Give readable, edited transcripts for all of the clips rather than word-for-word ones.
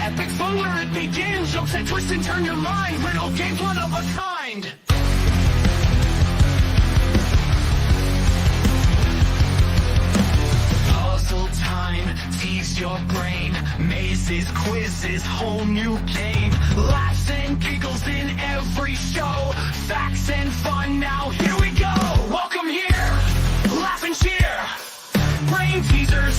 Epic fun where it begins. Jokes that twist and turn your mind. Riddle games one of a kind. Puzzle time, tease your brain. Mazes, quizzes, whole new game. Laughs and giggles in every show. Facts and fun, now here we go. Welcome here, laugh and cheer. Brain teasers,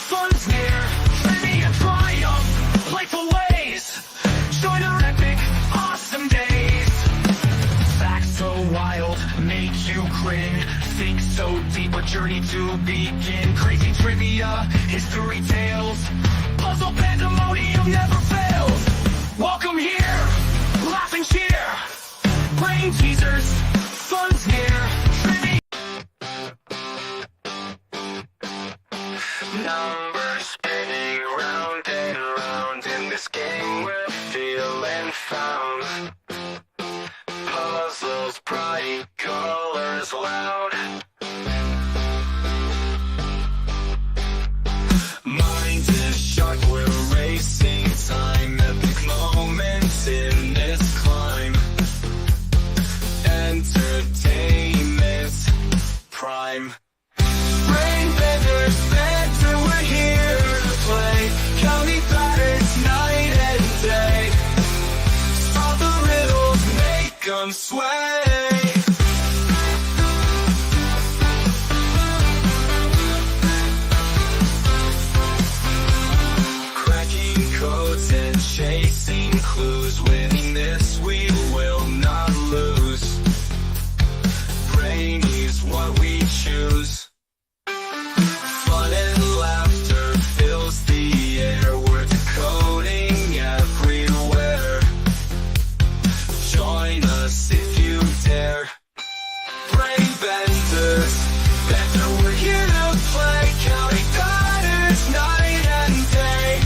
fun's near. Trivia triumph, playful ways. Join our epic, awesome days. Facts so wild, make you grin. Think so deep, a journey to begin. Crazy trivia, history tales. Puzzle pandemonium never fails. Welcome here, laugh and cheer. Brain teasers, fun's near. Trivia. Numbers spinning round and round in this game we're feeling found. Puzzles bright, colors loud. Mind is sharp, we're racing time. Epic moments in this climb. Entertainment prime. Brain benders, better, we're here to play. Counting patterns night and day. Solve the riddles, make them sway. Cracking codes and chasing clues. Winning this we will not lose. Brain is what we choose. Fun and laughter fills the air. We're decoding everywhere. Join us if you dare. Brain benders, better, we're here to play. Counting patterns night and day.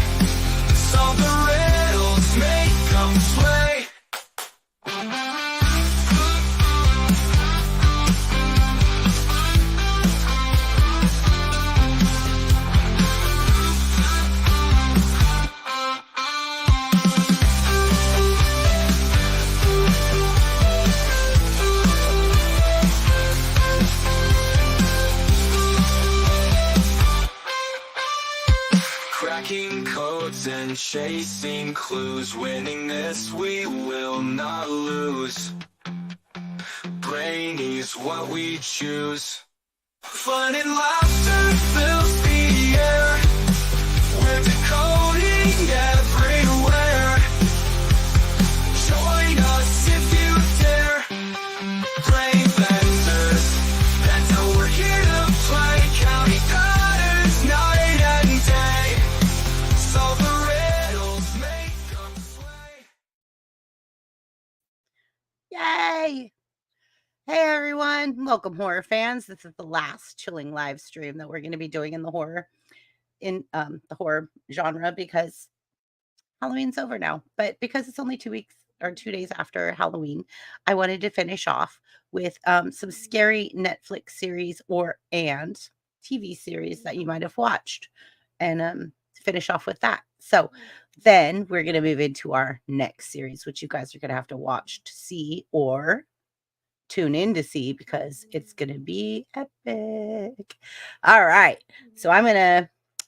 Solve the riddles, make them sway. Cracking codes and chasing clues. Winning this we will not lose. Brain is what we choose. Fun and laughter fills the air. We're decoding everywhere. Join us if you dare. Brain benders, that's how we're here to play. Counting patterns night and day. Solve the riddles, make them sway. Yay! Hey everyone, welcome horror fans. This is the last chilling live stream that we're going to be doing in the horror genre because Halloween's over now. But because it's only 2 weeks or 2 days after Halloween, I wanted to finish off with some scary Netflix series and TV series that you might have watched, and finish off with that. So then we're going to move into our next series, which you guys are going to have to watch to see or tune in to see because it's going to be epic. All right. So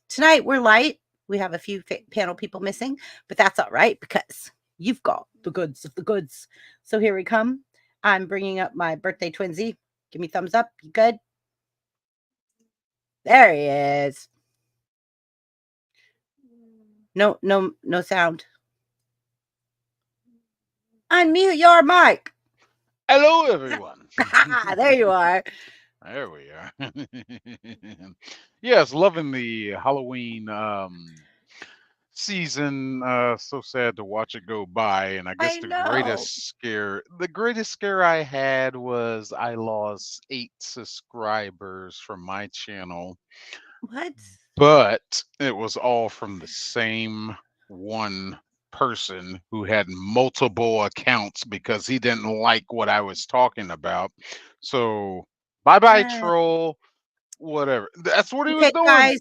tonight we're light. We have a few panel people missing, but that's all right because you've got the goods of the goods. So here we come. I'm bringing up my birthday twinsy. Give me thumbs up. You good? There he is. No sound. Unmute your mic. Hello, everyone. There you are. There we are. Yes, loving the Halloween season. So sad to watch it go by. And I guess I the know. greatest scare I had was I lost 8 subscribers from my channel, What? but it was all from the same one person who had multiple accounts because he didn't like what I was talking about. So bye-bye, troll. Whatever. That's what he was Okay, doing. guys,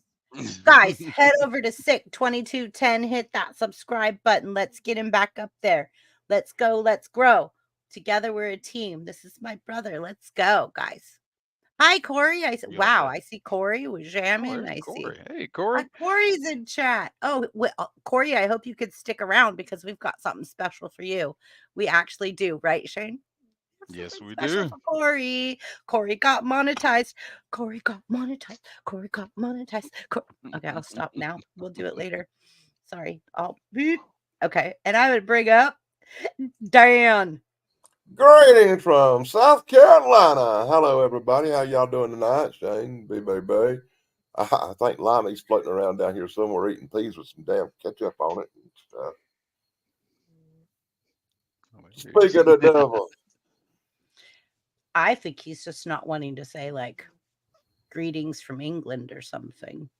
Guys, head over to Sick 2210. Hit that subscribe button. Let's get him back up there. Let's go. Let's grow. Together we're a team. This is my brother. Let's go, guys. Hi, Corey. Wow, I see Corey was jamming. I see. Corey. Hey, Corey. Corey's in chat. Oh, Corey, I hope you could stick around because we've got something special for you. We actually do, right, Shane? Yes, we Special do. for Corey. Corey got monetized. Corey got monetized. Corey got monetized. Okay, I'll stop now. We'll do it later. Sorry. I'll beep. Okay, and I would bring up Dan. Greetings from South Carolina. Hello, everybody. How y'all doing tonight? Shane, B. I think Limey's floating around down here somewhere eating peas with some damn ketchup on it. Speak of the devil. I think he's just not wanting to say, like, greetings from England or something.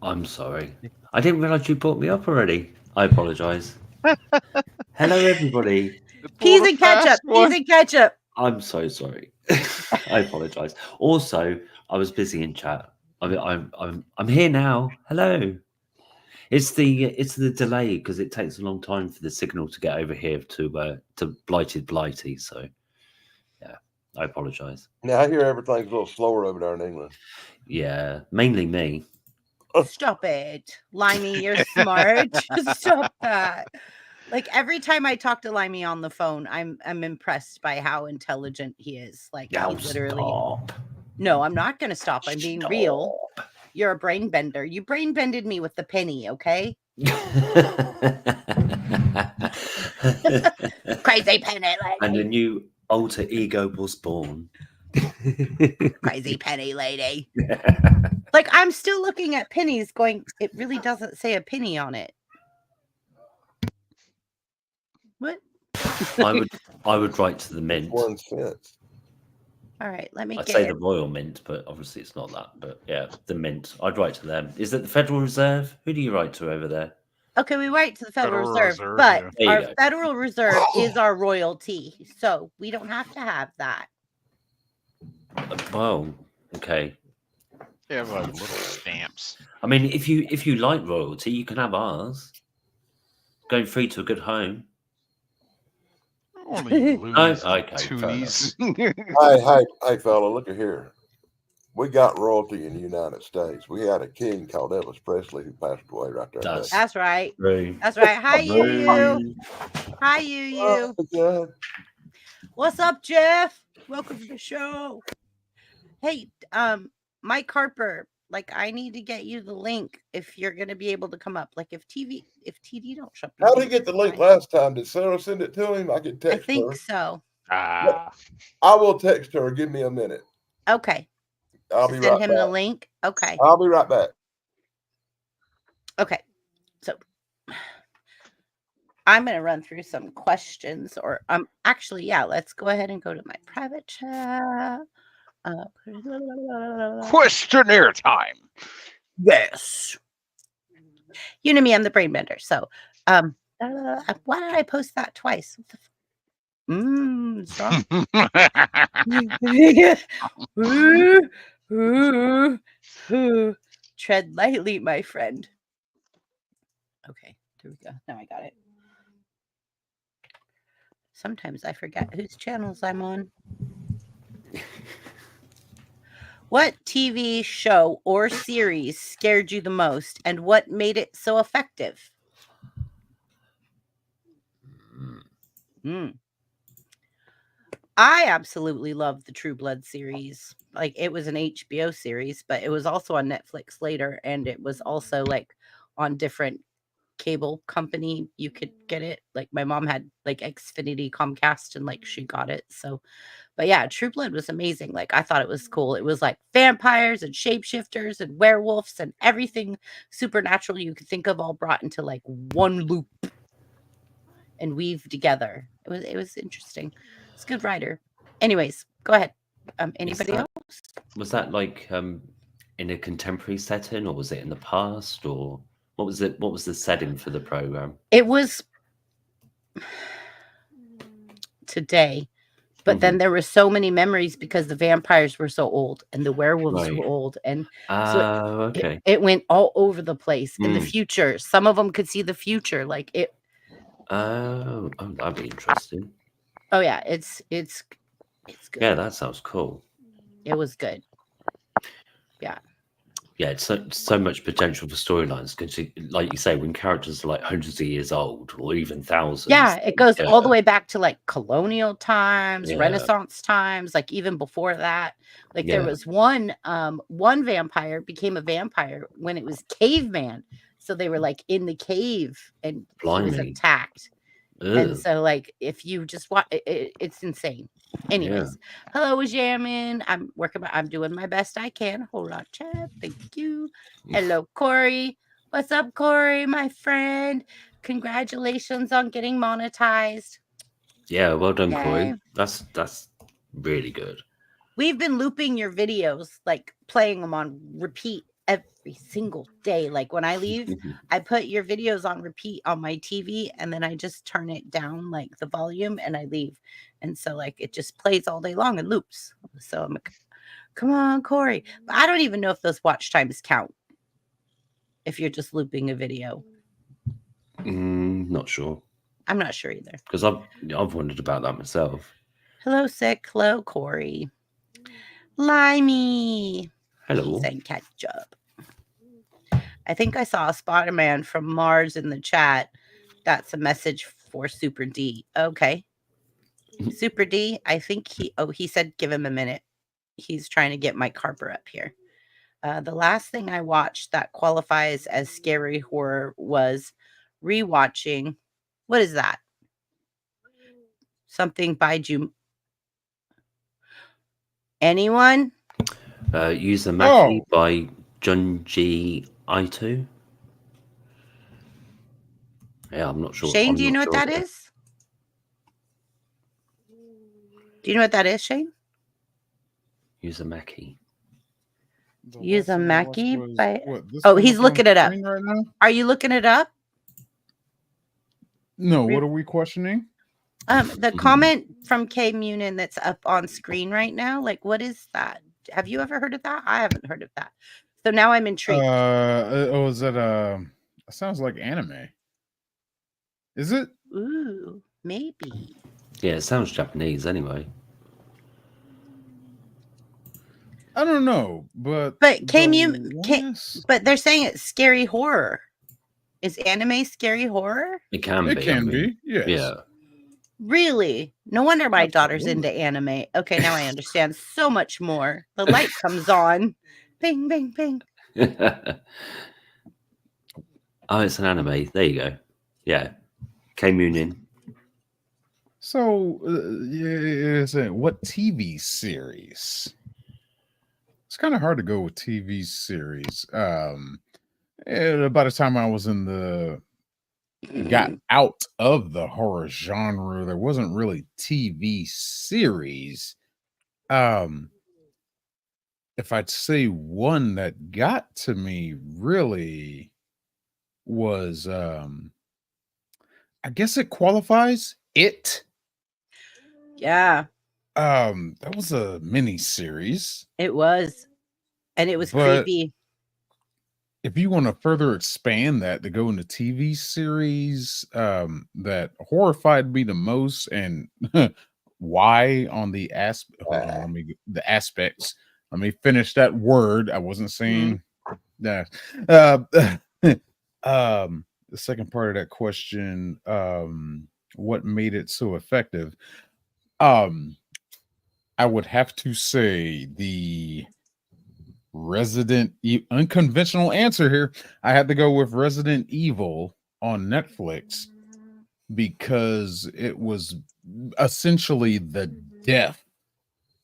I'm sorry. I didn't realize you brought me up already. I apologize. Hello, everybody. Peas and ketchup. Peas and ketchup. I'm so sorry. I apologize. Also, I was busy in chat. I'm here now. Hello. It's the delay because it takes a long time for the signal to get over here to Blighty. So yeah, I apologize. Now I hear everything's a little slower over there in England. Yeah, mainly me. Stop it, Limey. You're smart. Stop that. Like every time I talk to Limey on the phone, I'm impressed by how intelligent he is. Like Now he literally. stop. No, I'm not going to stop. I'm being real. You're a brain bender. You brain bended me with the penny, okay? Crazy penny lady. And a new alter ego was born. Crazy penny lady. Like I'm still looking at pennies going, it really doesn't say a penny on it. What? I would write to the mint. 1 cent. All right, let me I'd get say it. the Royal Mint, but obviously it's not that. But yeah, the Mint. I'd write to them. Is it the Federal Reserve? Who do you write to over there? Okay, we write to the Federal Reserve, Reserve, but yeah. our Federal Reserve is our royalty, so we don't have to have that. Well, okay. They have like little stamps. I mean, if you like royalty, you can have ours. Going free to a good home. Only loonies and okay, fair toonies. Hey, fella, look at here. We got royalty in the United States. We had a king called Elvis Presley who passed away right there. That's right. True. That's right. Hi, you. Hi, Oh, you. God. What's up, Jeff? Welcome to the show. Hey, Mike Harper. Like, I need to get you the link if you're gonna be able to come up. Like, if TD don't show up. How did he get the link last time? Did Sarah send it to him? I can I text think her. so. I will text her. Give me a minute. Okay. I'll be Send right him back. the link. Okay. I'll be right back. Okay. So I'm going to run through some questions or actually, yeah, let's go ahead and go to my private chat. Questionnaire time. Yes. You know me, I'm the brain bender. So, why did I post that twice? Strong. Tread lightly, my friend. Okay, there we go. Now I got it. Sometimes I forget whose channels I'm on. What TV show or series scared you the most, and what made it so effective? I absolutely love the True Blood series. Like, it was an HBO series, but it was also on Netflix later, and it was also like on different cable company you could get it. Like, my mom had like Xfinity Comcast, and like she got it. So, but yeah, True Blood was amazing. Like, I thought it was cool. It was like vampires and shapeshifters and werewolves and everything supernatural you could think of, all brought into like one loop and weave together. It was interesting. It's a good writer. Anyways, go ahead. Anybody else? Was that like in a contemporary setting, or was it in the past, or what was it? What was the setting for the program? It was today, But then there were so many memories because the vampires were so old and the werewolves Right. were old. And so Okay. it went all over the place in the Mm. future. Some of them could see the future. Like it. Oh, that'd be interesting. Oh yeah, it's good. Yeah, that sounds cool. It was good. Yeah, it's so much potential for storylines because, like you say, when characters are like hundreds of years old or even thousands. Yeah, it goes all the way back to like colonial times, Yeah. Renaissance times, like even before that. Like there Yeah. was one vampire became a vampire when it was caveman. So they were like in the cave and he was Blimey. attacked. Ugh. And so like if you just watch it's insane. Anyways, hello, Jamin. I'm doing my best I can. Hold on, chat. Thank you. Hello, Corey. What's up, Corey, my friend? Congratulations on getting monetized. Yeah, well done, Yay. Corey. That's really good. We've been looping your videos, like playing them on repeat every single day. Like when I leave, I put your videos on repeat on my TV and then I just turn it down, like the volume, and I leave. And so like it just plays all day long and loops. So I'm like, come on, Corey. But I don't even know if those watch times count if you're just looping a video. Not sure. I'm not sure either. Because I've wondered about that myself. Hello, Sick. Hello, Corey. Limey. Hello. Saying catch up. I think I saw a Spider-Man from Mars in the chat. That's a message for Super D. Okay. Super D, I think he said give him a minute. He's trying to get Mike Harper up here. The last thing I watched that qualifies as scary horror was rewatching. What is that? Something by Anyone? User Mackie by Junji Ito. Yeah, I'm not sure. Shane, do you know what that is? Do you know what that is, Shane? User Mackie. User Mackie by. He's looking it up. Right now? Are you looking it up? No, what are we questioning? The comment from K Munin that's up on screen right now. Like, what is that? Have you ever heard of that? I haven't heard of that. So now I'm intrigued. Is that it sounds like anime. Is it? Ooh, maybe. Yeah, it sounds Japanese anyway. I don't know, but but but they're saying it's scary horror. Is anime scary horror? It can be. It can be. Yes. Yeah. Really? No wonder my daughter's into anime. Okay, now I understand so much more. The light comes on. Bing, bing, bing. Oh, it's an anime. There you go. Yeah. Came in. So, what TV series? It's kind of hard to go with TV series. By the time I was got out of the horror genre, there wasn't really TV series. If I'd say one that got to me really was, I guess it qualifies. It. Yeah. That was a mini series. It was. And it was creepy. If you want to further expand that to go into TV series that horrified me the most and why on the aspects. Let me finish that word. I wasn't saying that. The second part of that question, what made it so effective? I would have to say the unconventional answer here. I had to go with Resident Evil on Netflix because it was essentially the death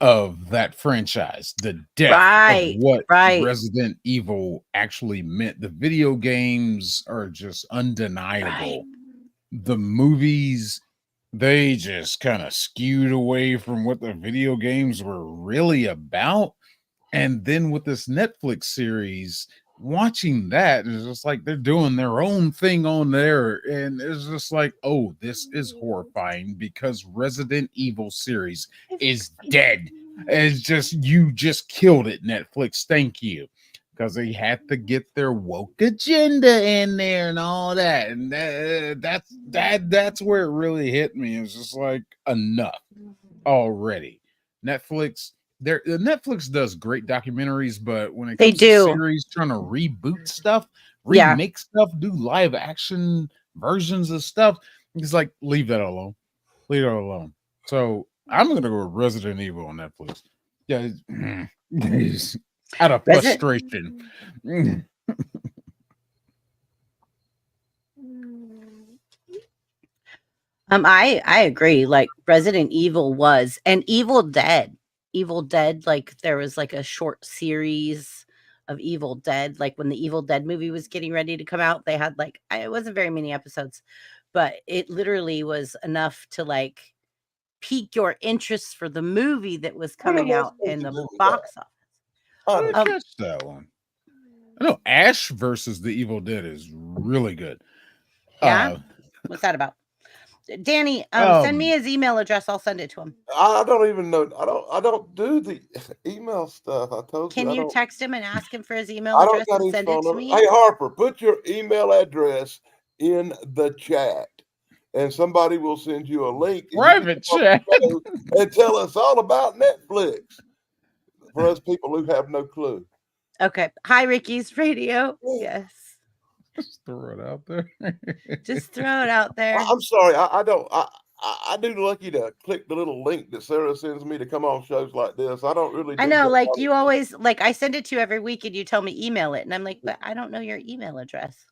of that franchise, the death of what Resident Evil actually meant. The video games are just undeniable. The movies, they just kind of skewed away from what the video games were really about. And then with this Netflix series, watching that is just like they're doing their own thing on there, and it's just like, oh, this is horrifying because Resident Evil series is dead. It's just you just killed it, Netflix. Thank you. Because they had to get their woke agenda in there and all that. And that's where it really hit me. It's just like enough already. Netflix does great documentaries, but when it They comes to do. series trying to reboot stuff, Yeah. remake stuff, do live action versions of stuff, it's like leave that alone. Leave it alone. So I'm gonna go with Resident Evil on Netflix. Yeah. Out of frustration. I agree. Like Resident Evil was, and Evil Dead, like there was like a short series of Evil Dead. Like when the Evil Dead movie was getting ready to come out, they had like, it wasn't very many episodes, but it literally was enough to like pique your interest for the movie that was coming out in the box office. I didn't catch that one. I know Ash versus the Evil Dead is really good. Yeah. What's that about? Danny, send me his email address. I'll send it to him. I don't even know. I don't do the email stuff. I told you. Can you text him and ask him for his email I don't address got and his send it phone to number. me? Hey Harper, put your email address in the chat, and somebody will send you a link. Private chat. And tell us all about Netflix for us people who have no clue. Okay. Hi, Ricky's Radio. Yes. Just throw it out there. Just throw it out there. I'm sorry. I don't. I do lucky to click the little link that Sarah sends me to come on shows like this. I don't really. I know, like you always like I send it to you every week and you tell me email it. And I'm like, but I don't know your email address.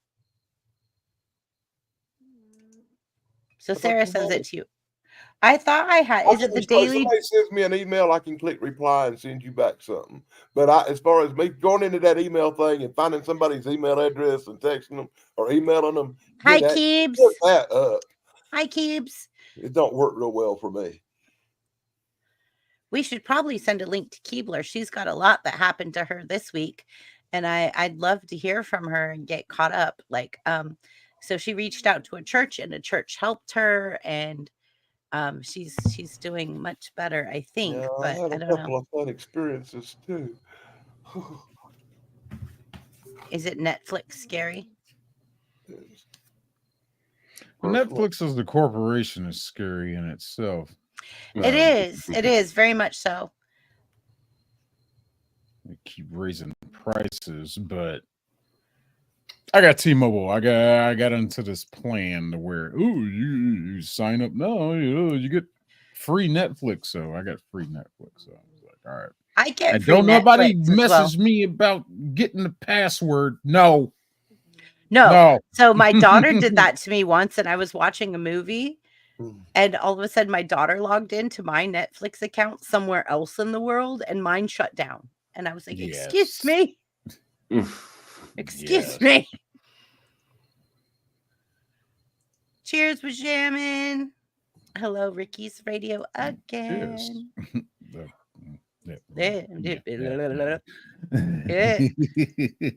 So Sarah sends it to you. I thought I had. Is it the daily? Somebody sends me an email, I can click reply and send you back something. But as far as me going into that email thing and finding somebody's email address and texting them or emailing them, hi Keebs. That up. Hi Keebs. It don't work real well for me. We should probably send a link to Keebler. She's got a lot that happened to her this week, and I'd love to hear from her and get caught up. Like, so she reached out to a church, and a church helped her, and she's doing much better, I think. Yeah, but I had a don't couple know. of fun experiences too. Is it Netflix scary? Netflix as the corporation is scary in itself. It is. It is very much so. They keep raising prices, but I got T-Mobile. I got into this plan to where you sign up now, you get free Netflix. So I got free Netflix. So I was like, all right. I get. And free don't nobody Netflix message me about getting the password. No. No. So my daughter did that to me once, and I was watching a movie, and all of a sudden my daughter logged into my Netflix account somewhere else in the world, and mine shut down. And I was like, excuse me. Excuse me. Cheers with jamming. Hello, Ricky's Radio again.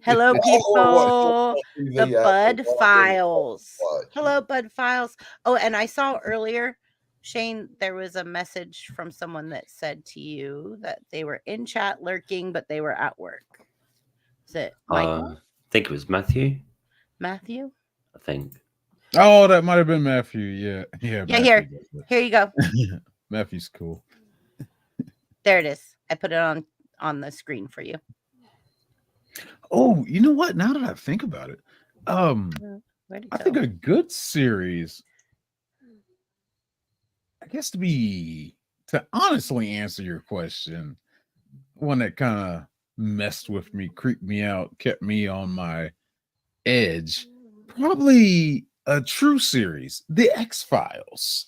Hello, people. The Bud Files. Hello, Bud Files. Oh, and I saw earlier, Shane, there was a message from someone that said to you that they were in chat lurking, but they were at work. Is it Michael? I think it was Matthew. Matthew? I think. Oh, that might have been Matthew. Yeah. Yeah, Matthew here you go. Matthew's cool. There it is. I put it on the screen for you. Oh, you know what? Now that I think about it, I think a good series, I guess, to honestly answer your question, one that kind of messed with me, creeped me out, kept me on my edge, probably a true series, The X-Files.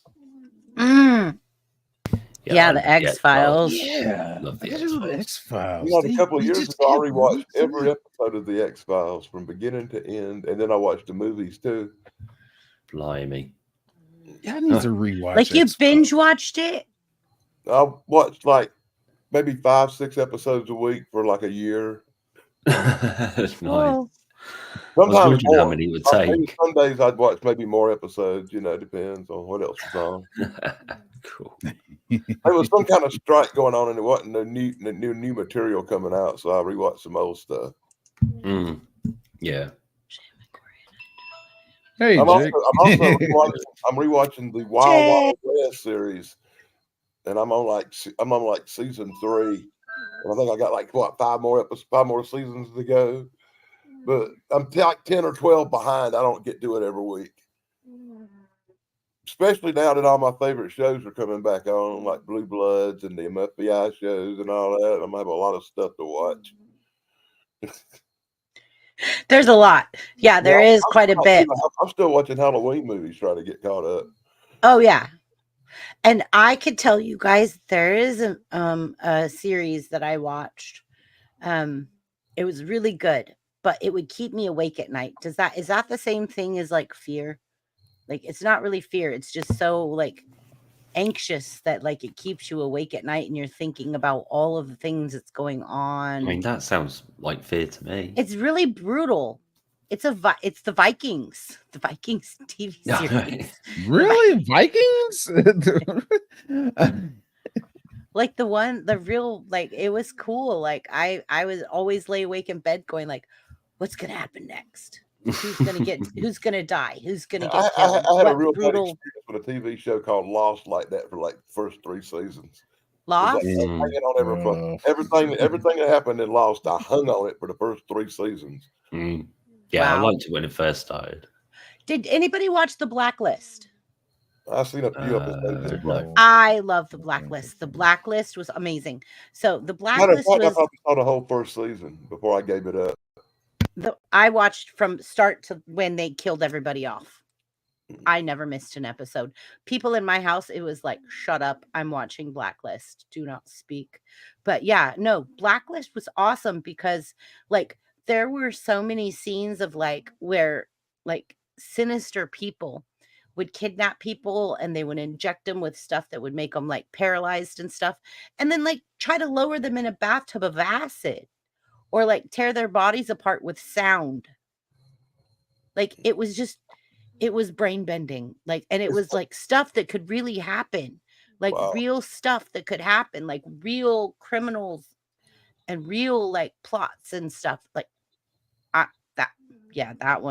Yeah, the X-Files. Yeah, love the X-Files. You know, a couple of years ago, I rewatched every episode of the X-Files from beginning to end, and then I watched the movies too. Blimey. Yeah, I need to rewatch. Like you binge watched it? I watched like maybe 5-6 episodes a week for like a year. Nice. Whoa. I was Sometimes wondering how more. many it would Maybe take. some days I'd watch maybe more episodes. You know, depends on what else was on. Cool. There was some kind of strike going on, and there wasn't no new material coming out, so I rewatched some old stuff. Mm. Yeah. Hey, I'm also Jake. rewatching the Wild Wild West series, and I'm on like season 3, and I think I got like what 5 more seasons to go. But I'm like 10 or 12 behind. I don't get to it every week, especially now that all my favorite shows are coming back on, like Blue Bloods and the FBI shows and all that. I'm gonna have a lot of stuff to watch. There's a lot. Yeah, there is quite a bit. I'm still watching Halloween movies, trying to get caught up. Oh yeah. And I could tell you guys, there is a series that I watched. It was really good, but it would keep me awake at night. Is that the same thing as like fear? Like it's not really fear. It's just so like anxious that like it keeps you awake at night and you're thinking about all of the things that's going on. I mean, that sounds like fear to me. It's really brutal. It's the Vikings. The Vikings TV series. Really? Vikings? Like the real, like it was cool. Like I was always lay awake in bed going like, what's gonna happen next? Who's gonna die? Who's gonna get killed? I had a real brutal bad experience with a TV show called Lost like that for like the first 3 seasons. loss? Hanging on everything that happened in Lost, I hung on it for the first 3 seasons. Yeah, Wow. I liked it when it first started. Did anybody watch The Blacklist? I've seen a few episodes. No. I love The Blacklist. The Blacklist was amazing. So The Matter of Blacklist fact, I was probably saw the whole first season before I gave it up. I watched from start to when they killed everybody off. I never missed an episode. People in my house, it was like, shut up. I'm watching Blacklist. Do not speak. But yeah, no, Blacklist was awesome because like there were so many scenes of like where like sinister people would kidnap people and they would inject them with stuff that would make them like paralyzed and stuff. And then like try to lower them in a bathtub of acid or like tear their bodies apart with sound. Like it was brain bending, like, and it was like stuff that could really happen, like real stuff that could happen, like real criminals and real like plots and stuff. Like that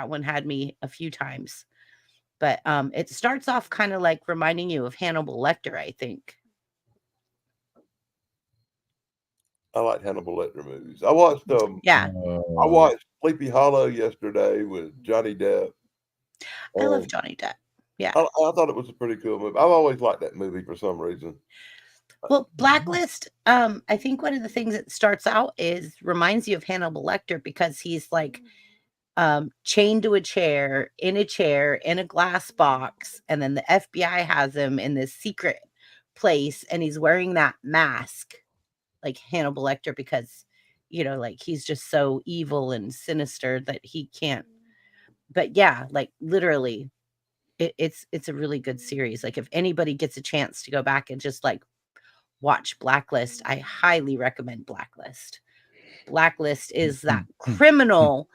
one had me a few times. But it starts off kind of like reminding you of Hannibal Lecter, I think. I like Hannibal Lecter movies. I watched I watched Sleepy Hollow yesterday with Johnny Depp. I love Johnny Depp. Yeah. I thought it was a pretty cool movie. I've always liked that movie for some reason. Well, Blacklist, I think one of the things that starts out reminds you of Hannibal Lecter because he's like chained to a chair in a glass box, and then the FBI has him in this secret place, and he's wearing that mask like Hannibal Lecter because, you know, like he's just so evil and sinister that he can't. But yeah, like literally, it's a really good series. Like if anybody gets a chance to go back and just like watch Blacklist, I highly recommend Blacklist. Blacklist is that criminal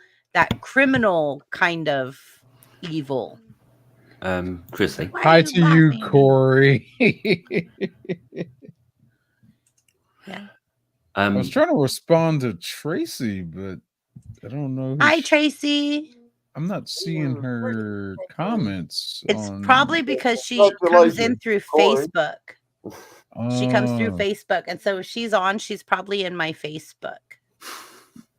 kind of evil. Chrissy. Hi to you, Corey. Yeah. I was trying to respond to Tracy, but I don't know. Hi, Tracy. I'm not seeing her comments. It's probably because she comes in through Facebook. She comes through Facebook, and so if she's on, she's probably in my Facebook.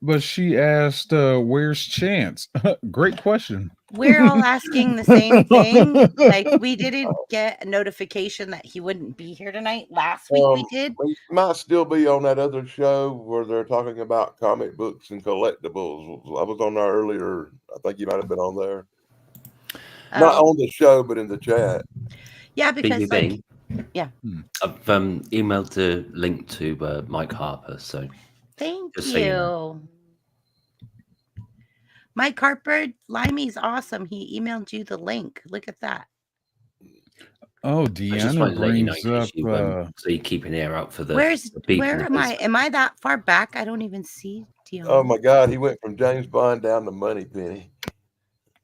But she asked, where's Chance? Great question. We're all asking the same thing. Like, we didn't get a notification that he wouldn't be here tonight. Last week we did. He might still be on that other show where they're talking about comic books and collectibles. I was on there earlier. I think he might have been on there. Not on the show, but in the chat. Yeah, because like, yeah. I've emailed the link to Mike Harper, so thank you. Mike Harper, Limey's awesome. He emailed you the link. Look at that. Oh, Deanna brings up. So you keep an ear out for the. Where am I? Am I that far back? I don't even see Oh my God, he went from James Bond down to Moneypenny.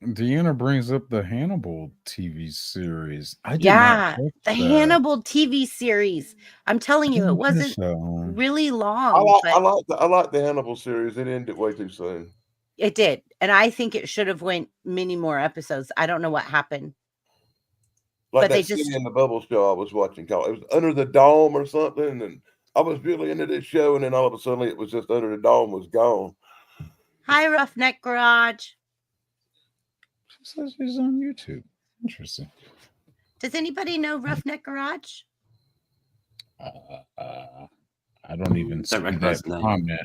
Deanna brings up the Hannibal TV series. I did Yeah, not catch the that. Hannibal TV series. I'm telling you, it Didn't catch wasn't that one. really I long, like the Hannibal series. It ended way too soon. it did. And I think it should have went many more episodes. I don't know what happened. Like But that they scene just in the Bubble show I was watching called, it was Under the Dome or something, and I was really into this show, and then all of a sudden it was just Under the Dome was gone. Hi, Roughneck Garage. She says she's on YouTube. Interesting. Does anybody know Roughneck Garage? I don't even see recognize that the name. comment.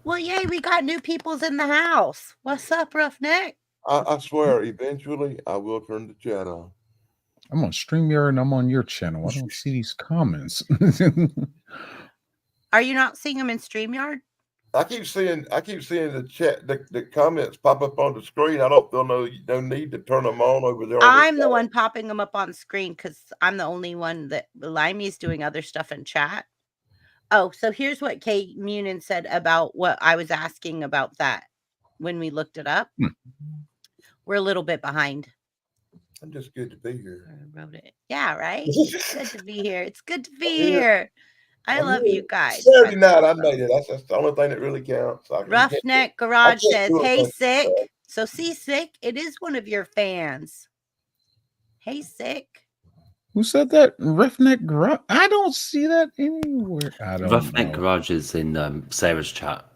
Well, yay, we got new peoples in the house. What's up, Roughneck? I swear, eventually I will turn the chat on. I'm on StreamYard and I'm on your channel. I don't see these comments. Are you not seeing them in StreamYard? I keep seeing the chat, the comments pop up on the screen. I don't feel no need to turn them on over there. I'm the one popping them up on screen because I'm the only one that Limey's doing other stuff in chat. Oh, so here's what Kate Munin said about what I was asking about that when we looked it up. We're a little bit behind. I'm just good to be here. I wrote it. Yeah, right? It's good to be here. It's good to be here. I love you guys. Saturday night, I made it. That's the only thing that really counts. Roughneck Garage says, do a hey, bunch of Sick. stuff. So, see, Sick, it is one of your fans. Hey, Sick. Who said that? Roughneck Garage? I don't see that anywhere. I don't Roughneck know. Garage is in Sarah's chat.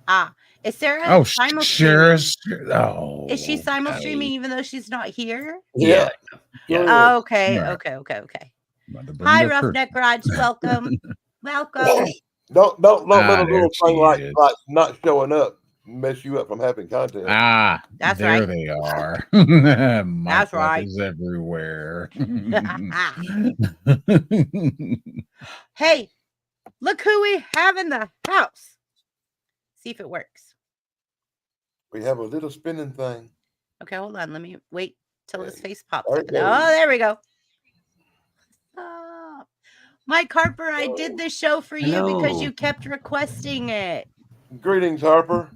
Ah, is Sarah Oh, simul Shara's. streaming? Oh, Is she simul okay. streaming even though she's not here? Yeah. Oh, okay, Right. okay. About to bring Hi, that Roughneck Garage. Welcome. Welcome. Don't let a there little thing she like is. not showing up mess you up from having content. That's there right. they are. My That's right. is everywhere. Hey, look who we have in the house. See if it works. We have a little spinning thing. Okay, hold on. Let me wait till his face pops There up. it goes. Oh, there we go. Stop. Mike Harper, I did this show for you because Hello. you kept requesting it. Greetings, Harper.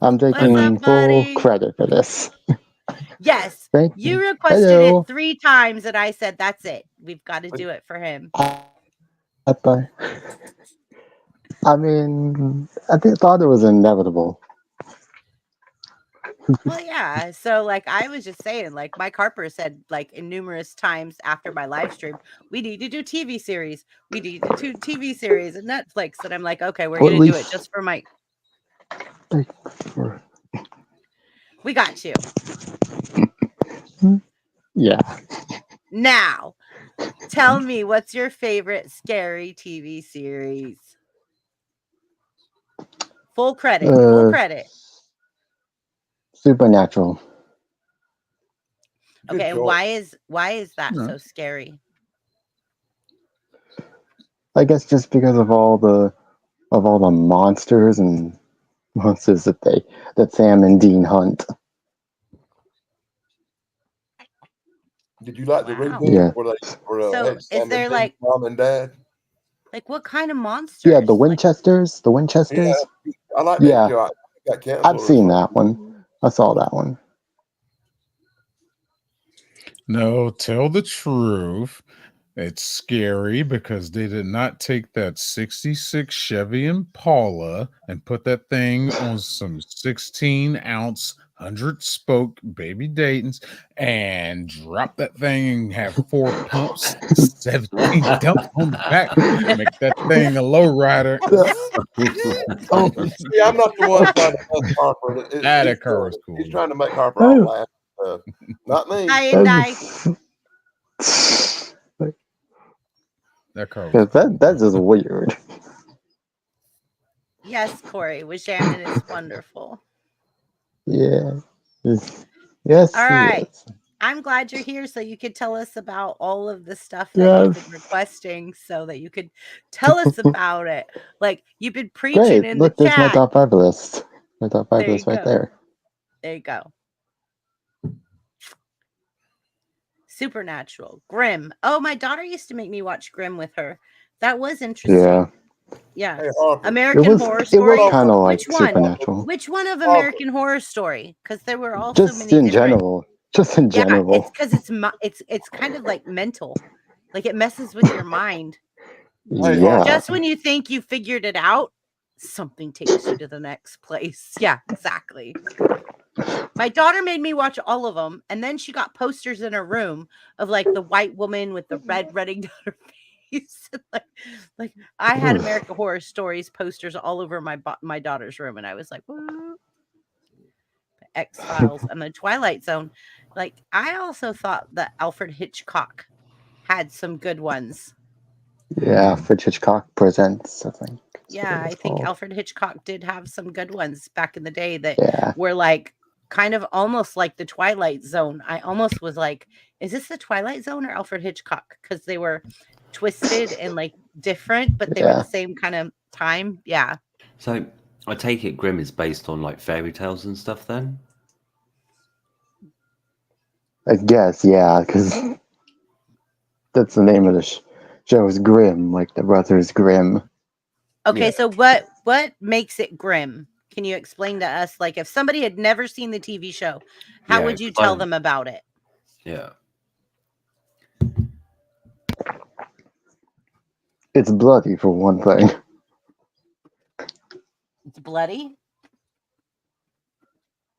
I'm taking up, full buddy? credit for this. Yes, Thank you you. requested Hello. it 3 times, and I said, that's it. We've got to do it for him. I mean, I thought it was inevitable. Well, yeah. So, like, I was just saying, like, Mike Harper said, like, in numerous times after my live stream, we need to do TV series. We need to do TV series and Netflix. And I'm like, okay, we're Or at going to do it least- just for Mike. Or- We got you. Yeah. Now, tell me, what's your favorite scary TV series? Full credit. Full credit. Supernatural. Good Okay, and choice. why is that so scary? I guess just because of all the monsters and monsters that Sam and Dean hunt. Did you like the Wow. reboot Yeah. where So, had is Sam and there, Dean's like- mom and dad? Like, what kind of monsters? Yeah, the Like, Winchesters. The Winchesters. Yeah, I like that Yeah. show. I got canceled. I've seen that one. I saw that one. No, tell the truth. It's scary because they did not take that 66 Chevy Impala and put that thing on some 16-ounce 100-spoke baby Dayton's and drop that thing and have 4 pumps, 17 dump on the back, make that thing a low rider. See, I'm not the one trying to bust Harper. That car was cool. He's trying to make Harper all laugh. Not me. Hi, and I. That car was That's just weird. Yes, Corey, with Shannon is wonderful. Yeah. Yes. All right. Yes. I'm glad you're here so you could tell us about all of the stuff that you've Yes. been requesting so that you could tell us about it. Like, you've been preaching Great. in Look, the there's my chat. top 5 list. My top 5 There you list right go. there. There you go. Supernatural. Grimm. Oh, my daughter used to make me watch Grimm with her. That was interesting. Yeah. Yeah. Hey, Harper. American Horror It Story. was kind of like Which one? supernatural. Which one of Harper. American Horror Story? Because there were also Just many in different. general. Just in Yeah, general. it's because it's kind of like mental, like it messes with your mind. Hey, Yeah. Just when you think you figured it out, something takes you to the next place. Yeah, exactly. My daughter made me watch all of them, and then she got posters in her room of like the white woman with the red running down her face. like I had American Horror Stories posters all over my daughter's room, and I was like, "Woo." X-Files and the Twilight Zone. Like I also thought that Alfred Hitchcock had some good ones. Yeah, Alfred Hitchcock Presents, I think. Yeah, I think Alfred Hitchcock did have some good ones back in the day that were like kind of almost like the Twilight Zone. I almost was like, is this the Twilight Zone or Alfred Hitchcock? Because they were twisted and like different, but they were the same kind of time. Yeah. So I take it Grimm is based on like fairy tales and stuff then? I guess, yeah, because that's the name of the show is Grimm, like the Brothers Grimm. Okay, Yeah. so what makes it grim? Can you explain to us, like, if somebody had never seen the TV show, how Yeah, would you 'cause tell I- them about it? Yeah. It's bloody for one thing. It's bloody.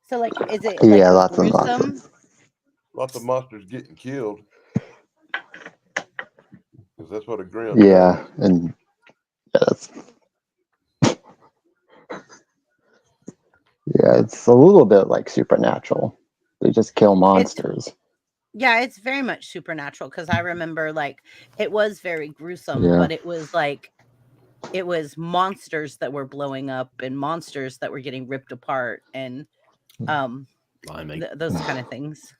So, like, is it like Yeah, lots of gruesome? nonsense. Lots of monsters getting killed. Because that's what a grim does. Yeah, and that's yeah, it's a little bit like Supernatural. They just kill monsters. Yeah, it's very much supernatural because I remember like it was very gruesome, Yeah. but it was like it was monsters that were blowing up and monsters that were getting ripped apart and Blimey. those kind of things.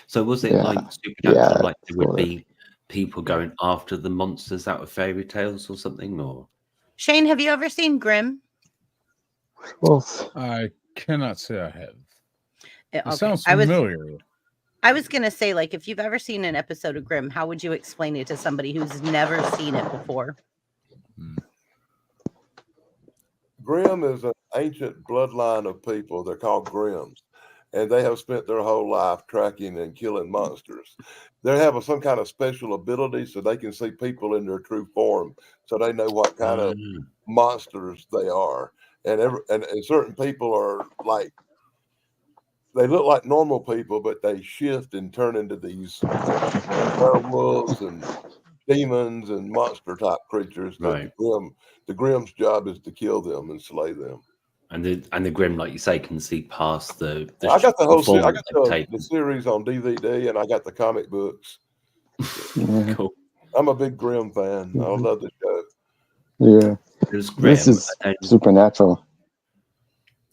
So was it Yeah. like supernatural, Yeah, like there would sort of. be people going after the monsters out of fairy tales or something? Or Shane, have you ever seen Grimm? Well, I cannot say I have. It Okay. sounds I familiar. was gonna say, like, if you've ever seen an episode of Grimm, how would you explain it to somebody who's never seen it before? Grimm is an ancient bloodline of people. They're called Grimms, and they have spent their whole life tracking and killing monsters. They have some kind of special ability so they can see people in their true form, so they know what kind of monsters they are. And certain people are like, they look like normal people, but they shift and turn into these werewolves and demons and monster type creatures. That Right. the Grimm's job is to kill them and slay them. And the Grim, like you say, can see past the I got the whole form I that got they've the taken. series on DVD, and I got the comic books. yeah. Cool. I'm a big Grimm fan. I love the show. Yeah. There's Grim. This is and- Supernatural.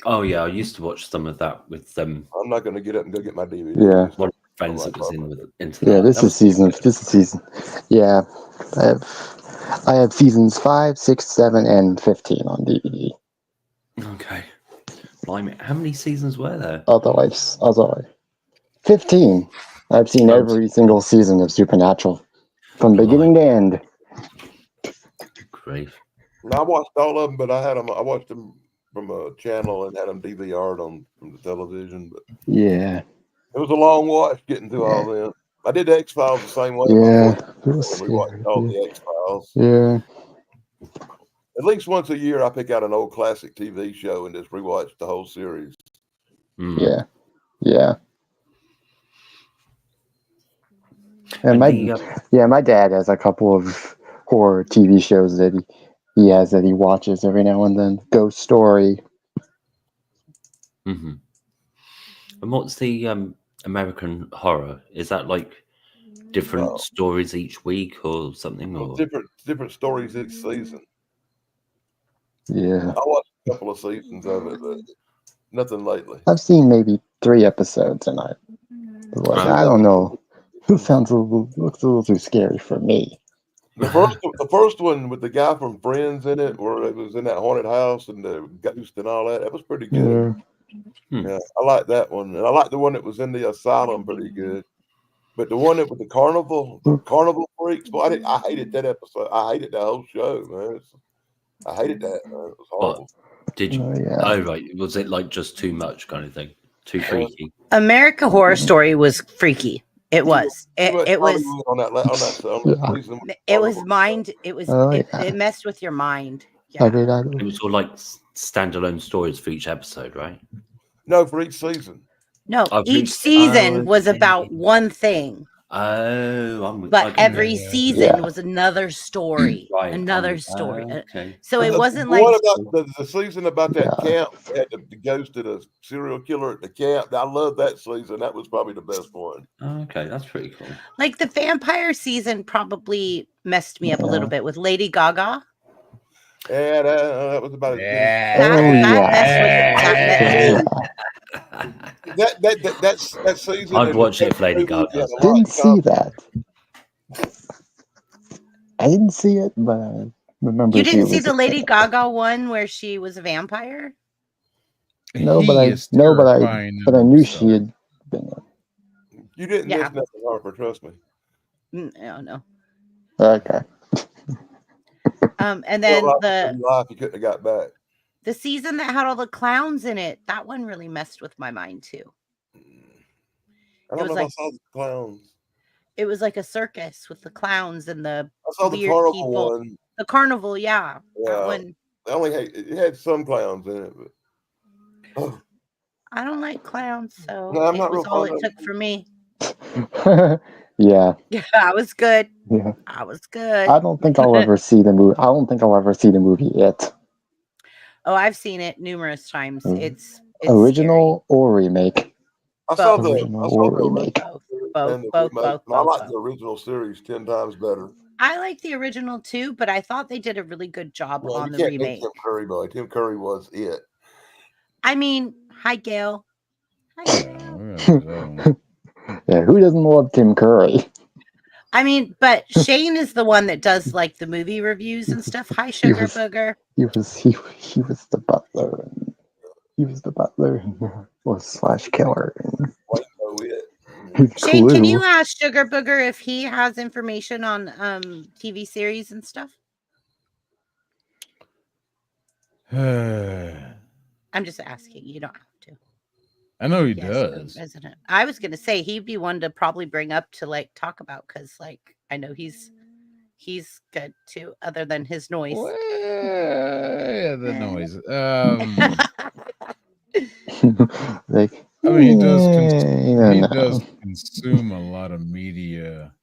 oh yeah, I used to watch some of that with I'm not going to get up and go get my DVD. Yeah. one of my friends that was into Yeah, that. this That is season. Yeah. I have seasons 5, 6, 7, and 15 on DVD. okay. Blimey, how many seasons were there? Otherwise 15. I've seen Oh. every single season of Supernatural from Blimey. beginning to end. Great. And I watched all of them, but I watched them from a channel and had them DVR'd from the television. But Yeah. it was a long watch getting through all of them. I did the X-Files the same way. Yeah. We watched all the X-Files. Yeah. At least once a year, I pick out an old classic TV show and just rewatch the whole series. Yeah. Yeah. And my dad has a couple of horror TV shows that he has that he watches every now and then. Ghost Story. Mm-hmm. And what's the American Horror? Is that like different stories each week or something? Or Different stories each season. Yeah. I watched a couple of seasons of it, but nothing lately. I've seen maybe 3 episodes and I was like, I don't know. This looks a little too scary for me. The first one with the guy from Friends in it, where it was in that haunted house and the ghost and all that was pretty good. Yeah, I like that one, and I like the one that was in the asylum pretty good. But the one that with the carnival freaks, boy, I hated that episode. I hated that whole show, man. I hated that. It was What horrible. did you? Oh, yeah. Oh, right. Was it like just too much kind of thing? Too freaky? America Horror Story was freaky. It was. Too much It was. Hollywood on that Yeah. season. It was mind. It was. Oh, it, yeah. it messed with your mind. I Yeah. did. It was all like standalone stories for each episode, right? No, for each season. No, Oh, each please. season Oh, was okay. about one thing, Oh, I'm with. but okay. every Yeah. season Yeah. was another story. Right. Another story. Okay. So it The wasn't one like about the season about that Yeah. camp that had the ghost of the serial killer at the camp. I love that season. That was probably the best one. Okay, that's pretty cool. like the vampire season probably messed me up a little Yeah. bit with Lady Gaga. Yeah, that was about as good. Yeah. That season. I'd and watch it if Lady movie Gaga. had a lot Didn't in see common. that. I didn't see it, but I remember You she didn't see was the a Lady camp. Gaga one where she was a vampire? No, but He I is no, but I terrifying but I in knew himself. she had been. You didn't Yeah. miss nothing, Harper. Trust me. No. Okay. And then Your life you couldn't have got back. the season that had all the clowns in it, that one really messed with my mind too. I It don't was know if like I saw the clowns. it was like a circus with the clowns and the I saw the weird carnival people. one. The carnival, yeah. That Yeah. one. I only it had some clowns in it, but I don't like clowns, so No, I'm it not was real all fond it of took for me. Yeah. Yeah, I was good. Yeah. I was good. I don't think I'll ever see the movie. I don't think I'll ever see the movie It. Oh, I've seen it numerous times. It's Original or remake. I saw Both. the Original or remake. Both. and the Both. remake, Both. and I like Both. the original series 10 times better. I like the original too, but I thought they did a really good job Well, on you the can't beat remake. Tim Curry, boy. Tim Curry was it. I mean, hi Gail. Hi, Gail. Yeah, who doesn't love Tim Curry? I mean, but Shane is the one that does like the movie reviews and stuff. Hi, Sugar Booger. He was the butler. He was the butler or slash killer. White know it. Shane, can you Clue. ask Sugar Booger if he has information on TV series and stuff? I'm just asking. You don't have to. I know he Yes, does. Resident. I was gonna say he'd be one to probably bring up to like talk about because like I know he's good too, other than his noise. Well, yeah, the noise. Like, I mean, he no. does consume a lot of media.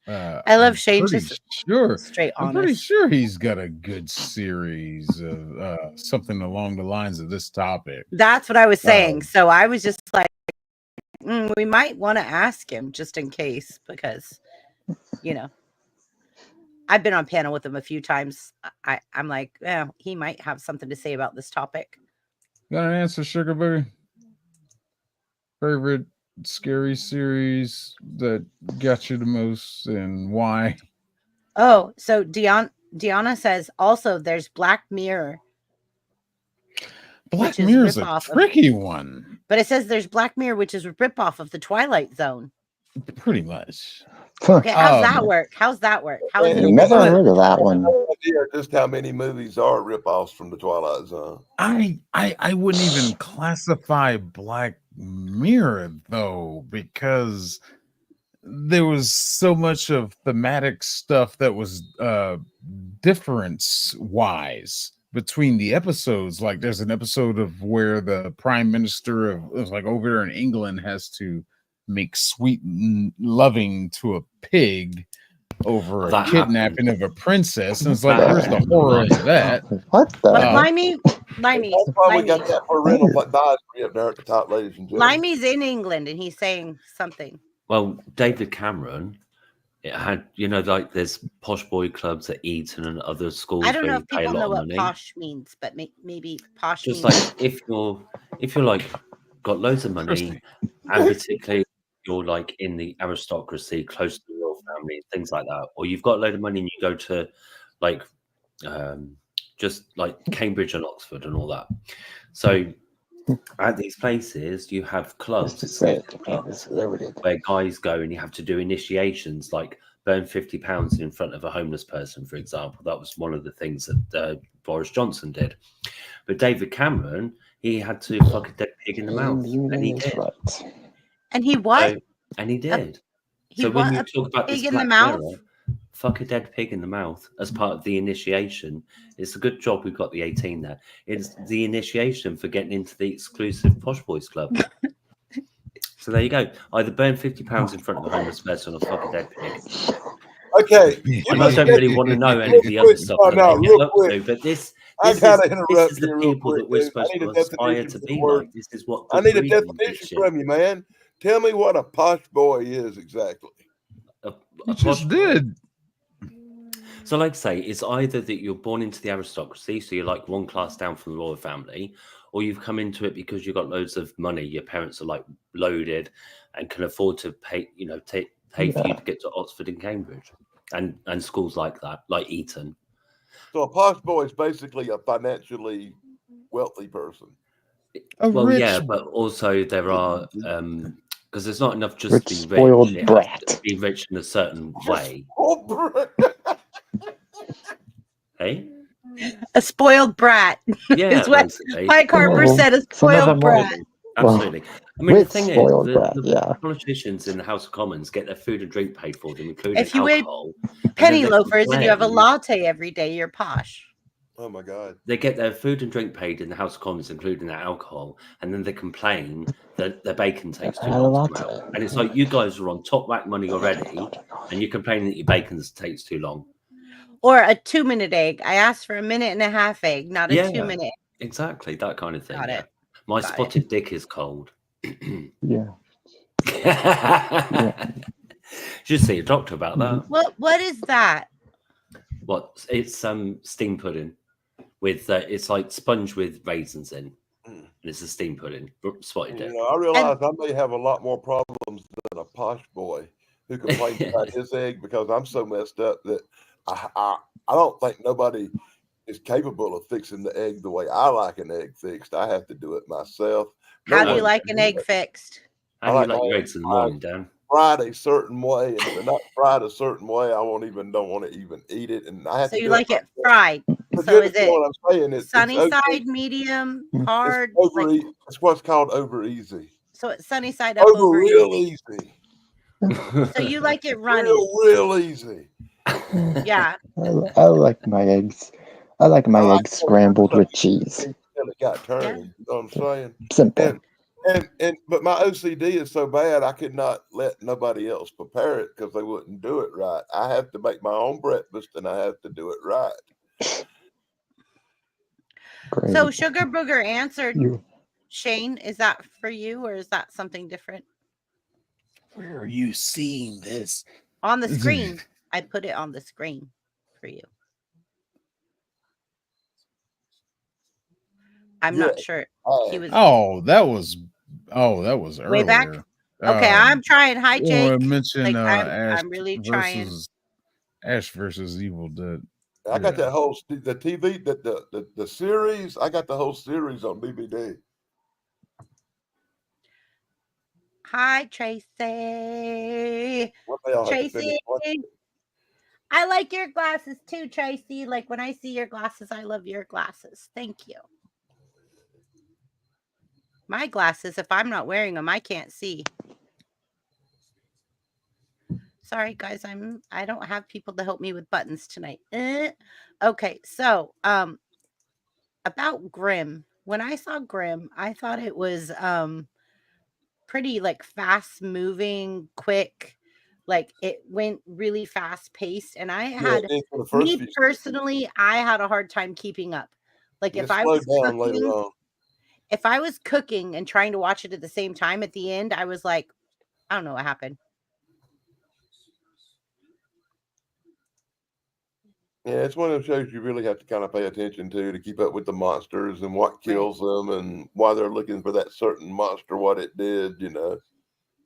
I love Shane. Pretty Just sure. straight I'm honest. pretty sure he's got a good series of something along the lines of this topic. That's what I was saying. So I was just like, we might want to ask him just in case, because I've been on panel with him a few times. I'm like, yeah, he might have something to say about this topic. Got an answer, Sugar Booger? Favorite scary series that got you the most and why? Oh, so Deanna says also there's Black Mirror. Black Mirror is a tricky one. But it says there's Black Mirror, which is a ripoff of the Twilight Zone. Pretty much. Okay, how's that work? How's that work? How is it? Never heard of that one. No idea just how many movies are ripoffs from the Twilight Zone. I wouldn't even classify Black Mirror though, because there was so much of thematic stuff that was difference wise between the episodes. Like there's an episode of where the prime minister of like over there in England has to make sweet loving to a pig over a kidnapping of a princess, and it's like, where's the horror of that? What the? But Limey. That's why we got that parental advisory up there at the top, ladies and gentlemen. Limey's in England, and he's saying something. Well, David Cameron, it had, like there's posh boy clubs at Eton and other schools. I don't know where if you pay a people lot know of what money. posh means, but maybe posh Just means like if you're like got loads of money, and particularly you're like in the aristocracy, close to the royal family, things like that, or you've got a load of money and you go to like just like Cambridge and Oxford and all that. So at these places, you have clubs where guys go and you have to do initiations, like burn £50 in front of a homeless person, for example. That was one of the things that Boris Johnson did. But David Cameron, he had to fuck a dead pig in the mouth, and he did. Right. And he what? So, and he did. He So when what? you A talk about this pig in the Black mouth? Mirror, fuck a dead pig in the mouth as part of the initiation. It's a good job we've got the 18 there. It's the initiation for getting into the exclusive Posh Boys Club. So there you go. Either burn £50 in front of a homeless person or fuck a dead pig. Okay. I don't really want to know any of the other stuff that they get up to, but this is the people that we're supposed to aspire to be like. This is what I good need a breeding definition is. from you, man. Tell me what a posh boy is exactly. A You posh just boy. did. So, like I say, it's either that you're born into the aristocracy, so you're like one class down from the royal family, or you've come into it because you've got loads of money. Your parents are like loaded and can afford to pay, pay for you to get to Oxford and Cambridge and schools like that, like Eton. So a posh boy is basically a financially wealthy person. Yeah, but also there are because there's not enough just Rich, to be spoiled rich. It has brat. to be rich in a certain way. Hey? A spoiled brat. Yeah, is what basically. Mike Harper said, a Some of spoiled them are- brat. Absolutely. I mean, the Rich, thing is, spoiled brat, the politicians in the House of Commons get their food and drink paid for them, including If you eat alcohol. penny they loafers and you have a complain- latte every day, you're posh. Oh my God. They get their food and drink paid in the House of Commons, including their alcohol, and then they complain that their bacon takes too long to come out. And it's like, you guys are on top whack money already, and you're complaining that your bacon takes too long. Or a 2-minute egg. I asked for a 1.5-minute egg, not a 2-minute. Exactly, that kind of thing. Got it. My Got spotted dick is cold. Yeah. Should see a doctor about that. What is that? What? It's steam pudding with it's like sponge with raisins in, and it's a steam pudding. Spotted dick. I realize I may have a lot more problems than a posh boy who complains about his egg because I'm so messed up that I don't think nobody is capable of fixing the egg the way I like an egg fixed. I have to do it myself. How do you like an egg fixed? How do you like your eggs in the morning, Dan? Fried a certain way, and if they're not fried a certain way, I don't want to even eat it. And I have So to you do like it fried. But So is it what I'm saying is sunny it's side, medium, hard? It's what's called over easy. So it's sunny side up, over real easy. So you like it runny? Real easy. Yeah. I like my eggs. I like my eggs scrambled with cheese. Until it got turned. You know what I'm saying? Simple. But my OCD is so bad I could not let nobody else prepare it because they wouldn't do it right. I have to make my own breakfast and I have to do it right. Great. So Sugar Booger answered. Shane, is that for you or is that something different? Where are you seeing this? On the screen. I put it on the screen for you. I'm not sure. He was that was earlier. way back. Okay, I'm trying. Hi, Jake. I mentioned I'm really trying. Ash versus Evil Dead. I got that whole the TV the series. I got the whole series on DVD. Hi, Tracy. Tracy. I like your glasses too, Tracy. Like when I see your glasses, I love your glasses. Thank you. My glasses, if I'm not wearing them, I can't see. Sorry, guys. I don't have people to help me with buttons tonight. Okay, so about Grimm. When I saw Grimm, I thought it was pretty like fast moving, quick. Like it went really fast paced, and I had me personally, I had a hard time keeping up. Like if I was cooking and trying to watch it at the same time, at the end, I was like, I don't know what happened. Yeah, it's one of those shows you really have to kind of pay attention to keep up with the monsters and what kills them and why they're looking for that certain monster, what it did,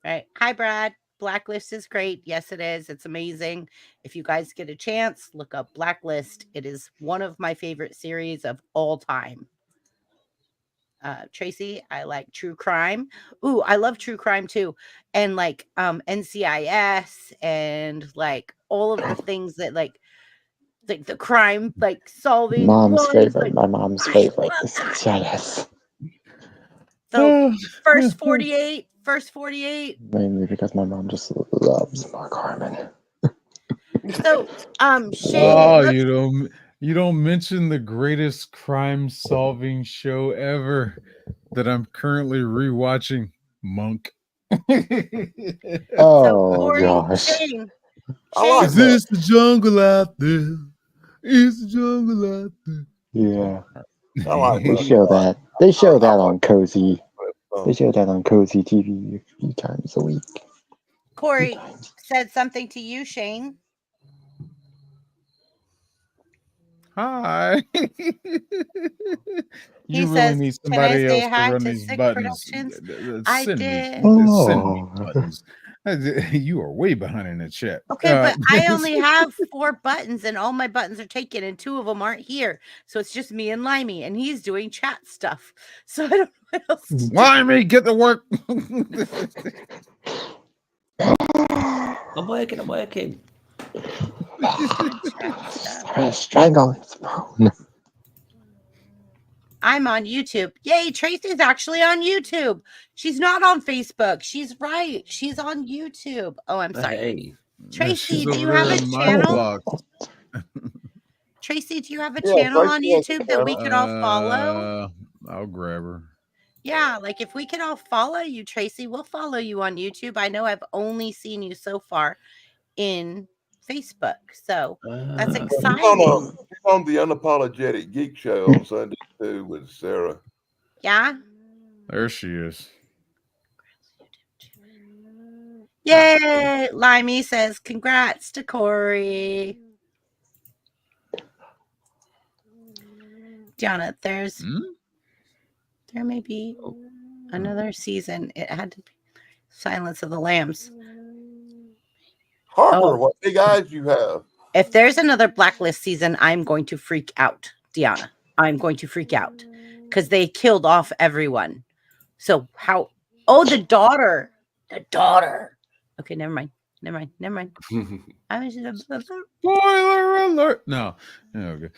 Right. Hi, Brad. Blacklist is great. Yes, it is. It's amazing. If you guys get a chance, look up Blacklist. It is one of my favorite series of all time. Tracy, I like true crime. Ooh, I love true crime too. And like NCIS and like all of the things that like like the crime, like solving. Mom's one is, favorite. like, My mom's favorite. The CSIS. so first 48. Mainly because my mom just loves Mark Harmon. So Shane, Oh, let's- you don't mention the greatest crime solving show ever that I'm currently rewatching, Monk. Oh Corey, gosh. Shane, I like Is this the jungle out there? Is the jungle out there? Yeah. I like They that. show that. They show I that like on Cozy. that. They show that on Cozy TV a few times a week. Corey said something to you, Shane. Hi. He You really says, need "Can I somebody say else to hi run to these Sick buttons. Productions?" I Send me, did. send me Oh. buttons. You are way behind in the chat. Okay, but I only have 4 buttons, and all my buttons are taken, and 2 of them aren't here. So it's just me and Limey, and he's doing chat stuff. So I don't know what else to do. Limey, get to work. I'm working. I'm gonna strangle his phone. I'm on YouTube. Yay, Tracy's actually on YouTube. She's not on Facebook. She's right. She's on YouTube. Oh, I'm sorry. Hey, Tracy, She's do you over have there a in my channel? box. Tracy, do you have a Yeah, channel Tracy on has a YouTube that we could all follow? I'll grab her. Yeah, like if we could all follow you, Tracy, we'll follow you on YouTube. I know I've only seen you so far in Facebook. So that's Ah. exciting. She's on the Unapologetic Geek Show on Sunday too with Sarah. Yeah. There she is. Yay. Limey says, congrats to Corey. Gianna, there may be another season. It had to be Silence of the Lambs. Harper, Oh. what big eyes you have. If there's another Blacklist season, I'm going to freak out, Deanna. I'm going to freak out because they killed off everyone. So how? Oh, the daughter. Okay, never mind. I was Spoiler alert. No. Okay.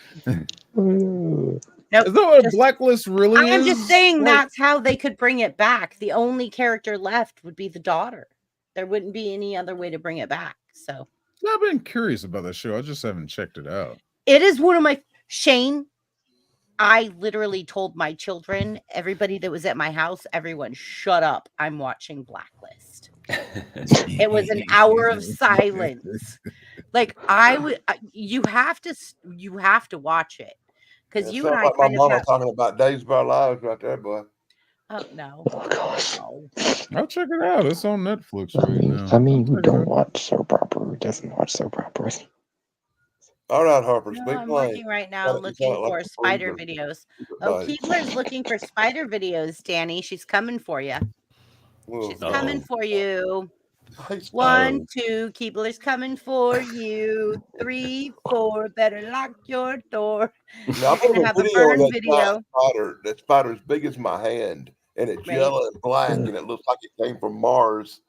Nope, Is that what just- Blacklist really is? I'm just saying Like, that's how they could bring it back. The only character left would be the daughter. There wouldn't be any other way to bring it back. So I've been curious about that show. I just haven't checked it out. it is one of my Shane. I literally told my children, everybody that was at my house, everyone shut up. I'm watching Blacklist. It was an hour of silence. Like you have to watch it because It you sounds and I like my kind of mama have. talking about Days of Our Lives right there, boy. Oh no. Oh gosh. No. I'll check it out. It's on Netflix right now. I mean, I'll who check it don't out. watch soap opera? Who doesn't watch soap operas? All right, Harper, No, speak I'm plain. looking right now, Sound like looking a for spider freezer. videos. Oh, Everybody. Keebler's looking for spider videos, Danny. She's coming for you. Well, She's coming for you. I hate 1, 2, Keebler's coming for you. 3, 4, better lock your door. Now, We're gonna have a burn video. Spider. That spider as big as my hand, and it's Right. yellow and black, and it looks like it came from Mars.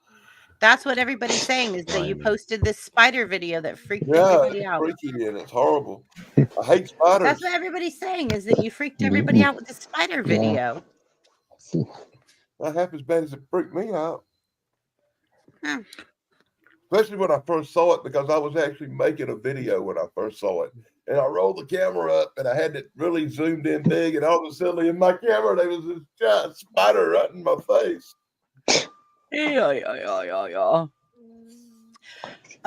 That's what everybody's saying is that you Blimey. posted this spider video that freaked Yeah, everybody it's out. freaky and it's horrible. I hate spiders. That's what everybody's saying is that you freaked everybody out with the spider video. See, Not half as bad as it freaked me out. Huh. Especially when I first saw it, because I was actually making a video when I first saw it. And I rolled the camera up and I had it really zoomed in big, and all of a sudden in my camera there was this giant spider right in my face. Yeah.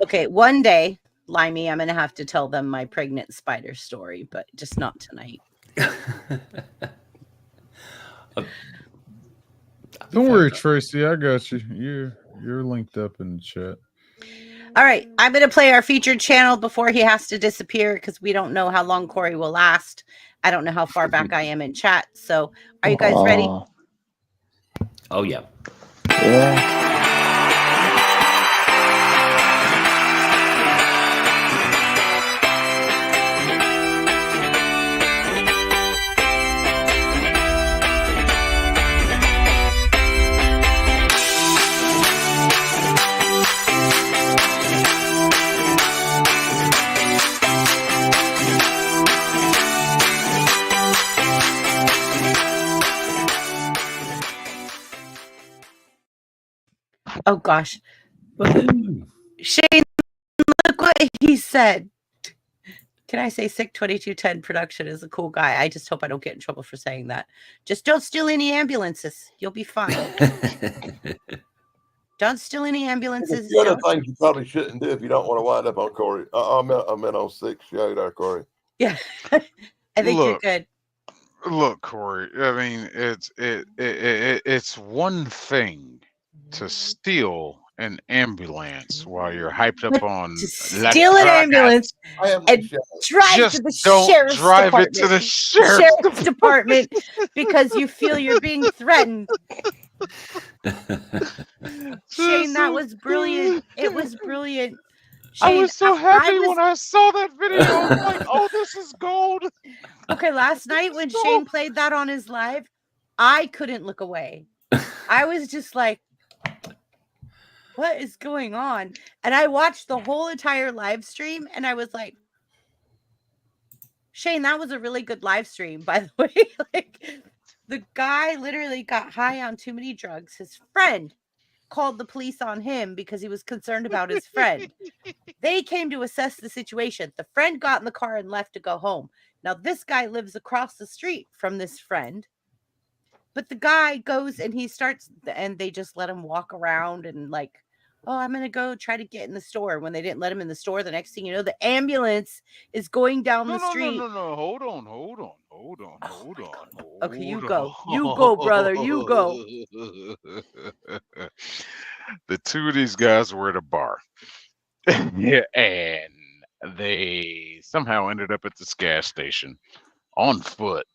Okay, one day, Limey, I'm gonna have to tell them my pregnant spider story, but just not tonight. Don't worry, Tracy. I got you. You're linked up in the chat. All right, I'm gonna play our featured channel before he has to disappear because we don't know how long Corey will last. I don't know how far back I am in chat. So, are you guys ready? Oh yeah. Yeah. Oh gosh, Woohoo. Shane, look what he said. Can I say Sick 2210 production is a cool guy? I just hope I don't get in trouble for saying that. Just don't steal any ambulances. You'll be fine. Don't steal any There's a ambulances. few other Don't. things you probably shouldn't do if you don't want to wind up on Corey. I meant on 6 show there, Corey. Yeah, I think you're Look, good. look, Corey. I mean, it's one thing to steal an ambulance while you're hyped up But on to La steal an Draga. ambulance I am and drive Just to the don't sheriff's drive it department. to the sheriff's Department because you feel you're being threatened. Shane, that was brilliant. It was brilliant. I Shane, was so I happy was when I saw that video. I was like, "Oh, this is gold." okay. Last night when So- Shane played that on his live, I couldn't look away. I was just like, what is going on? And I watched the whole entire live stream and I was like, Shane, that was a really good live stream, by the way. Like, the guy literally got high on too many drugs. His friend called the police on him because he was concerned about his friend. They came to assess the situation. The friend got in the car and left to go home. Now, this guy lives across the street from this friend. But the guy goes and he starts, and they just let him walk around and like, oh, I'm going to go try to get in the store. When they didn't let him in the store, the next thing you know, the ambulance is going down the street. No. Hold on. Oh my God. Okay, you go. You go, brother. You go. The two of these guys were at a bar. Yeah, and they somehow ended up at this gas station on foot.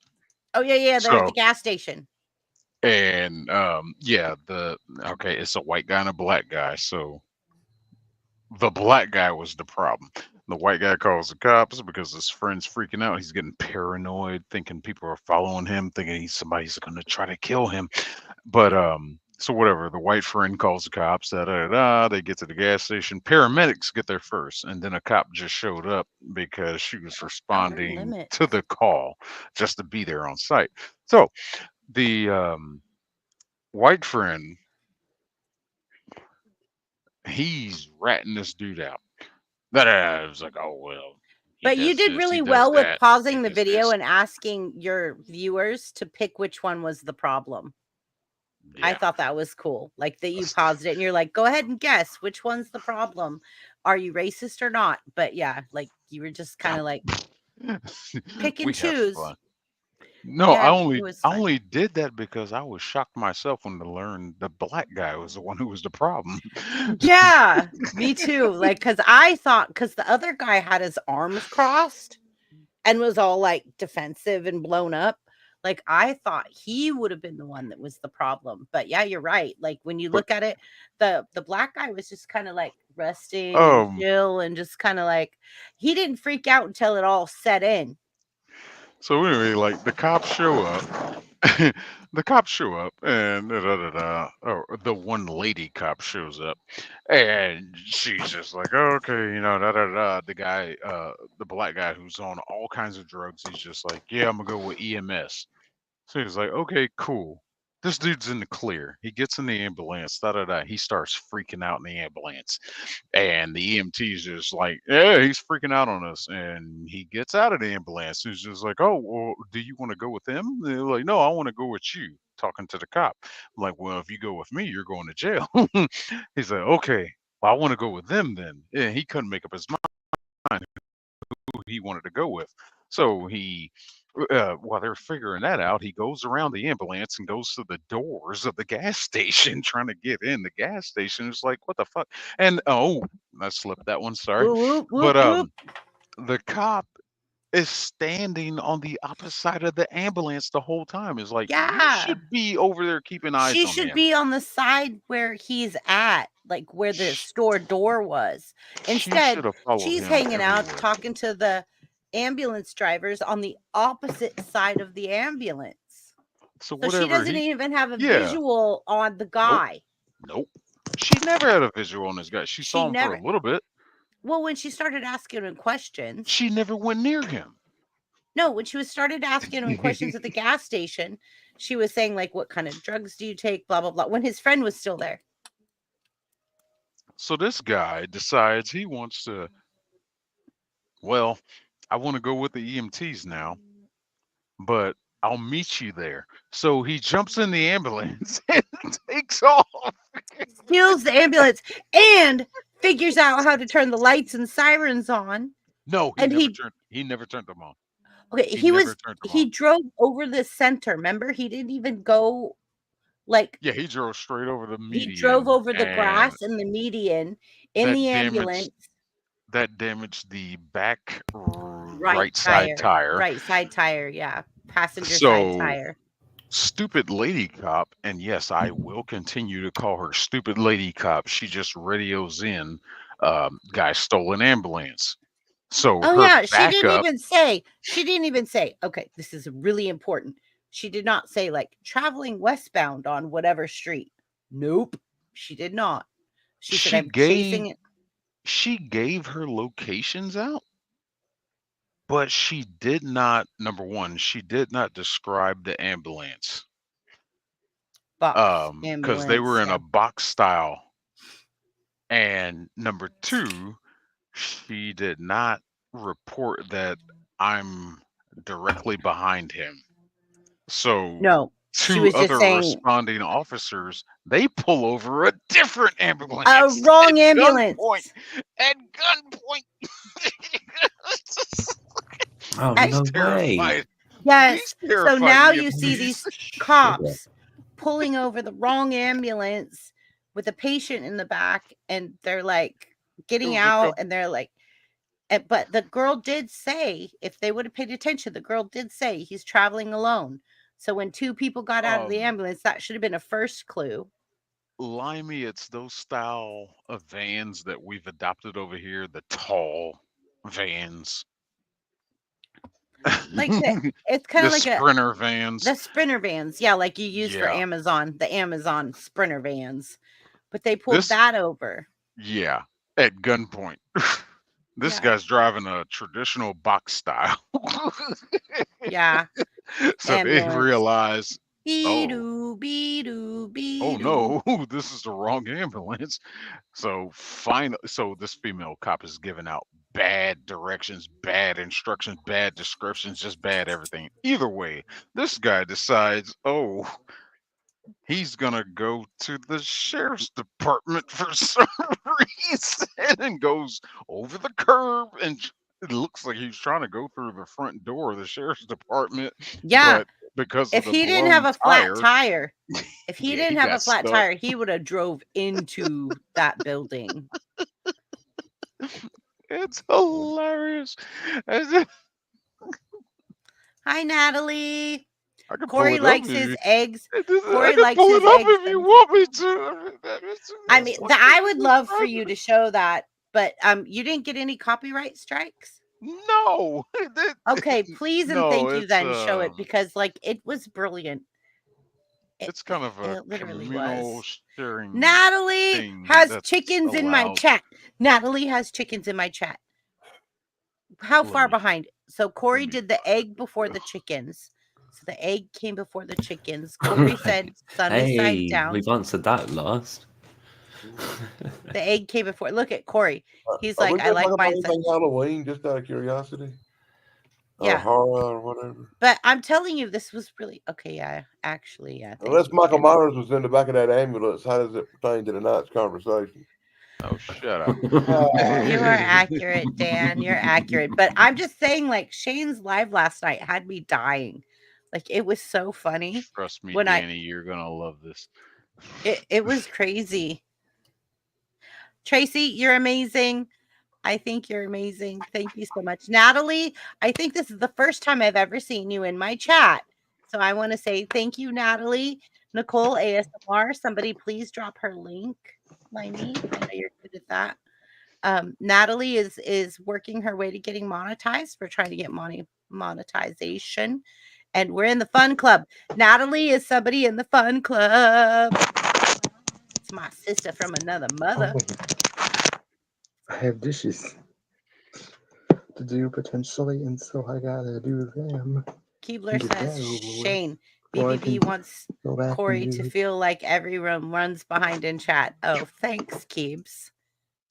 Oh, yeah. They're at the So, gas station. and yeah, okay, it's a white guy and a black guy. So the black guy was the problem. The white guy calls the cops because his friend's freaking out. He's getting paranoid, thinking people are following him, thinking somebody's going to try to kill him. But so whatever. The white friend calls the cops. They get to the gas station. Paramedics get there first, and then a cop just showed up because she was responding limit. to the call, just to be there on site. So the white friend, he's ratting this dude out. I was like, oh well. But you did really well with pausing the video and asking your viewers to pick which one was the problem. Yeah. I thought that was cool. Like that you paused it and you're like, go ahead and guess which one's the problem. Are you racist or not? But yeah, like you were just kind of like pick and We have choose. fun. No, Yeah, I it was fun. only did that because I was shocked myself when to learn the black guy was the one who was the problem. Yeah, me too. Like, because I thought, because the other guy had his arms crossed and was all like defensive and blown up. Like, I thought he would have been the one that was the problem. But yeah, you're right. Like, when you look at it, the black guy was just kind of like resting and chill and just kind of like, he didn't freak out until it all set in. So anyway, like the cops show up. The cops show up, and or the one lady cop shows up, and she's just like, oh, okay, the guy, the black guy who's on all kinds of drugs, he's just like, yeah, I'm gonna go with EMS. So he's like, okay, cool. This dude's in the clear. He gets in the ambulance. He starts freaking out in the ambulance, and the EMT's just like, yeah, he's freaking out on us. And he gets out of the ambulance. He's just like, oh, well, do you want to go with him? And they're like, no, I want to go with you. Talking to the cop. I'm like, well, if you go with me, you're going to jail. He's like, okay, well, I want to go with them then. And he couldn't make up his mind who he wanted to go with. So he, while they're figuring that out, he goes around the ambulance and goes to the doors of the gas station trying to get in. The gas station is like, what the fuck? And oh, I slipped that one. Sorry. Whoop, whoop, But whoop. the cop is standing on the opposite side of the ambulance the whole time. Is like, Yeah. you should be over there keeping eyes She on should him. be on the side where he's at, like where the store door was. Instead, should have followed she's him hanging out everywhere. talking to the ambulance drivers on the opposite side of the ambulance. So So whatever she doesn't even have a visual on the guy. Nope. She never had a visual on this guy. She saw him never- for a little bit. Well, when she started asking him questions, She never went near him. no, when she started asking him questions at the gas station, she was saying like, "What kind of drugs do you take?" Blah blah blah. When his friend was still there. So this guy decides he wants to. Well, I want to go with the EMTs now, but I'll meet you there. So he jumps in the ambulance and takes off. Steals the ambulance and figures out how to turn the lights and sirens on. No, And he never turned them on. okay, He never turned them he on. drove over the center. Remember, he didn't even go like Yeah, he drove straight over the median. he drove over the and grass and the median in that the damaged- ambulance. That damaged the back Right right side tire. Right side tire, yeah. Passenger So- side tire. Stupid lady cop, and yes, I will continue to call her stupid lady cop. She just radios in, guy stole an ambulance. So Oh her yeah, she backup, didn't even say, okay, this is really important. She did not say like traveling westbound on whatever street. Nope, she did not. She said, She I'm chasing it. she gave her locations out, but she did not. Number one, she did not describe the ambulance. Box Because they were in ambulance, a box style. And number two, she did not report that I'm directly behind him. So No, she two was just other saying responding officers, they pull over a different ambulance. a wrong at ambulance. gunpoint. At gunpoint. Oh, I- no way. Terrified. Yes. He's So terrified now me you of see me. these cops pulling over the wrong ambulance with a patient in the back, and they're like getting was a out, gun- and they're like, but the girl did say, if they would have paid attention, the girl did say he's traveling alone. So when two people got out of the ambulance, that should have been a first clue. Limey, it's those style of vans that we've adopted over here, the tall vans. Like it's kind the of like Sprinter vans. the Sprinter vans, yeah, like you use for Yeah. Amazon, the Amazon Sprinter vans. But they pulled This- that over. Yeah, at gunpoint. This Yeah. guy's driving a traditional box style. Yeah. So Ambulance. they realize, Be-doo, be-doo, oh be-doo. no, this is the wrong ambulance. So this female cop is giving out bad directions, bad instructions, bad descriptions, just bad everything. Either way, this guy decides, oh, he's gonna go to the sheriff's department for some reason and goes over the curb, and it looks like he's trying to go through the front door of the sheriff's department. Yeah. But because If of the he didn't have blown a flat tire, tire, if he Yeah, didn't he have a got flat stuck. tire, he would have drove into that building. It's hilarious. I Hi, Natalie. can Corey pull it likes up his if eggs. you, Corey I can likes pull his it up eggs if you and- want me to. I mean, I would love for you to show that, but you didn't get any copyright strikes. No. Okay, please and No, thank you. it's, Then show it because, like, it was brilliant. It's kind of a it literally communal was. sharing. Natalie thing has that's chickens in my allowed. chat. Natalie has chickens in my chat. How Let far me- behind? So Corey me- did the egg before the chickens. So the egg came before the chickens. Corey said sunny side Hey, down. we've answered that last. The egg came before. Look at Corey. He's Are we like, I gonna like talk about mine. anything Halloween, just out of curiosity? Or Yeah. horror or whatever. But I'm telling you, this was really okay. Yeah, actually, yeah. thank Unless you, Michael Ken. Myers was in the back of that ambulance, how does it pertain to tonight's conversation? Oh, shut up. You are accurate, Dan. You're accurate. But I'm just saying, like, Shane's live last night had me dying. Like, it was so funny. Trust me, When I- Danny, you're gonna love this. It was crazy. Tracy, you're amazing. I think you're amazing. Thank you so much. Natalie, I think this is the first time I've ever seen you in my chat. So I want to say thank you, Natalie. Nicole ASMR, somebody please drop her link. Limey, I know you're good at that. Natalie is working her way to getting monetized. We're trying to get monetization. And we're in the fun club. Natalie is somebody in the fun club. It's my sister from another mother. I have dishes to do potentially, and so I gotta do them. Keebler Get that says over with. Shane Or I BBB can wants Go back Corey and to do feel like everyone runs behind in chat. Oh, thanks, Keebs.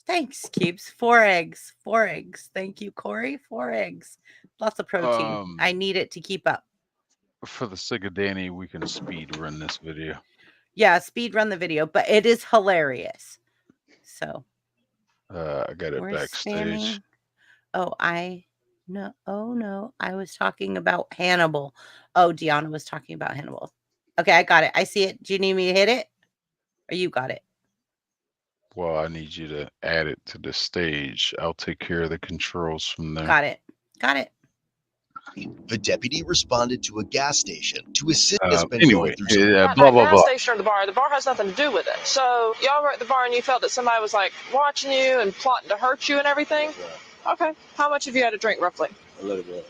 Thanks, Keeps. 4 eggs. 4 eggs. Thank you, Corey. 4 eggs. Lots of protein. I need it to keep up. For the sake of Danny, we can speed run this video. Yeah, speed run the video, but it is hilarious. So I got it we're backstage. spamming. Oh, no. Oh no. I was talking about Hannibal. Oh, Deanna was talking about Hannibal. Okay, I got it. I see it. Do you need me to hit it? Or you got it? Well, I need you to add it to the stage. I'll take care of the controls from there. Got it. Got it. A deputy responded to a gas station to assist. Anyway, Not blah, that blah, gas blah. station or the bar. The bar has nothing to do with it. So y'all were at the bar and you felt that somebody was like watching you and plotting to hurt you and everything? Okay. How much have you had to drink roughly? A little bit.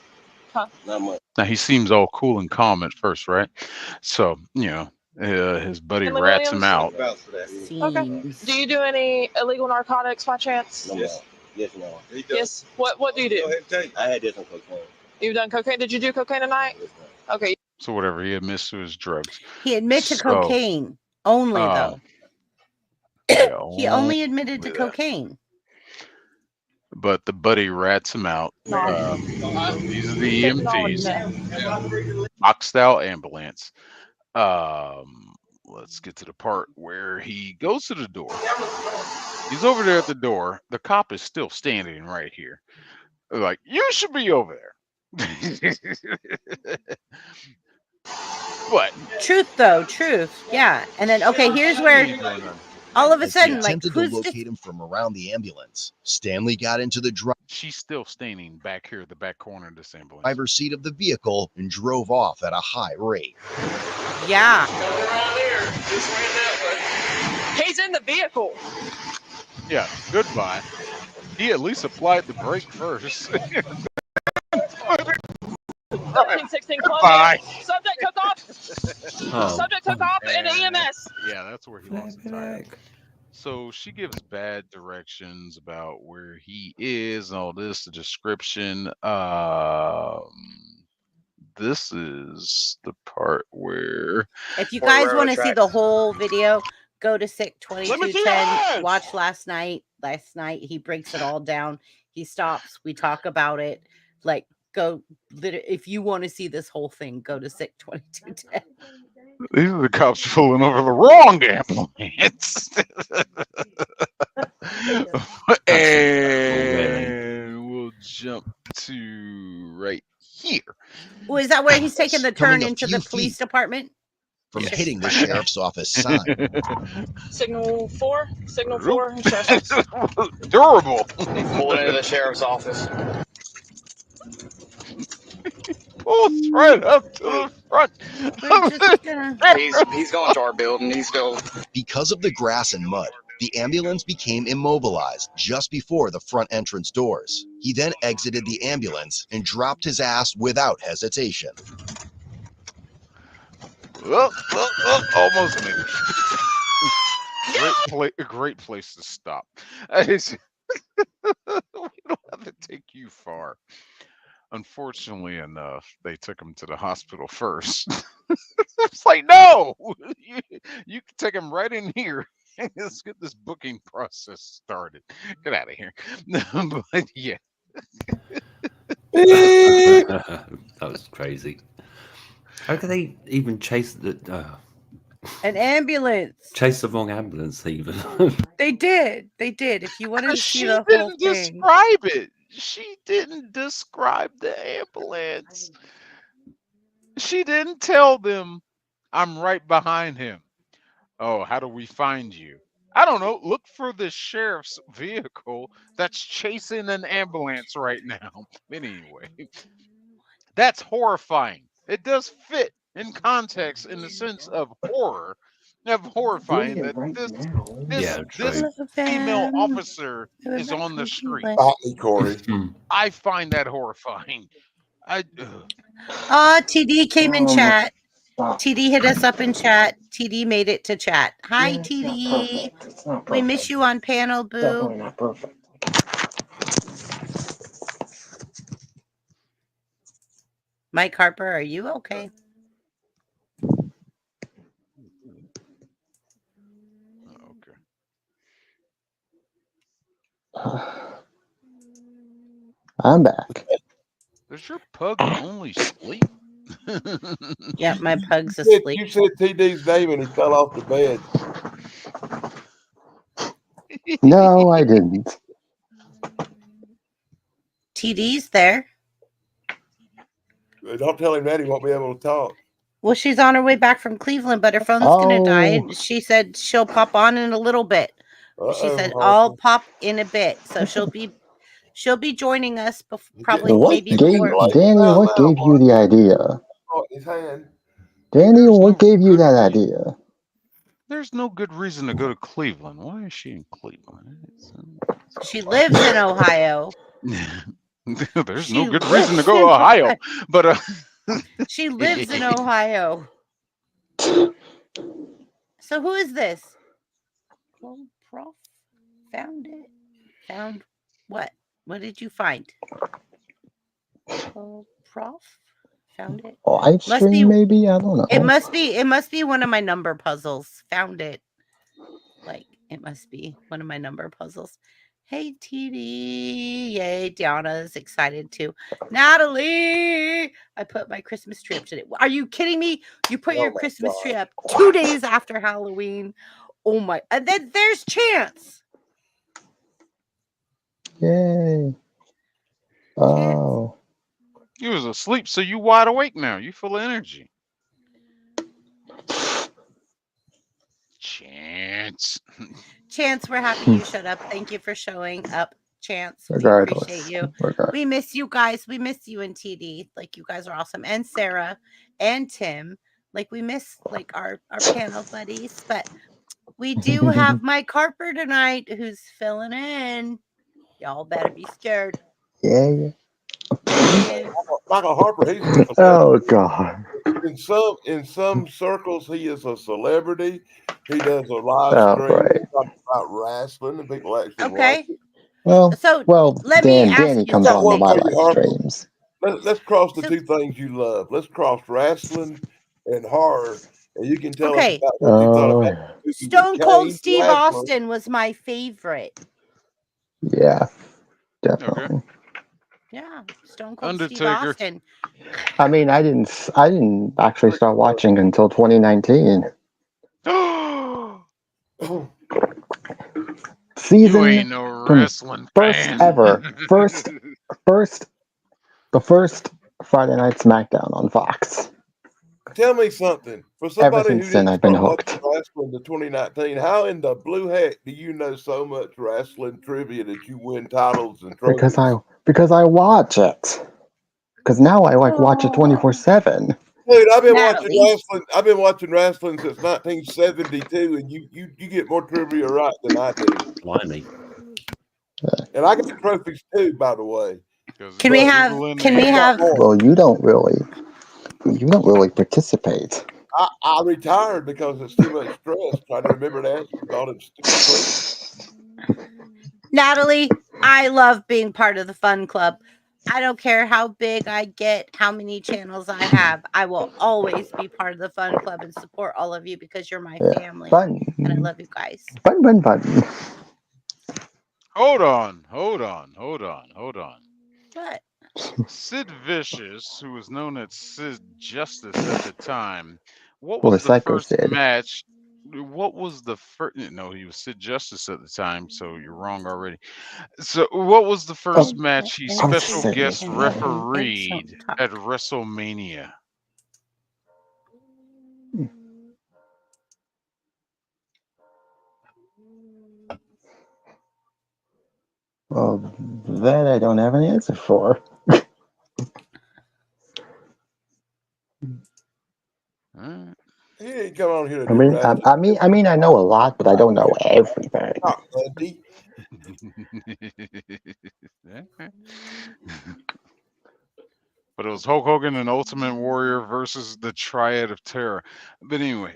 Huh? Not much. Now, he seems all cool and calm at first, right? So, his buddy Henley rats him Williams? out. Okay. Do you do any illegal narcotics by chance? No, yes. Yes, no. Yes. What do you do? I had this on cocaine. You've done cocaine. Did you do cocaine tonight? Okay. So whatever, he admits to his drugs. He admits to cocaine only, though. Yeah, He only admitted to cocaine. But the buddy rats him out. These are the EMTs. Boxed out ambulance. Let's get to the part where he goes to the door. He's over there at the door. The cop is still standing right here. Like, you should be over there. But truth, though, truth. Yeah. And then, okay, here's where all of a sudden, like, attempted to locate him from around the ambulance. Stanley got into the she's still standing back here at the back corner of this ambulance. driver's seat of the vehicle and drove off at a high rate. Yeah. He's in the vehicle. Yeah, goodbye. He at least applied the brake first. 1316 Goodbye. Subject took off. Subject took off in EMS. Yeah, that's where he lost the tire. So she gives bad directions about where he is and all this, the description. This is the part where if you guys want to see the whole video, go to Sick 2210. Watch last night. Last night he breaks it all down. He stops. We talk about it. Like, go if you want to see this whole thing, go to Sick 2210. these are the cops pulling over the wrong ambulance. And we'll jump to right here. Well, is that where he's taking the turn into the police department? From hitting the sheriff's office sign. Signal 4. Durable. Pulling into the sheriff's office. Pulls right up to the front. He's going to our building. He's still. Because of the grass and mud, the ambulance became immobilized just before the front entrance doors. He then exited the ambulance and dropped his ass without hesitation. Almost made it. Great place to stop. We don't have to take you far. Unfortunately enough, they took him to the hospital first. It's like, no, you can take him right in here. Let's get this booking process started. Get out of here. But yeah. That was crazy. How could they even chase an ambulance? Chase the wrong ambulance, even. They did. If you wanted to see She the whole didn't thing, describe it. She didn't describe the ambulance. She didn't tell them, I'm right behind him. Oh, how do we find you? I don't know. Look for the sheriff's vehicle that's chasing an ambulance right now. Anyway, that's horrifying. It does fit in context in the sense of horror, of horrifying that this female officer is on the street. Corey. I find that horrifying. TD came in chat. TD hit us up in chat. TD made it to chat. Hi, TD. We miss you on panel, boo. Definitely not perfect. Mike Harper, are you okay? Okay. I'm back. Does your pug only sleep? Yeah, my pug's You asleep. said TD's name and he fell off the bed. No, I didn't. TD's there. Don't tell him that, he won't be able to talk. Well, she's on her way back from Cleveland, but her phone's gonna die, and she said she'll pop on in a little bit. She said I'll pop in a bit, so she'll be joining us probably maybe before. Danny, what gave you the idea? Oh, his hand. Danny, what gave you that idea? There's no good reason to go to Cleveland. Why is she in Cleveland? She lives in Ohio. There's no good reason to go to Ohio, but she lives in Ohio. So who is this? Well, Prof found it. Found what? What did you find? Oh, Prof found it. Live stream, maybe? I don't know. It must be one of my number puzzles. Found it. Like, it must be one of my number puzzles. Hey, TD. Yay, Diana's excited too. Natalie, I put my Christmas tree up today. Are you kidding me? You put your Christmas tree up 2 days after Halloween. Oh my. And then there's Chance. Yay. Oh. you was asleep, so you wide awake now. You full of energy. Chance. Chance, we're happy you showed up. Thank you for showing up, Chance. We Regardless. appreciate you. We miss you guys. We miss you and TD. Like, you guys are awesome. And Sarah and Tim. Like, we miss like our panel buddies. But we do have Mike Harper tonight who's filling in. Y'all better be scared. Yeah. Michael Harper, he's oh God. In some circles he is a celebrity. He does a live stream Right. about wrestling and people actually watch it. Well, let me ask Danny you comes on something. my live streams. Let's cross the two things you love. Let's cross wrestling and horror, and you can tell us about what you thought about Stone Cold Steve Austin was my favorite. Yeah, definitely. Okay. Yeah, Stone Cold Undertaker. Steve Austin. I mean, I didn't actually start watching until 2019. Season You ain't no wrestling first fan. ever. The first Friday Night SmackDown on Fox. Tell me something. For Ever somebody since who then, didn't I've been start hooked. watching wrestling to 2019, how in the blue heck do you know so much wrestling trivia that you win titles and trophies? Because I watch it. Because now I watch it 24/7. Dude, I've been watching wrestling. I've been watching wrestling since 1972, and you get more trivia right than I do. Blimey. And I got trophies too, by the way. Can we have? Well, you don't really participate. I retired because it's too much stress trying to remember to answer all them stupid questions. Natalie, I love being part of the fun club. I don't care how big I get, how many channels I have. I will always be part of the fun club and support all of you because you're my family. Fun. And I love you guys. Fun. Hold on. What? Sid Vicious, who was known as Sid Justice at the time, what Well, was the the Psycho first Sid. match? What was the first? No, he was Sid Justice at the time, so you're wrong already. So, what was the first match he special guest refereed at WrestleMania? Well, that I don't have an answer for. He didn't come on here to I mean, I know a lot, but I don't know everything. But it was Hulk Hogan and Ultimate Warrior versus the Triad of Terror. But anyway,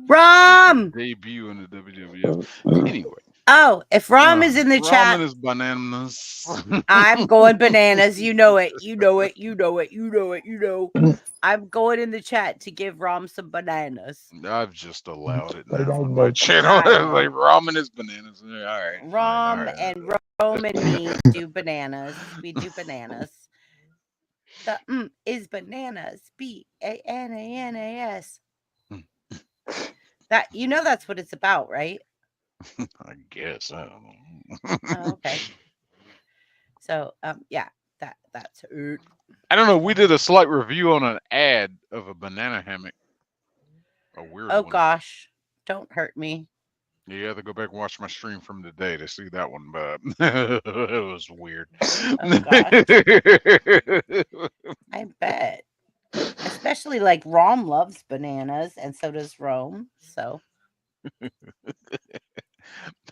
Rom! debut in the WWF. Anyway, Oh, if Rom is in the chat, Ramen is bananas. I'm going bananas. You know it. You know it. You know it. You know it. You know. I'm going in the chat to give Rom some bananas. I've just allowed it Like, now I on my know. channel. I know. Like ramen is bananas. All right, fine. All Rom right. and Rome and me do bananas. We do bananas. The is bananas. Bananas. That that's what it's about, right? I guess I don't know. Oh, okay. So yeah, that's it. I don't know. We did a slight review on an ad of a banana hammock. A weird Oh one. gosh, don't hurt me. You have to go back and watch my stream from today to see that one, but it was weird. Oh gosh, I bet. Especially like Rom loves bananas, and so does Rome. So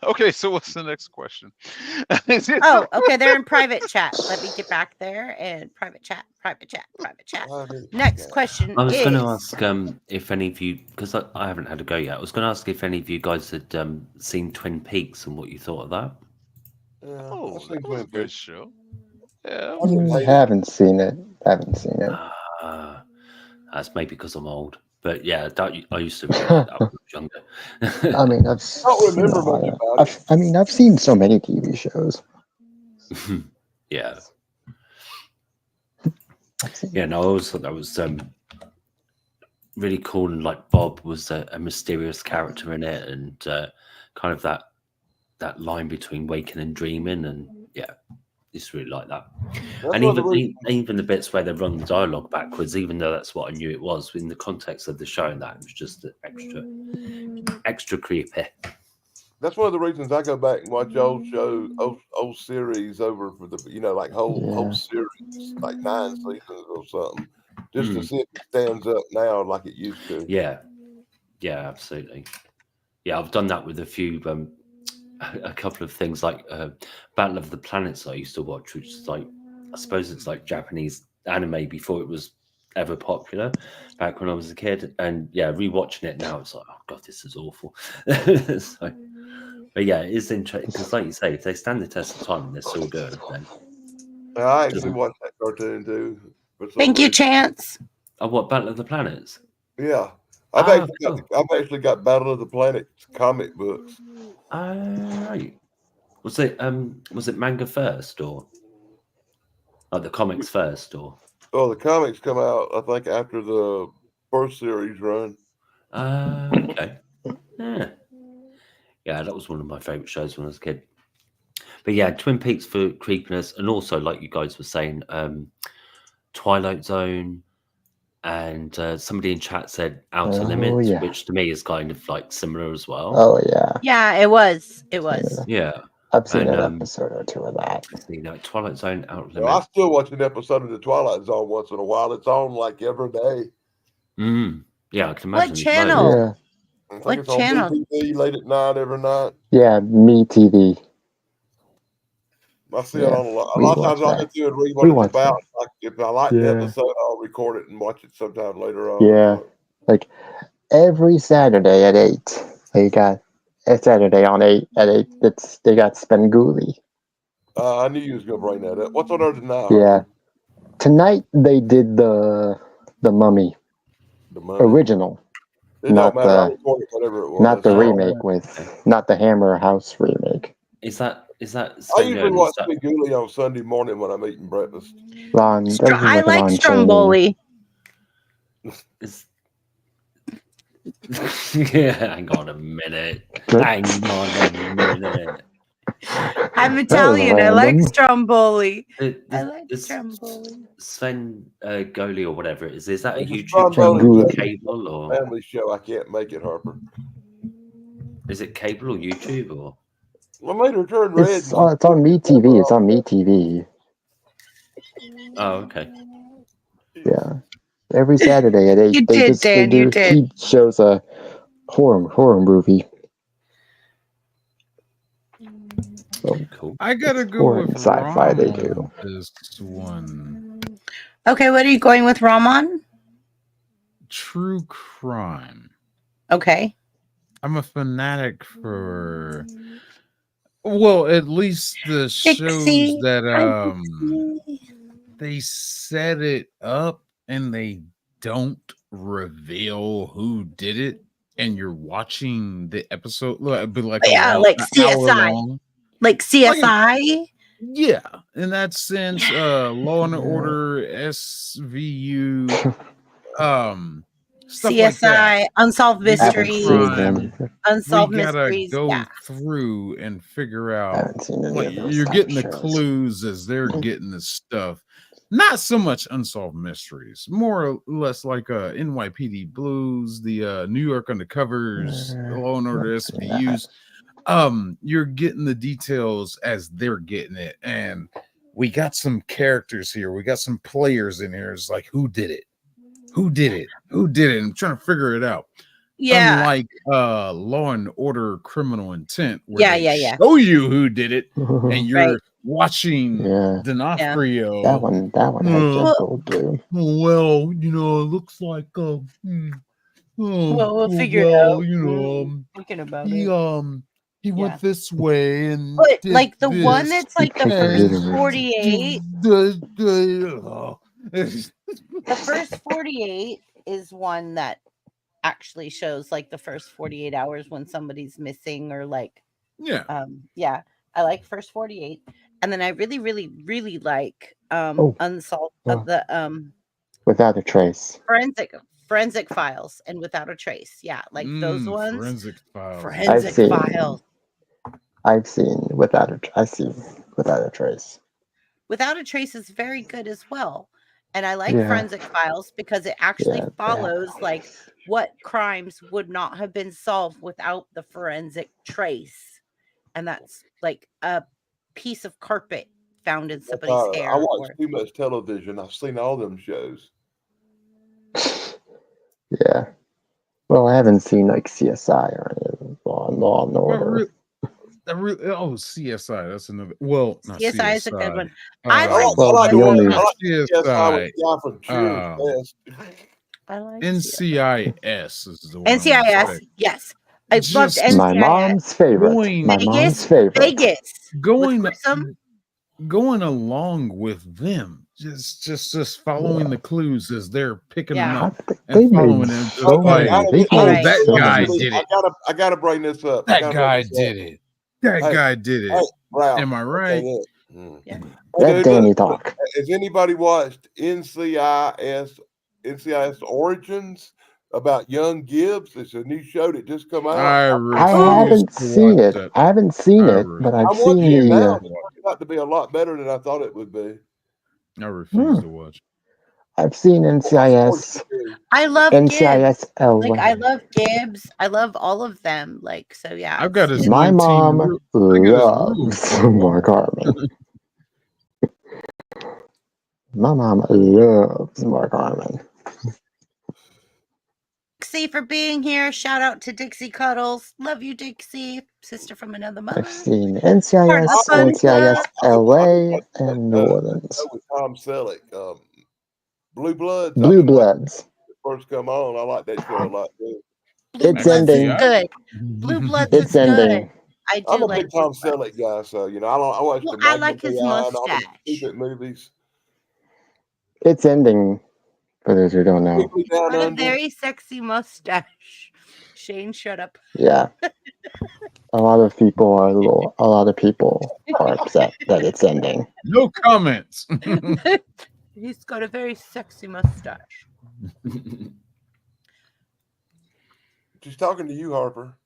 Okay, so what's the next question? oh, okay, they're in private chat. Let me get back there and private chat. Next question I was going to is ask if any of you, because I haven't had a go yet. I was going to ask if any of you guys had seen Twin Peaks and what you thought of that. Yeah, Oh, I've that seen was a Twin good Peaks. show. Yeah, I didn't hate it. Haven't seen it. That's maybe because I'm old, but yeah, I used to really like that when I was younger. I mean, I don't remember much about it. I've seen so many TV shows. Yeah. Yeah, no, I always thought that was really cool, and like Bob was a mysterious character in it, and kind of that line between waking and dreaming, and yeah, just really like that. That's And one of the reasons. even the bits where they run the dialogue backwards, even though that's what I knew it was in the context of the show, and that it was just extra creepy. That's one of the reasons I go back and watch old shows, old series over for the like whole series, like 9 seasons or something, just to see if it stands up now like it used to. Yeah, absolutely. Yeah, I've done that with a few, a couple of things like Battle of the Planets I used to watch, which is like, I suppose it's like Japanese anime before it was ever popular, back when I was a kid. And yeah, rewatching it now, it's like, oh god, this is awful. So, but yeah, it is interesting because, like you say, if they stand the test of time and they're still good, then I actually watched that cartoon too. For some thank you, reason. Chance. Oh, what, Battle of the Planets? Yeah, I've actually got Battle of the Planets comic books. Right. Was it manga first, or like the comics first, or? Oh, the comics come out, I think, after the first series run. Okay. Yeah, that was one of my favorite shows when I was a kid. But yeah, Twin Peaks for creepiness, and also like you guys were saying, Twilight Zone, and somebody in chat said Outer Limits, which to me is kind of like similar as well. Oh yeah. Yeah, it was. Yeah. I've seen an episode or two of that. Twilight Zone, Outer Limits. Well, I still watch an episode of the Twilight Zone once in a while. It's on like every day. Yeah, I can imagine. What channel? Yeah. I think What it's on channel? BTV late at night every night. Yeah, Me TV. I see it on a lot of times. I'll go through and read what it's about. Like, if I like the episode, I'll record it and watch it sometime later on. Yeah, like every Saturday at 8, they got a Saturday on 8 at 8. They got Spenguli. I knew you was gonna bring that up. What's on there tonight? Yeah, tonight they did the Mummy, original, not the remake not the Hammer House remake. Is that? I usually watch Spenguli on Sunday morning when I'm eating breakfast. I like Stromboli. Yeah, hang on a minute. I'm Italian. I like Stromboli. I like Stromboli. Sven Goli or whatever it is. Is that a YouTube cable or family show? I can't make it, Harper. Is it cable or YouTube or? I made her turn red. It's on Me TV. It's on Me TV. Oh, okay. Yeah, every Saturday at 8. He shows a horror movie. So, cool. I gotta go with sci-fi. They do this one. Okay, what are you going with, Ramon? True crime. Okay. I'm a fanatic for Well, at least the shows Dixie, that hi, Dixie. they set it up and they don't reveal who did it, and you're watching the episode, be like Yeah, an like hour CSI, long. like CSI. Yeah, in that sense, Law and Order, SVU, stuff like that. CSI, Unsolved We get the haven't Mysteries, seen crime. them. We Unsolved gotta Mysteries. go Yeah. through and figure I out. haven't seen any Like, of those you're type getting of the shows. clues as they're getting the stuff. Not so much Unsolved Mysteries, more or less like NYPD Blues, the New York Undercovers, Law and Order SVUs. You're getting the details as they're getting it, and we got some characters here. We got some players in here. It's like, who did it? Who did it? Who did it? I'm trying to figure it out. Yeah. Unlike Law and Order Criminal Intent, where Yeah, they yeah. show you who did it, and you're Right. watching Yeah, D'Onofrio. that one had Jet Gold too. Well, it looks like Well, we'll figure it out. Thinking about he it. he Yeah. went this way and But did like the this, one that's like the Take the first literary. 48, the the first 48 is one that actually shows like the first 48 hours when somebody's missing or like yeah. yeah, I like first 48. And then I really, really, really like Oh. Unsolved Oh. Without a Trace. forensic files and Without a Trace. Yeah, like those ones. Forensic Files. Forensic Files. I've seen Without a Trace. Without a Trace is very good as well. And I like Yeah. Forensic Files because it actually Yeah, follows like what crimes would not have been solved without the forensic trace. And that's like a piece of carpet found in somebody's hair. I watch too much television. I've seen all them shows. Yeah. Well, I haven't seen like CSI or any of Law and Order. CSI. That's another. Well, not CSI is a good one. I like the only CSI with the guy from Cheers. I like NCIS is the one. NCIS, yes. I loved NCIS. My mom's favorite. My mom's favorite. Vegas. Going along with them, just following the clues as they're picking them up and following them. That guy did it. I gotta bring this up. That guy did it. That guy did it. Hey, Ralph, am I right? Yeah. Let Danny talk. Has anybody watched NCIS Origins about Young Gibbs? It's a new show that just come out. I haven't seen it. I haven't seen it, but I've seen the. the. It's got to be a lot better than I thought it would be. I refuse to watch. I've seen NCIS. I love NCIS Gibbs. Like I love Gibbs. I love all of them. Like so, yeah. I've got his. My mom loves Mark Harmon. My mom loves Mark Harmon. Dixie for being here. Shout out to Dixie Cuddles. Love you, Dixie. Sister from another mother. I've seen NCIS, NCIS LA, and New Orleans. With Tom Selleck, Blue Bloods. Blue Bloods. First come on, I like that show a lot too. It's ending. Good. Blue Bloods It's is ending. good. I do I'm a like big Tom Selleck guy, so I watch the I like his mustache. stupid movies. It's ending. For those who don't know. Got a very sexy mustache. Shane, shut up. Yeah. A lot of people are upset that it's ending. No comments. He's got a very sexy mustache. She's talking to you, Harper.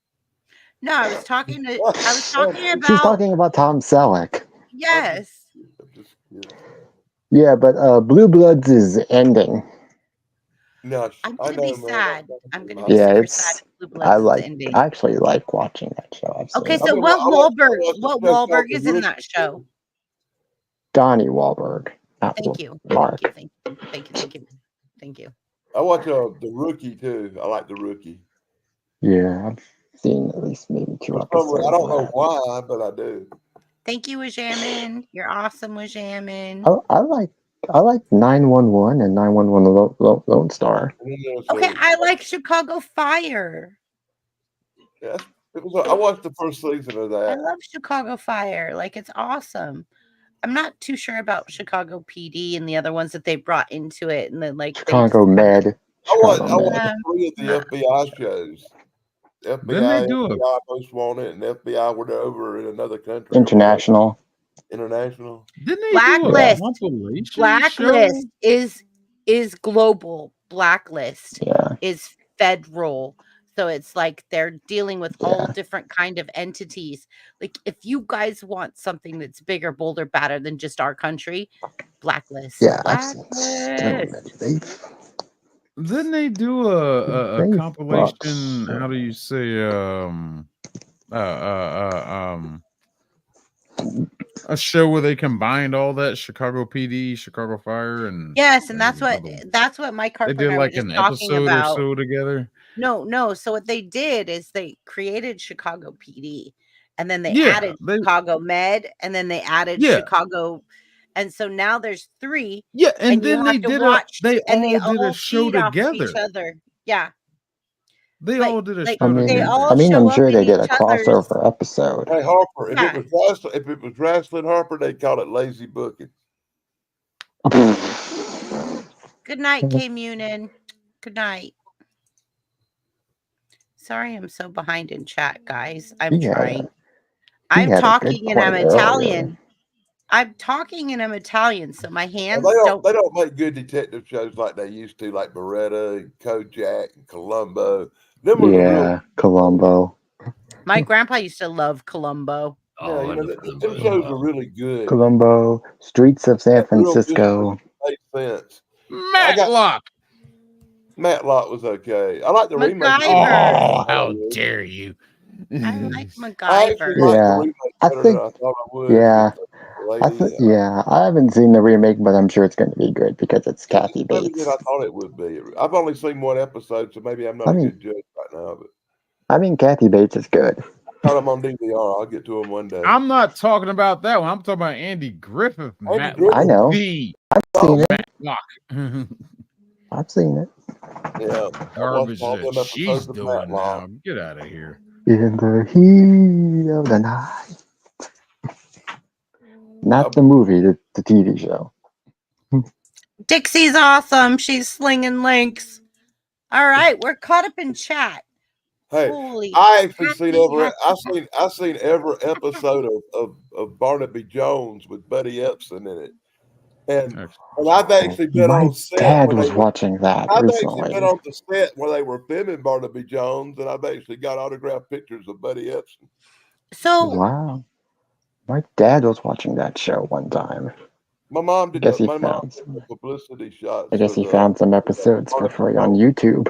No, I was talking about. She's talking about Tom Selleck. Yes. Yeah, but Blue Bloods is ending. No, I'm gonna be sad. I'm gonna be super sad. If Blue Bloods is ending. I actually like watching that show. Okay, so what Wahlberg is in that show? Donnie Wahlberg. Thank you. Mark. Thank you. I watch The Rookie too. I like The Rookie. Yeah, I've seen at least maybe 2 episodes. I don't know why, but I do. Thank you, Wajamin. You're awesome, Wajamin. I like 911 and 911 Lone Star. Okay, I like Chicago Fire. Yeah, I watched the first season of I that. love Chicago Fire. Like, it's awesome. I'm not too sure about Chicago PD and the other ones that they brought into it, and then like Chicago Med. I Chicago watched Med. 3 of the FBI shows. Didn't they FBI, do a FBI Most Wanted, and FBI were over in another country. International. International. Didn't they do a Blacklist. compilation show? Blacklist is global. Blacklist Yeah. is federal. So it's like they're dealing with all different kind of entities. Like if you guys want something that's bigger, bolder, badder than just our country, Blacklist. Yeah, Blacklist. Didn't they do a They compilation? fucks. How do you say a show where they combined all that Chicago PD, Chicago Fire, and Yes, and that's another- what Mike they Harper did and I were like just an talking episode or about. so together. No. So what they did is they created Chicago PD, and then they Yeah, added Chicago Med, and then they added Yeah. Chicago, and so now there's 3. Yeah, and you then they have to did watch, they and all did a show feed off of each together. other. Yeah, They all did a like show they together. all I mean, show I'm up sure in they did a each other's. crossover episode. Hey Harper, Yeah. if it was wrestling Harper, they'd call it lazy booking. Good night, K Munin. Good night. Sorry, I'm so behind in chat, guys. I'm trying. I'm talking and I'm Italian. I'm talking and I'm Italian, so my hands don't. They don't make good detective shows like they used to, like Beretta and Kojak and Columbo. Them were the real. Columbo. My grandpa used to love Columbo. Yeah, you know, them shows are really good. Columbo, Streets of San Real Francisco. made sense. Matlock was okay. I like the remake. MacGyver. Oh, how dare you! I like I MacGyver. actually like the remake I better think. than I thought I would. Yeah. Lady, I haven't seen the remake, but I'm sure it's going to be good because it's Kathy better Bates. than I thought it would be. I've only seen one episode, so maybe I'm not I a mean- good judge right now. But I mean, Kathy Bates is good. got them on DVR. I'll get to them one day. I'm not talking about that one. I'm talking about Andy Griffith. Matlock. I know. The I've seen it. Matlock. I've seen it. Yeah. Garbage all them that she's episodes of doing Matlock. now. Get out of here. In the heat of the night. Not the movie, the TV show. Dixie's awesome. She's slinging links. All right, we're caught up in chat. Hey, Holy I actually seen happy, I seen every episode of Barnaby Jones with Buddy Epson in it, and I've actually been My on set. dad when was they were- watching that I've recently. actually been on the set where they were filming Barnaby Jones, and I've actually got autographed pictures of Buddy Epson. So Wow. My dad was watching that show one time. My mom did. Guess he My mom found did the publicity shots. I guess for he the- found some episodes for free on YouTube.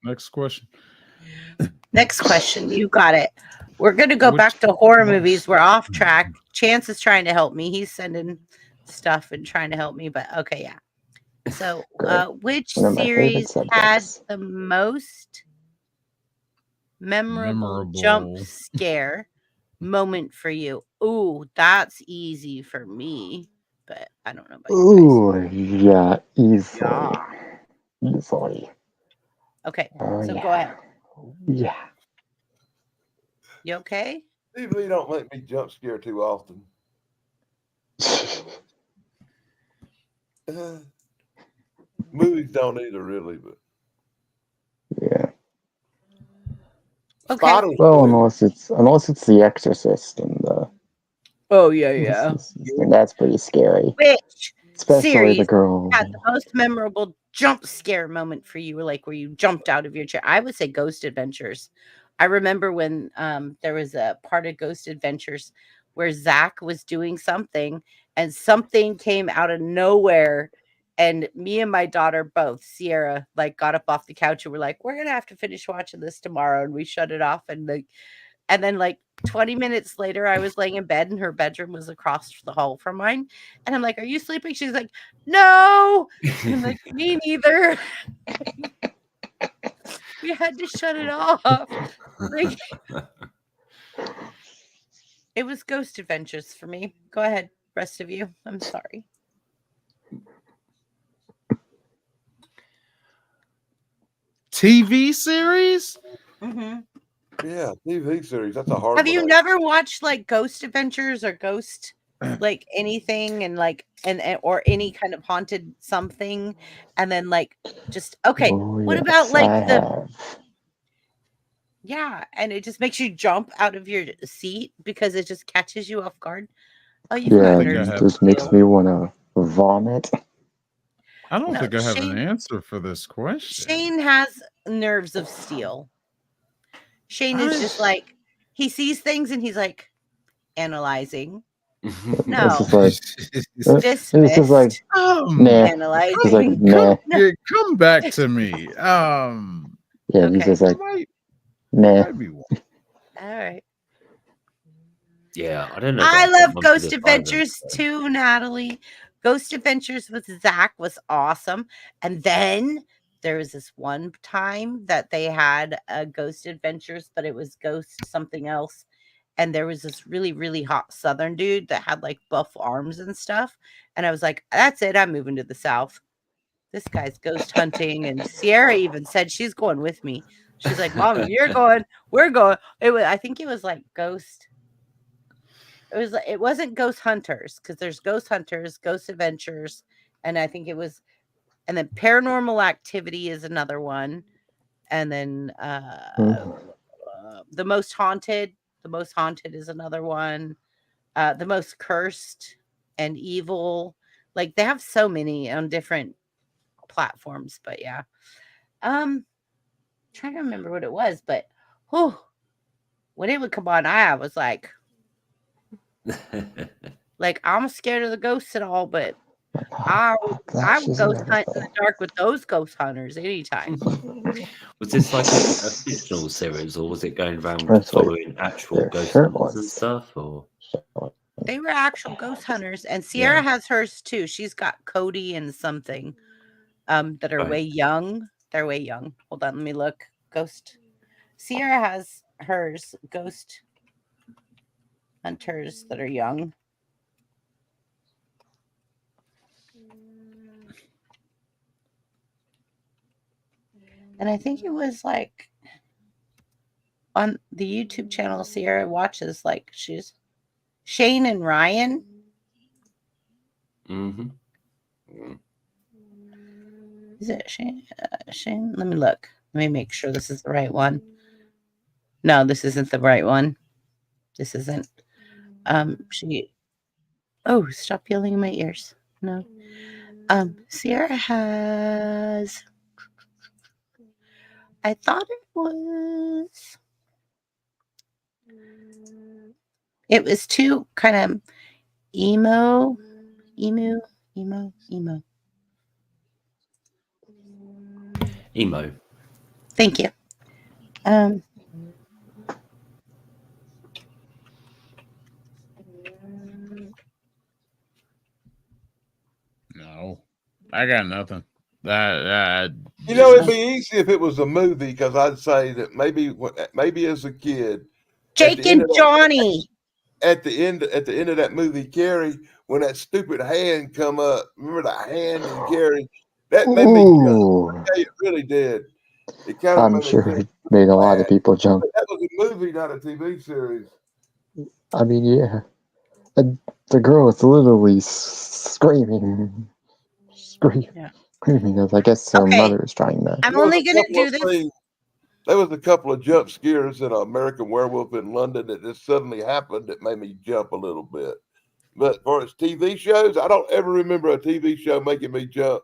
Next question. Next question. You got it. We're going to go back to horror movies. We're off track. Chance is trying to help me. He's sending stuff and trying to help me, but okay, yeah. So, which One of my favorite series had subjects. the most memorable jump scare moment for you? Ooh, that's easy for me, but I don't know about you Ooh, yeah, easily. Yeah. Easily. guys. Okay, Oh, so yeah. go ahead. Yeah. You okay? TV don't make me jump scare too often. Movies don't either, really. But Yeah. Okay. Spiders Well, do. unless it's The Exorcist and Oh yeah. and that's pretty scary. Which Especially series the girl. had the most memorable jump scare moment for you, like where you jumped out of your chair? I would say Ghost Adventures. I remember when there was a part of Ghost Adventures where Zach was doing something and something came out of nowhere, and me and my daughter both, Sierra, like got up off the couch and we're like, we're gonna have to finish watching this tomorrow, and we shut it off, and then like 20 minutes later, I was laying in bed and her bedroom was across the hall from mine. And I'm like, are you sleeping? She's like, no. I'm like, me neither. We had to shut it off. Like, it was Ghost Adventures for me. Go ahead, rest of you. I'm sorry. TV series? Mm-hmm. Yeah, TV series. That's a hard Have one. you never watched like Ghost Adventures or Ghost like anything and like and or any kind of haunted something and then like just okay, Oh, what yes, about like I the have. yeah, and it just makes you jump out of your seat because it just catches you off guard. Oh, you've I don't got Yeah, think I nerves it have. of just makes steel. me want to vomit. I don't No, think I have an answer for this question. Shane has nerves of steel. Shane is just like he sees things and he's like analyzing. It's No, just like, it's just like, dismissed. nah. Analyzing. It's like, nah. Come back to me. Yeah, he's Okay. just like, might nah. be one. All right. Yeah, I don't know. I that I've got love one for Ghost the silence, Adventures though. too, Natalie. Ghost Adventures with Zach was awesome. And then there was this one time that they had a Ghost Adventures, but it was Ghost something else. And there was this really, really hot Southern dude that had like buff arms and stuff. And I was like, that's it. I'm moving to the South. This guy's ghost hunting. And Sierra even said she's going with me. She's like, Mom, if you're going, we're going. I think it was like Ghost. It wasn't Ghost Hunters because there's Ghost Hunters, Ghost Adventures, and I think it was, and then Paranormal Activity is another one, and then the Most Haunted is another one, the Most Cursed and Evil. Like they have so many on different platforms, but yeah, trying to remember what it was, but when it would come on, I was like. Like I'm scared of the ghosts and all, but I would ghost hunt in the dark with those ghost hunters anytime. Was this like a fictional series, or was it going around That's like following actual their ghost shirt hunters and was. stuff? Or They were actual ghost hunters, and Sierra Yeah. has hers too. She's got Cody and something that are Right. way young. They're way young. Hold on, let me look. Ghost. Sierra has hers. Ghost hunters that are young. And I think it was like on the YouTube channel Sierra watches, like she's Shane and Ryan. Mm-hmm. Is it Shane? Shane? Let me look. Let me make sure this is the right one. No, this isn't the right one. This isn't. She. Oh, stop yelling in my ears. No. Sierra has. I thought it was. It was two kind of emo. Emo. Thank you. No, I got nothing. That You know, it'd be easy if it was a movie because I'd say that maybe as a kid, Jake and Johnny. At the end of that movie, Carrie, when that stupid hand come up, remember the hand and Carrie? That made me jump. It really did. It kind of I'm sure it made a lot of people jump. That was a movie, not a TV series. I mean, yeah. The girl was literally screaming. Screaming. I guess her mother was trying to. I'm only going to do this. There was a couple of jump scares in American Werewolf in London that just suddenly happened that made me jump a little bit. But for its TV shows, I don't ever remember a TV show making me jump,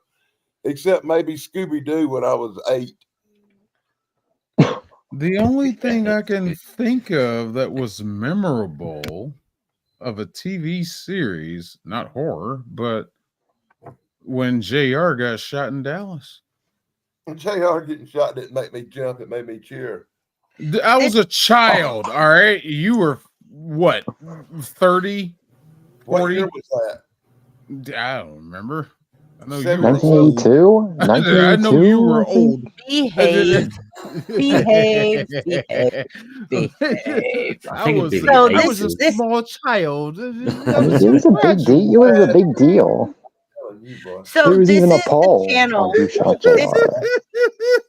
except maybe Scooby-Doo when I was 8. The only thing I can think of that was memorable of a TV series, not horror, but when JR got shot in Dallas. JR getting shot didn't make me jump, it made me cheer. I was a child, all right? You were, what, 30? 40? What year was that? I don't remember. I know 1982? 1982? I know you were old. Behave. Behave. I was a small child. I mean, it was a big deal. It was a big deal. you, boy. So There was this even is a the poll channel. on who shot JR.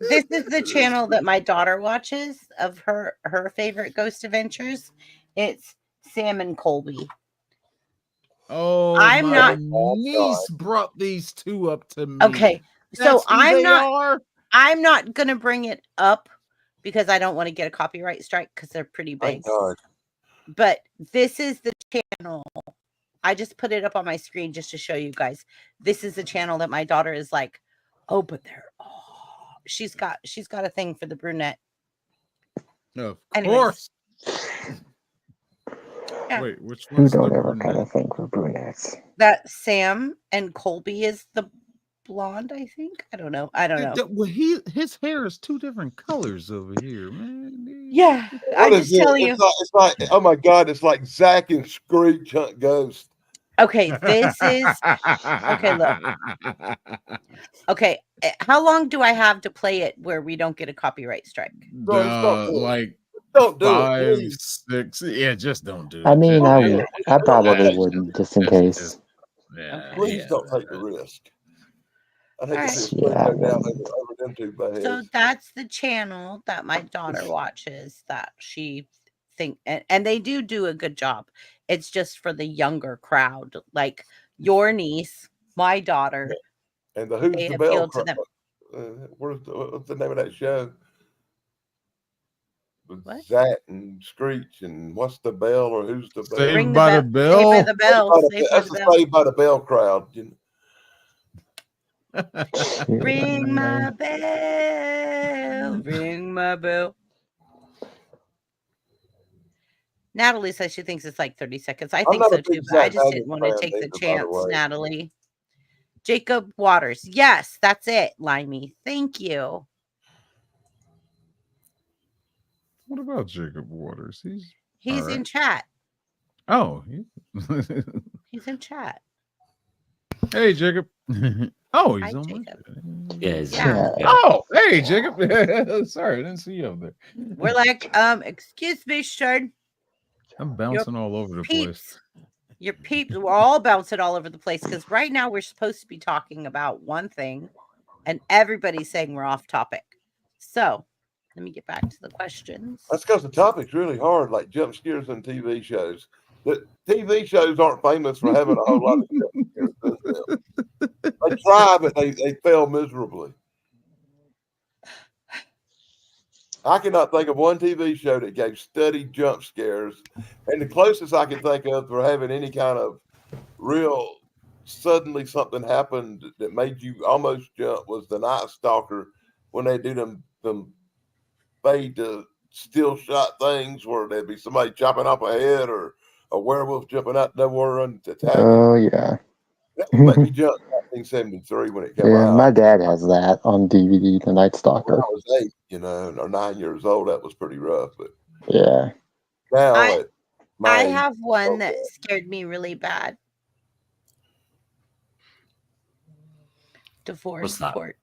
This is the channel that my daughter watches of her favorite ghost adventures. It's Sam and Colby. Oh, I'm my not niece brought these two up to me. okay. So That's who I'm they not are. I'm not gonna bring it up because I don't want to get a copyright strike because they're pretty big. Thank God. But this is the channel. I just put it up on my screen just to show you guys. This is the channel that my daughter is like, oh, but they're she's got a thing for the brunette. Of Anyways. course. Yeah. Wait, which Who one's the don't ever brunette? kind of think for brunettes? That Sam and Colby is the blonde, I think. I don't know. Well, his hair is two different colors over here, man. Yeah, What I is just it? tell you. It's like, oh my God, it's like Zach and Screech Hunt Ghost. Okay, this is okay. Look, okay. How long do I have to play it where we don't get a copyright strike? Like Don't do 5, it, please. 6. Yeah, just don't do it. I mean, Just- I probably just- wouldn't, just in case. Yeah, Please yeah. don't take the risk. I hate to Alright. see a Yeah, I straight go down wouldn't. over them two bad So heads. that's the channel that my daughter watches. That she think, and they do a good job. It's just for the younger crowd, like your niece, my daughter. And the Who's They the Bell appeal to crowd. them. What's the name of that show? With What? Zach and Screech and what's the bell or who's the bell? Saved Ring the by bell. the Bell. Saved by the bell. Saved by That's the the bell. Saved by the Bell crowd. You know? Ring my bell. Ring my bell. Natalie says she thinks it's like 30 seconds. I think not so a too, big but I Zach just Bagans didn't want to fan take the either, by the chance, way. Natalie. Jacob Waters. Yes, that's it, Limey. Thank you. What about Jacob Waters? He's all right. in chat. Oh, He's in chat. Hey, Jacob. Oh, he's Hi, on Jacob. my Yeah. Yeah. Oh, hey, Jacob. Sorry, I didn't see you up there. We're like, excuse me, sir. I'm bouncing all over the place. Peeps. Your peeps. We're all bouncing all over the place because right now we're supposed to be talking about one thing, and everybody's saying we're off topic. So let me get back to the questions. That's because the topic's really hard, like jump scares in TV shows. The TV shows aren't famous for having a whole lot of jump scares in them. They try, but they fail miserably. I cannot think of one TV show that gave steady jump scares. And the closest I can think of for having any kind of real suddenly something happened that made you almost jump was The Night Stalker, when they do them fade to still shot things where there'd be somebody chopping off a head or a werewolf jumping out nowhere and attacking. Oh, yeah. That would make me jump in 1973 when it came Yeah, out. my dad has that on DVD, The Night When Stalker. I was 8, or 9 years old, that was pretty rough. But Yeah. now I have one that scared me really bad. Divorce What's that? court.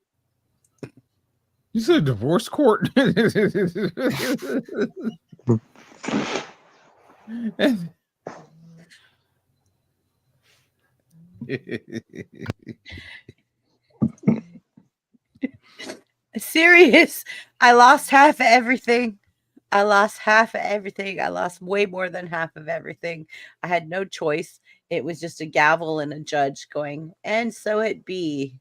You said divorce court? Serious. I lost half of everything. I lost half of everything. I lost way more than half of everything. I had no choice. It was just a gavel and a judge going, and so it be.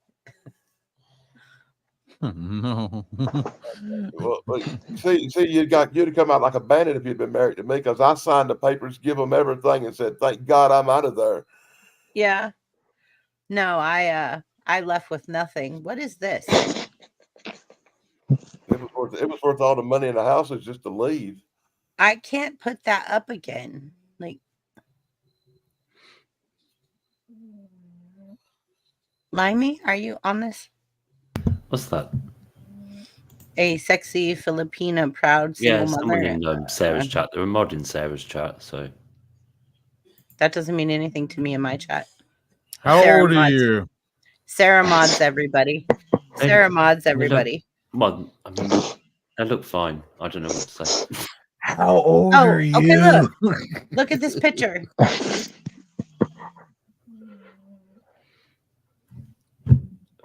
No. Well, see, you'd have come out like a bandit if you'd been married to me, because I signed the papers, give them everything, and said, "Thank God I'm out of there." Yeah. No, I left with nothing. What is this? It was worth all the money in the houses just to leave. I can't put that up again. Like, Limey, are you on this? What's that? A sexy Filipina proud Yeah, single someone mother. in Sarah's chat. They're a mod in Sarah's chat, so That doesn't mean anything to me in my chat. How Sarah old are mods. you? Sarah mods everybody. Sarah mods everybody. Well, I mean, they look fine. I don't know what to say. How old Oh, are you? okay, look at this picture.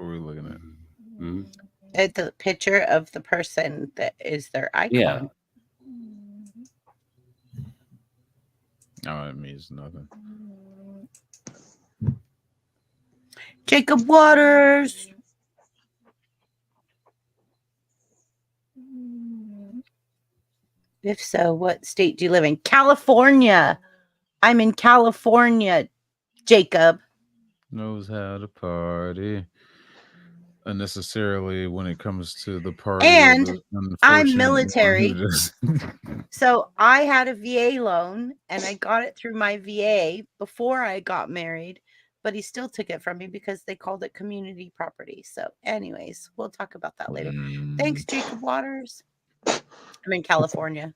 are we looking at? Mhm. It's a picture of the person that is their Yeah. icon. No, it means nothing. Jacob Waters. If so, what state do you live in? California. I'm in California, Jacob. Knows how to party. Unnecessarily when it comes to the party And of the I'm unfortunate one military. who does. So I had a VA loan and I got it through my VA before I got married, but he still took it from me because they called it community property. So, anyways, we'll talk about that later. Thanks, Jacob Waters. I'm in California.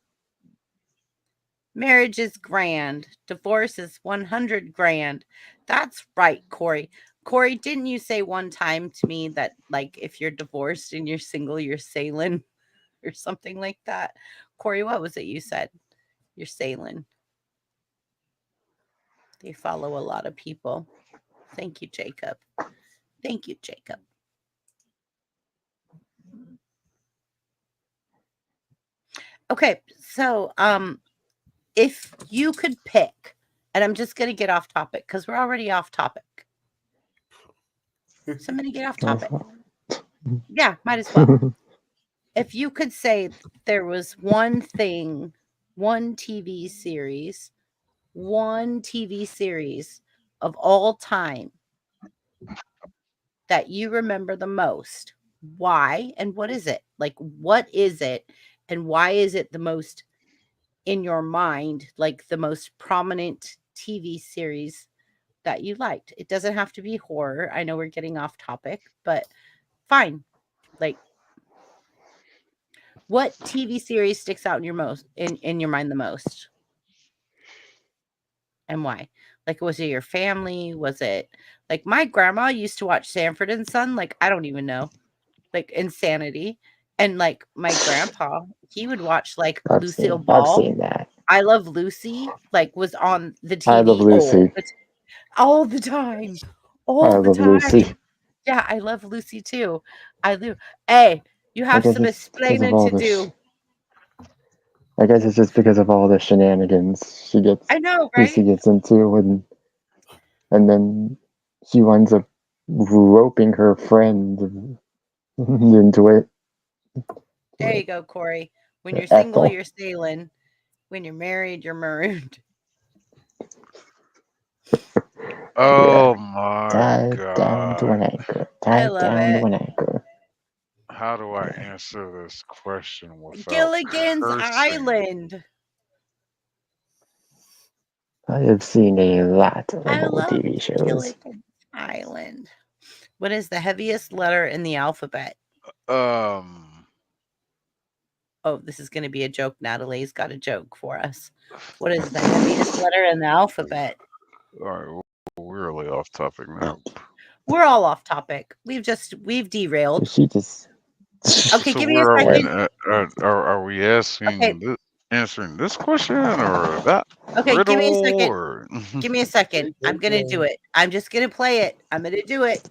Marriage is grand. Divorce is 100 grand. That's right, Corey. Corey, didn't you say one time to me that, like, if you're divorced and you're single, you're sailing or something like that? Corey, what was it you said? You're sailing. They follow a lot of people. Thank you, Jacob. Thank you, Jacob. Okay, so if you could pick, and I'm just gonna get off topic because we're already off topic. So I'm gonna get off topic. Yeah, might as well. If you could say there was one thing, one TV series of all time that you remember the most, why and what is it? Like, what is it and why is it the most in your mind, like the most prominent TV series that you liked? It doesn't have to be horror. I know we're getting off topic, but fine. Like, what TV series sticks out in your mind the most? And why? Like, was it your family? Was it like my grandma used to watch Sanford and Son? Like, I don't even know, like Insanity. And like my grandpa, he would watch like Lucille I've Ball. seen that. I Love Lucy, like was on the I Love TV Lucy. all the time. I All the love Lucy. time. Yeah, I love Lucy too. I do. Hey, you I have guess some it's because of explaining all to do. I guess it's just because of all the shenanigans I know, Lucy right? gets into, and then she winds up roping her friend into it. There you go, Corey. When you're Ethel. single, you're sailing. When you're married, you're marooned. Oh my Tied down to an God. anchor. I Tied love down to it. an anchor. How do I answer this question without Gilligan's cursing? Island. I have seen a lot of I old love TV shows. Gilligan's Island. What is the heaviest letter in the alphabet? Oh, this is going to be a joke. Natalie's got a joke for us. What is the heaviest letter in the alphabet? All right, we're really off topic now. We're all off topic. We've derailed. She just. Okay, So give me a where are we? second. Are we asking answering this question or that Okay, riddle? give me a second. Or... Give me a second. I'm going to do it. I'm just going to play it. I'm going to do it.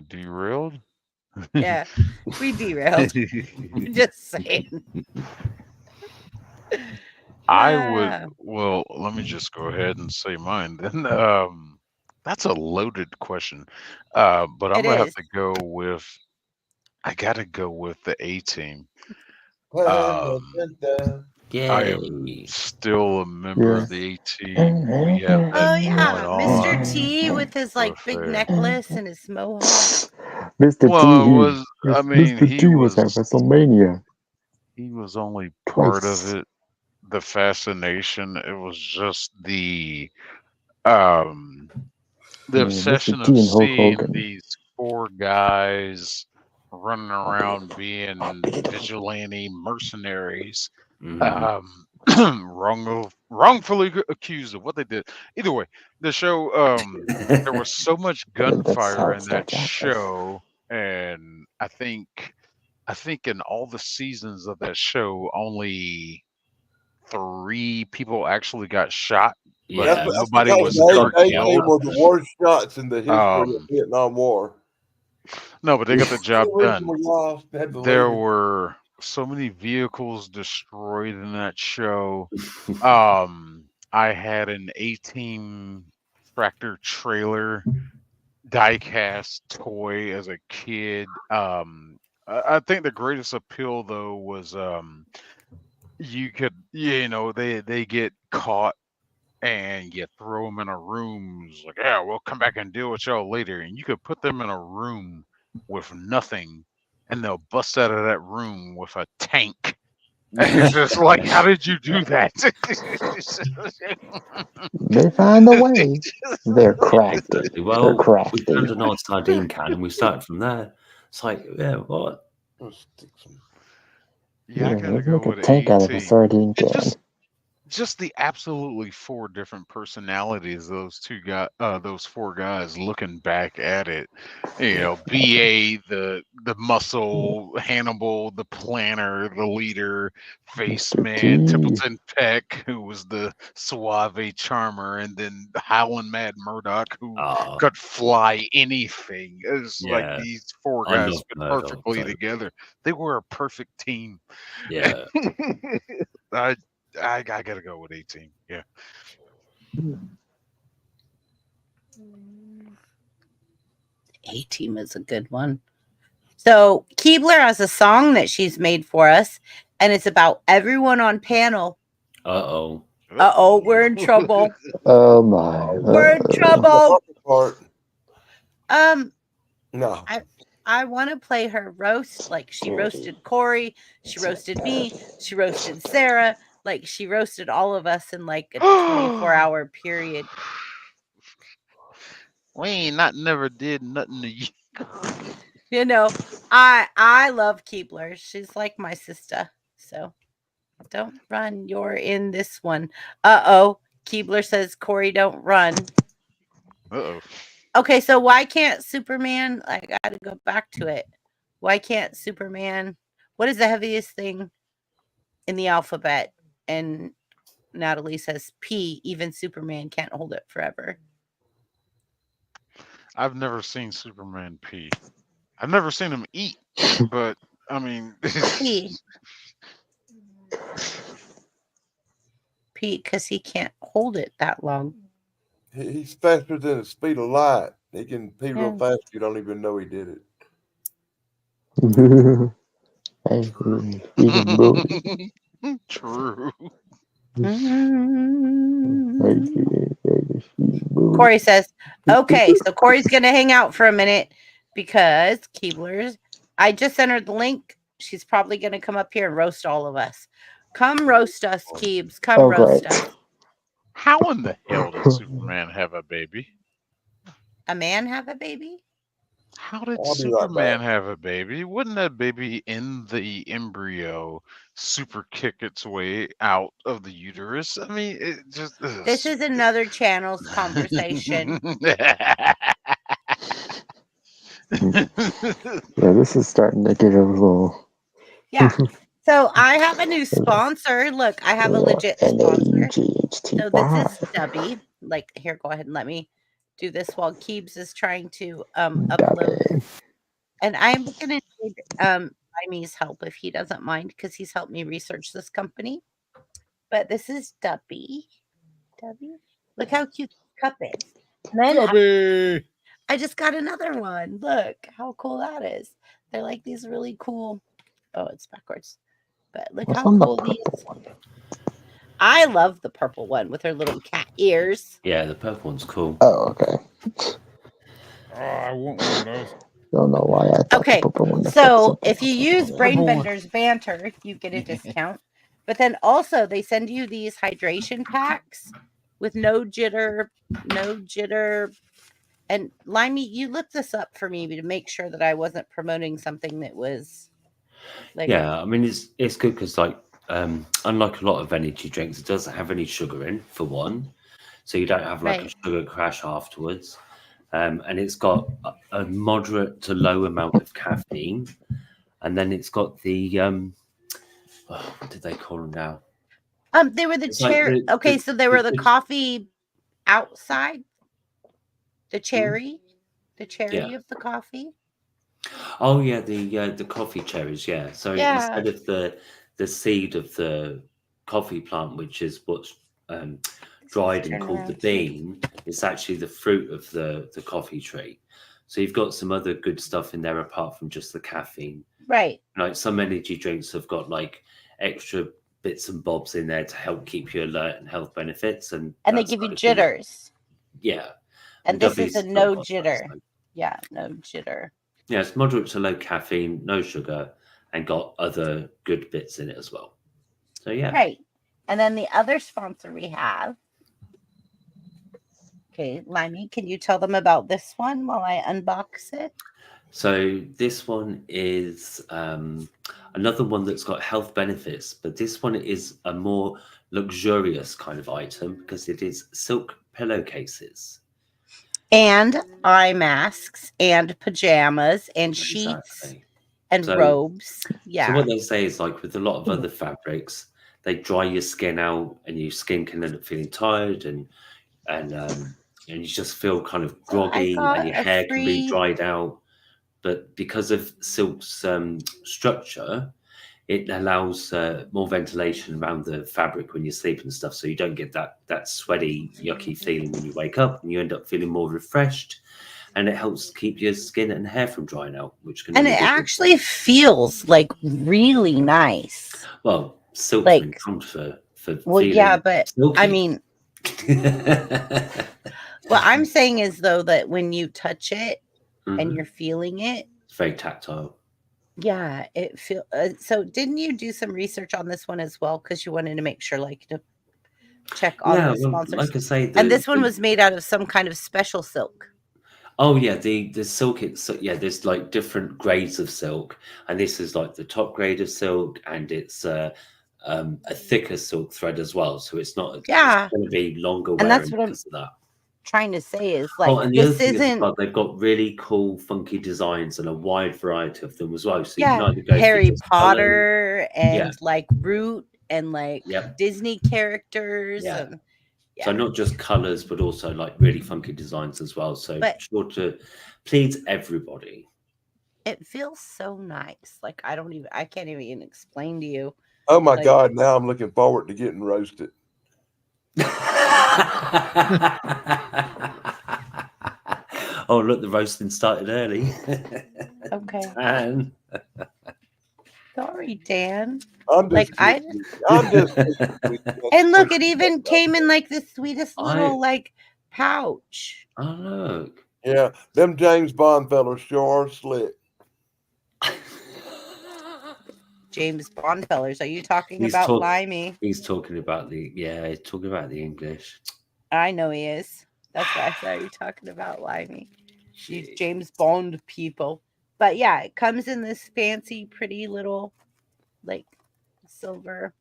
Derailed? Yeah, we derailed. Just saying. I would. Well, let me just go ahead and say mine then. That's a loaded question, but I'm It gonna have is. to go with. I gotta go with the A Team. Yay. I am still a member of the A Team. We have been Oh going yeah, Mr. on T with his like with big a. necklace and his mohawk. Mr. Well, it T. was. I mean, Mr. T was at WrestleMania. he was only part of Twice. it. The fascination. It was just um the Yeah, obsession Mr. T of and Hulk seeing Hogan. these four guys running around being vigilante mercenaries, wrongfully accused of what they did. Either way, the show, there was so much That's gunfire how in it that starts out. show, and I think I think in all the seasons of that show, only 3 people actually got shot, but Yeah, That's nobody because was it's ever they killed. were the worst shots in the history of Um, the Vietnam War. no, but they got the The job only reason done. we lost, they had to There leave. were so many vehicles destroyed in that show. I had an A-Team tractor trailer diecast toy as a kid. I think the greatest appeal though was you could they get caught and you throw them in a room. It's like, yeah, we'll come back and deal with y'all later, and you could put them in a room with nothing, and they'll bust out of that room with a tank. It's just like, how did you do that? They find a way. They're crafty. exactly. They're Well, we crafty. found an old sardine can and we started from there. It's like, yeah, what? Let's stick some- Yeah, I Yeah, gotta let's go make a with tank out of a A-Team. sardine It can. just the absolutely 4 different personalities those 4 guys looking back at it. BA, the muscle, Hannibal, the planner, the leader, Face Mr. Man, T. Templeton Peck, who was the suave charmer, and then Howlin' Mad Murdoch, who Oh, could fly anything. It's like yeah. these 4 I guys love fit Murdoch. perfectly So, together. They were a perfect team. yeah. I gotta go with 18. Yeah. A-Team is a good one. So Keebler has a song that she's made for us, and it's about everyone on panel. Uh-oh. We're in trouble. Oh my. We're in trouble. Part. Um, No. I want to play her roast. Like she roasted Corey, she roasted me, she roasted Sarah. Like she roasted all of us in like a 24-hour period. We ain't never did nothing to you. You know, I love Keebler. She's like my sister. So don't run. You're in this one. Keebler says Corey don't run. Uh-oh. Okay, so why can't Superman? I got to go back to it. Why can't Superman? What is the heaviest thing in the alphabet? And Natalie says P. Even Superman can't hold it forever. I've never seen Superman pee. I've never seen him eat, but I mean, P. P, because he can't hold it that long. He's faster than the speed of light. He can pee real Yeah. fast. You don't even know he did it. true. Corey says, okay, so Corey's going to hang out for a minute because Keebler's. I just sent her the link. She's probably going to come up here and roast all of us. Come roast us, Keebs. Come roast us. How in the hell did Superman have a baby? A man have a baby? How did I'll be right Superman back. have a baby? Wouldn't that baby in the embryo super kick its way out of the uterus? I mean, it just. This is another channel's conversation. Yeah, this is starting to get a little. Yeah. So I have a new sponsor. Look, I have a legit sponsor. So this is Stubby. Like, here, go ahead and let me do this while Keebs is trying to upload. And I'm gonna need Jamie's help if he doesn't mind, because he's helped me research this company. But this is Stubby. Stubby. Look how cute the cup is. And then Stubby. I just got another one. Look how cool that is. They're like these really cool. Oh, it's backwards. But look how cool these. I love the purple one with her little cat ears. Yeah, the purple one's cool. Oh, okay. Oh, I want one of those. Don't know why I thought Okay, the purple one. so if you use Brainbender's Banter, you get a discount. But then also they send you these hydration packs with no jitter. And Limey, you looked this up for me to make sure that I wasn't promoting something that was like. Yeah, I mean it's good because like unlike a lot of energy drinks, it doesn't have any sugar in for one, so you don't have like a sugar crash afterwards. And it's got a moderate to low amount of caffeine. and then it's got the what did they call them now? They were the It's like cherry. Okay, so they were the coffee outside. The cherry Yeah. of the coffee. Oh yeah, the coffee cherries. Yeah. So Yeah. instead of the seed of the coffee plant, which is what's dried and turn called the around, see. bean, it's actually the fruit of the coffee tree. So you've got some other good stuff in there apart from just the caffeine. Right. Like some energy drinks have got like extra bits and bobs in there to help keep you alert and health benefits, and they that's give you kind of thing. jitters. Yeah. And this is W's a not no got that, jitter. so- Yeah, no jitter. Yeah, it's moderate to low caffeine, no sugar, and got other good bits in it as well. So yeah. Right. And then the other sponsor we have. Okay, Limey, can you tell them about this one while I unbox it? So this one is another one that's got health benefits, but this one is a more luxurious kind of item because it is silk pillowcases. And eye masks and pajamas and sheets Exactly. and So- robes. Yeah. So what they say is like with a lot of other fabrics, they dry your skin out and your skin can end up feeling tired and you just feel kind of So I groggy got and your a hair can be free- dried out. But because of silk's structure, it allows more ventilation around the fabric when you sleep and stuff, so you don't get that sweaty, yucky feeling when you wake up, and you end up feeling more refreshed. And it helps keep your skin and hair from drying out, which can And only it be good. actually feels like really nice. Well, silk's like- been pumped for Well, feeling yeah, but silky. I mean, what I'm saying is though that when you touch it and Mhm. you're feeling it, It's very tactile. yeah, it feel. So didn't you do some research on this one as well because you wanted to make sure, like, to check on Yeah, the well, sponsors? like I say, And this one was made out of some kind of special silk. Oh yeah, the silk. There's like different grades of silk, and this is like the top grade of silk, and it's a thicker silk thread as well. So it's not. Yeah. It's going to be longer And that's wearing what I'm because of that. trying to say is like, Oh, and the other this thing is as isn't. well, they've got really cool, funky designs and a wide variety of them as well. So you can Yeah, either go for Harry just colours- Potter and Yeah. like Root and like Yep. Disney characters. Yeah. And So not just colours, but also like really funky designs as well. So But- sure to please everybody. it feels so nice. Like I can't even explain to you. Oh my Like- God! Now I'm looking forward to getting roasted. Oh, look, the roasting started early. Okay. And Sorry, Dan. I'm just, Like, I- kidding. I'm just. And look, it even came in like the sweetest I- little like pouch. oh, look. Yeah, them James Bond fellas sure are slick. James Bond fellers. Are you talking He's about talk- Limey? He's talking about he's talking about the English. I know he is. That's why I said, are you talking about Limey? You Jeez. James Bond people. But yeah, it comes in this fancy, pretty little like silver.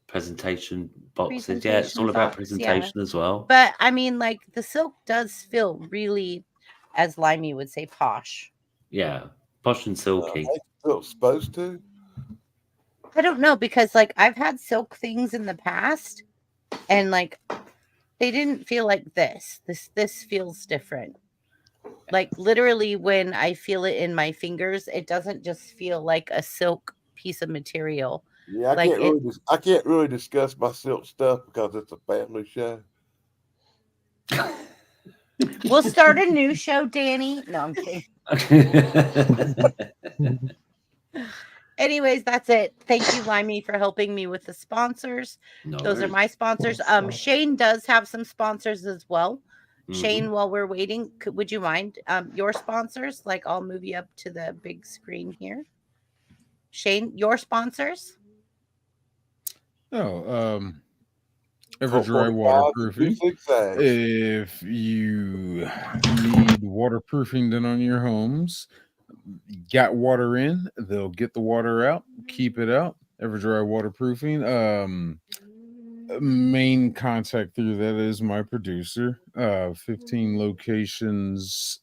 Presentation boxes. Yeah, it's all Presentation about box, presentation as well. But I mean, like the silk does feel really, as Limey would say, posh. Yeah, posh and silky. Still supposed to. I don't know because like I've had silk things in the past and like they didn't feel like this. This feels different. Like literally when I feel it in my fingers, it doesn't just feel like a silk piece of material. Yeah, I Like can't really discuss my silk stuff because it's a family show. We'll start a new show, Danny. No, I'm kidding. Anyways, that's it. Thank you, Limey, for helping me with the sponsors. No Those are worries. my sponsors. Shane does have some sponsors as well. Mhm. Shane, while we're waiting, would you mind your sponsors? Like, I'll move you up to the big screen here. Shane, your sponsors? Oh, Everdry waterproofing. 265. If you need waterproofing done on your homes, got water in, they'll get the water out, keep it out. Everdry waterproofing. Main contact through that is my producer. 15 locations,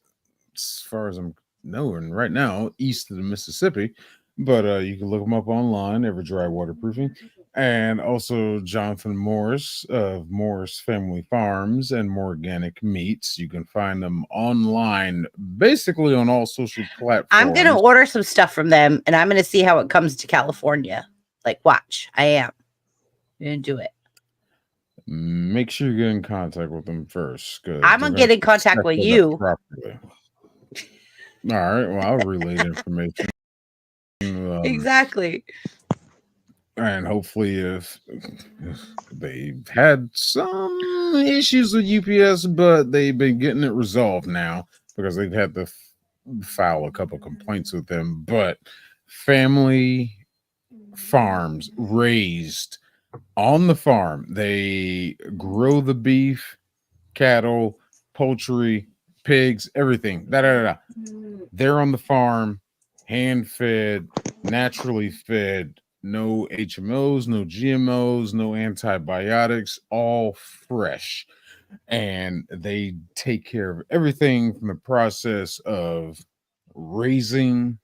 as far as I'm knowing right now, east of the Mississippi. But you can look them up online, Ever Dry Waterproofing. And also Jonathan Morris of Morris Family Farms and More Organic Meats. You can find them online, basically on all social platforms. I'm going to order some stuff from them, and I'm going to see how it comes to California. Like, watch. I am going to do it. Make sure you get in contact with them first. I'm going to get in contact with you. Properly. All right. Well, I'll relay the information. Exactly. And hopefully, if they've had some issues with UPS, but they've been getting it resolved now because they've had to file a couple complaints with them. But family farms raised on the farm, they grow the beef, cattle, poultry, pigs, everything. They're on the farm, hand fed, naturally fed. No HMOs, no GMOs, no antibiotics, all fresh. And they take care of everything from the process of raising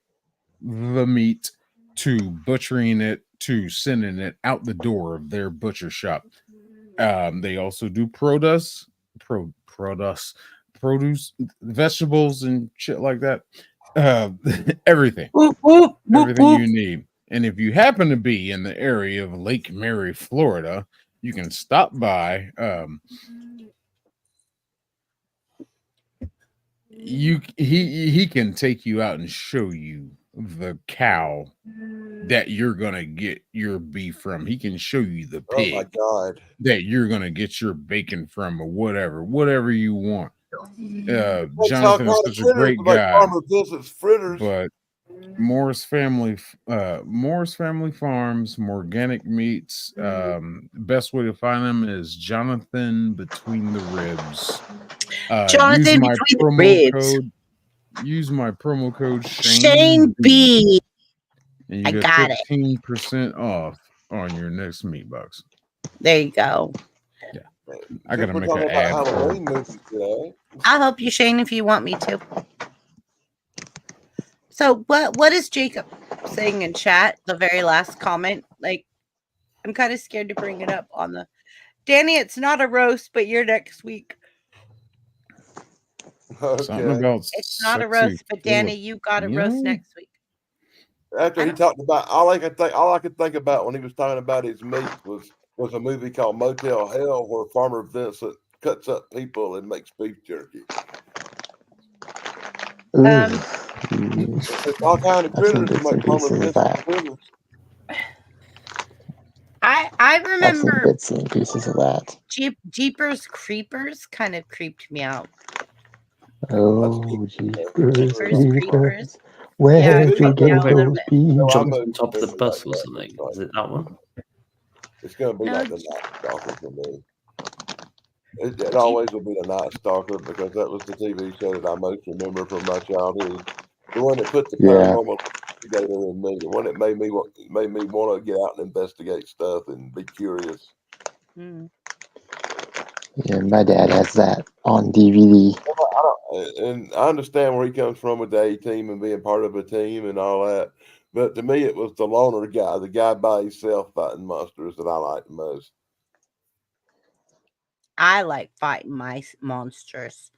the meat to butchering it to sending it out the door of their butcher shop. They also do produce, vegetables, and shit like that. Everything. Everything you need. And if you happen to be in the area of Lake Mary, Florida, you can stop by. He can take you out and show you the cow that you're gonna get your beef from. He can show you the pig. Oh my God. That you're gonna get your bacon from, or whatever you want. Jonathan is such a great guy. But Morris Family Farms, more organic meats. Best way to find them is Jonathan Between the Ribs. Jonathan Between the Ribs. Use my promo code Shane B. And you get 15% off on your next meat box. There you go. Yeah. I gotta make an ad for it. I'll help you, Shane, if you want me to. So what is Jacob saying in chat? The very last comment. Like, I'm kind of scared to bring it up on the Danny, it's not a roast, but you're next week. Okay. Something about it's not a roast, but Danny, you got a roast next week. After he talked about all I could think about when he was talking about his meat was a movie called Motel Hell, where Farmer Vincent cuts up people and makes beef jerky. It's all kind of critters to make Farmer Vincent critters. I remember bits and pieces of that. Jeepers Creepers kind of creeped me out. Oh, Jeepers Creepers. Where'd you get those bees? Jump on top of the bus or something. Is it that one? It's going to be like the Night Stalker for me. It always will be the Night Stalker because that was the TV show that I most remember from my childhood. The one that put the paranormal investigator in me. The one that made me want to get out and investigate stuff and be curious. Yeah, my dad has that on DVD. And I understand where he comes from with the A-team and being part of a team and all that. But to me, it was the loner guy, the guy by himself fighting monsters that I liked the most. I like fighting my monsters.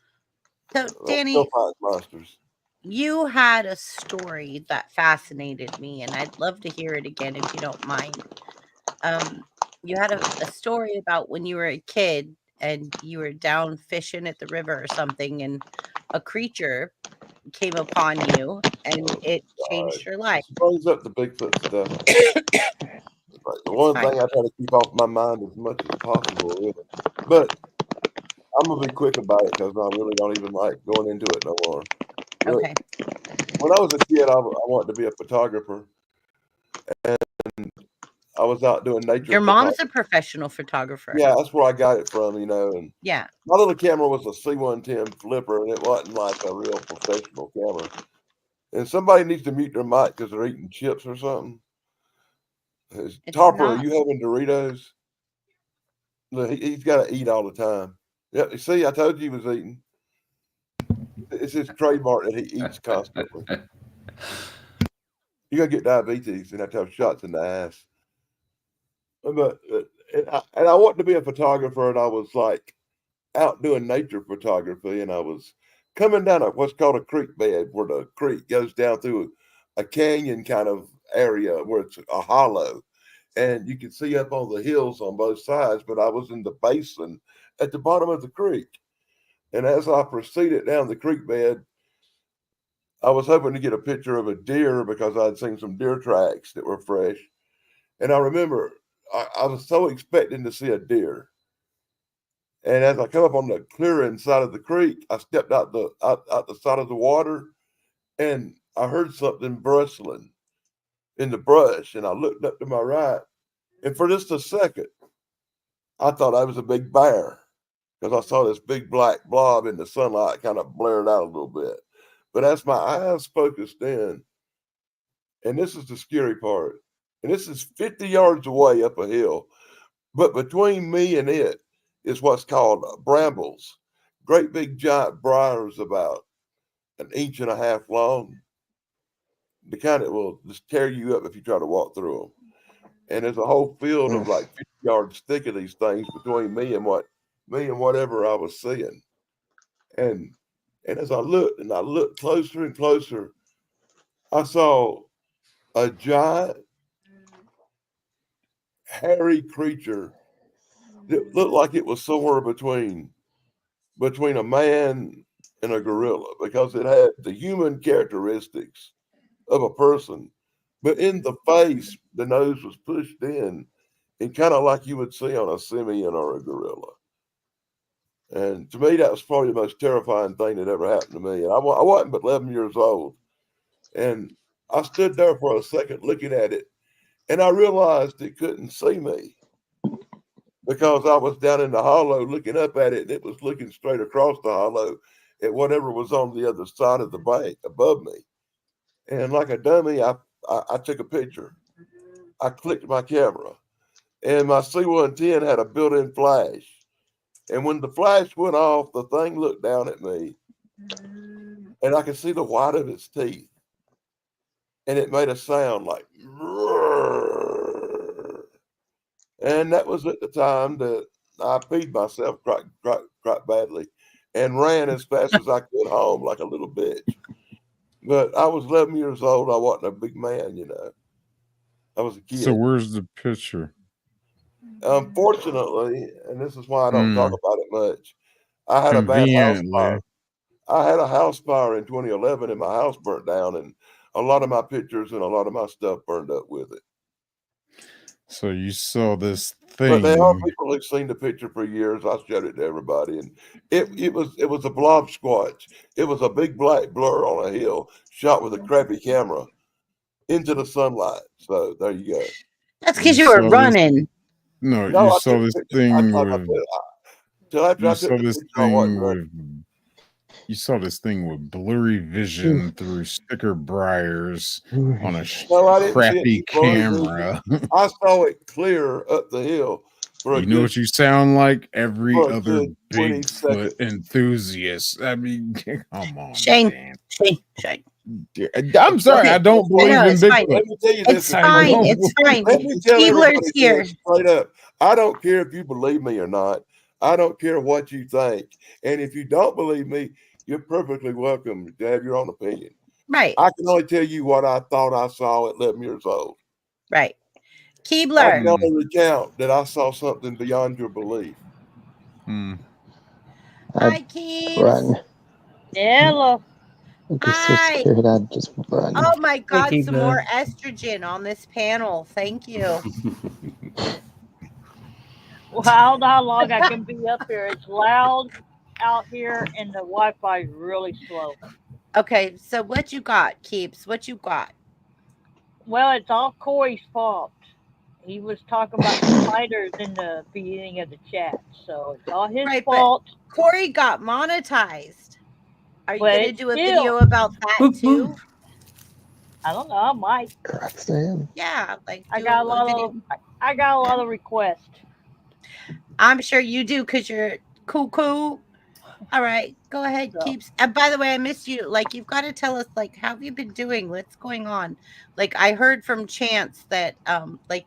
So, Danny, monsters. You had a story that fascinated me, and I'd love to hear it again if you don't mind. You had a story about when you were a kid and you were down fishing at the river or something, and a creature came upon you, and it changed your life. It brings up the Bigfoot stuff. Like the one thing I try to keep off my mind as much as possible, really. But I'm gonna be quick about it because I really don't even like going into it no more. Okay. When I was a kid, I wanted to be a photographer, and I was out doing nature. Your mom's a professional photographer. Yeah, that's where I got it from, And yeah, my little camera was a C110 flipper, and it wasn't like a real professional camera. And somebody needs to mute their mic because they're eating chips or something. Tarper, are you having Doritos? Look, he's got to eat all the time. Yeah, see, I told you he was eating. It's his trademark that he eats constantly. You gotta get diabetes and have to have shots in the ass. But and I wanted to be a photographer, and I was like out doing nature photography, and I was coming down what's called a creek bed, where the creek goes down through a canyon kind of area where it's a hollow, and you can see up on the hills on both sides. But I was in the basin at the bottom of the creek, and as I proceeded down the creek bed, I was hoping to get a picture of a deer because I'd seen some deer tracks that were fresh. And I remember I was so expecting to see a deer. And as I come up on the clearing side of the creek, I stepped out the side of the water, and I heard something bristling in the brush. And I looked up to my right, and for just a second, I thought I was a big bear because I saw this big black blob in the sunlight kind of blared out a little bit. But as my eyes focused in, and this is the scary part, and this is 50 yards away up a hill, but between me and it is what's called brambles, great big giant briars about an inch and a half long, the kind that will just tear you up if you try to walk through them. And there's a whole field of like 50 yards thick of these things between me and whatever I was seeing. And as I looked closer and closer, I saw a giant, hairy creature that looked like it was somewhere between a man and a gorilla because it had the human characteristics of a person, but in the face, the nose was pushed in and kind of like you would see on a simian or a gorilla. And to me, that was probably the most terrifying thing that ever happened to me. And I wasn't but 11 years old. And I stood there for a second looking at it, and I realized it couldn't see me because I was down in the hollow looking up at it, and it was looking straight across the hollow at whatever was on the other side of the bank above me. And like a dummy, I took a picture. I clicked my camera, and my C110 had a built-in flash. And when the flash went off, the thing looked down at me, and I could see the white of its teeth. And it made a sound like, "Roar." And that was at the time that I peed myself quite badly and ran as fast as I could home like a little bitch. But I was 11 years old. I wasn't a big man, you know. I was a kid. So where's the picture? Unfortunately, and this is why I don't talk about it much, I had a bad house fire. I had a house fire in 2011, and my house burnt down, and a lot of my pictures and a lot of my stuff burned up with it. So you saw this thing. But there are people who've seen the picture for years. I showed it to everybody, and it was a blob squatch. It was a big black blur on a hill, shot with a crappy camera into the sunlight. So there you go. That's because you were running. No, you saw this thing with. You saw this thing with blurry vision through sticker briars on a crappy camera. I saw it clear up the hill. You know what you sound like? Every other Bigfoot enthusiast. I mean, come on, Shane. I'm sorry, I don't believe in Bigfoot. Let me tell you this. It's fine. It's fine. Keebler's here. Straight up. I don't care if you believe me or not. I don't care what you think. And if you don't believe me, you're perfectly welcome to have your own opinion. Right. I can only tell you what I thought I saw at 11 years old. Right. Keebler. I can only recount that I saw something beyond your belief. Hi, Keebs. Run. Hello. I'm just so scared I'd just run. Oh my God, some more estrogen on this panel. Thank you. Well, I don't know how long I can be up here. It's loud out here, and the Wi-Fi is really slow. Okay, so what you got, Keeps? What you got? Well, it's all Corey's fault. He was talking about spiders in the beginning of the chat, so it's all his fault. Corey got monetized. Are you going to do a video about that too? I don't know. I might. Yeah, like I got a lot of requests. I'm sure you do because you're cool. All right, go ahead, So, keeps. And by the way, I missed you. Like, you've got to tell us, like, how have you been doing? What's going on? Like, I heard from Chance that, like,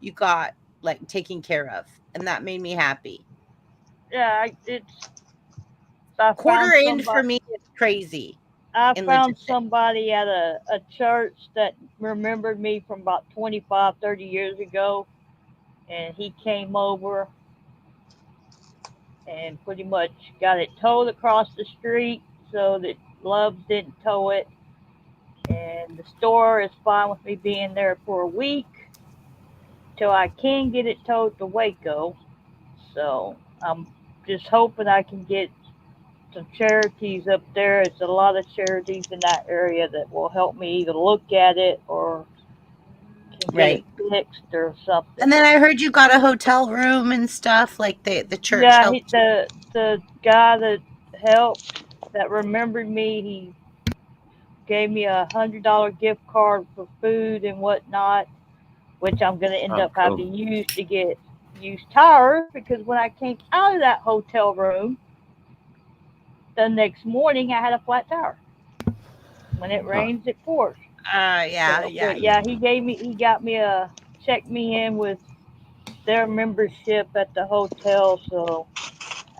you got like taken care of, and that made me happy. yeah, I Quarter found in for somebody. me is crazy I in found logistics. somebody at a church that remembered me from about 25, 30 years ago. And he came over and pretty much got it towed across the street so that Loves didn't tow it. And the store is fine with me being there for a week till I can get it towed to Waco. So I'm just hoping I can get some charities up there. It's a lot of charities in that area that will help me either look at it or can get it fixed or something. And then I heard you got a hotel room and stuff. Like the church Yeah, helped. the guy that helped, that remembered me, he gave me $100 gift card for food and whatnot, which I'm gonna end Oh, up having to use to get used tires, because when I came out of that hotel room the next morning, I had a flat tire. When it rains, it pours. Yeah, So, yeah. but yeah, he got me checked me in with their membership at the hotel, so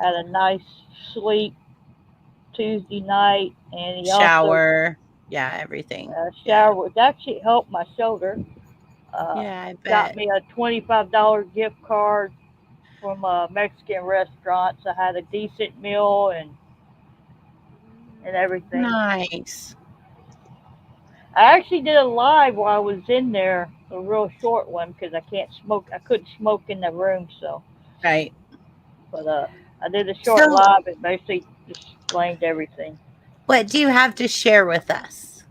I had a nice sleep Tuesday night, and he also Shower. Yeah, everything. shower, which actually helped my shoulder. Yeah, I Got bet. me a $25 gift card from a Mexican restaurant, so I had a decent meal and everything. Nice. I actually did a live while I was in there, a real short one, because I can't smoke. I couldn't smoke in the room, so. Right. But I did a short So, live and basically explained everything. what do you have to share with us?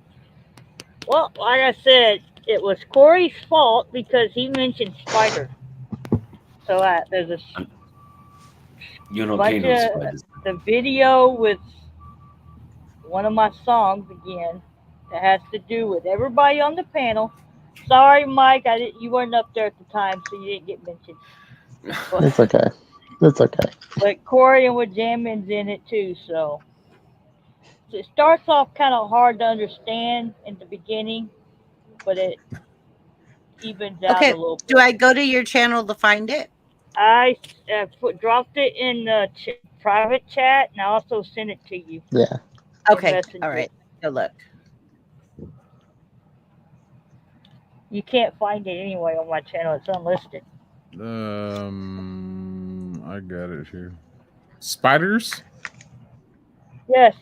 Well, like I said, it was Corey's fault because he mentioned spiders. So there's a You're not bunch keen on of spiders. the video with one of my songs again that has to do with everybody on the panel. Sorry, Mike, you weren't up there at the time, so you didn't get mentioned. It's okay. It's okay. But Corey and Wajamin's in it too, so it starts off kind of hard to understand in the beginning, but it evens out Okay, a little do bit. I go to your channel to find it? I dropped it in the private chat, and I also sent it to you. Yeah. Okay, Messenger. all right. Go look. You can't find it anyway on my channel. It's unlisted. I got it here. Spiders? Yes.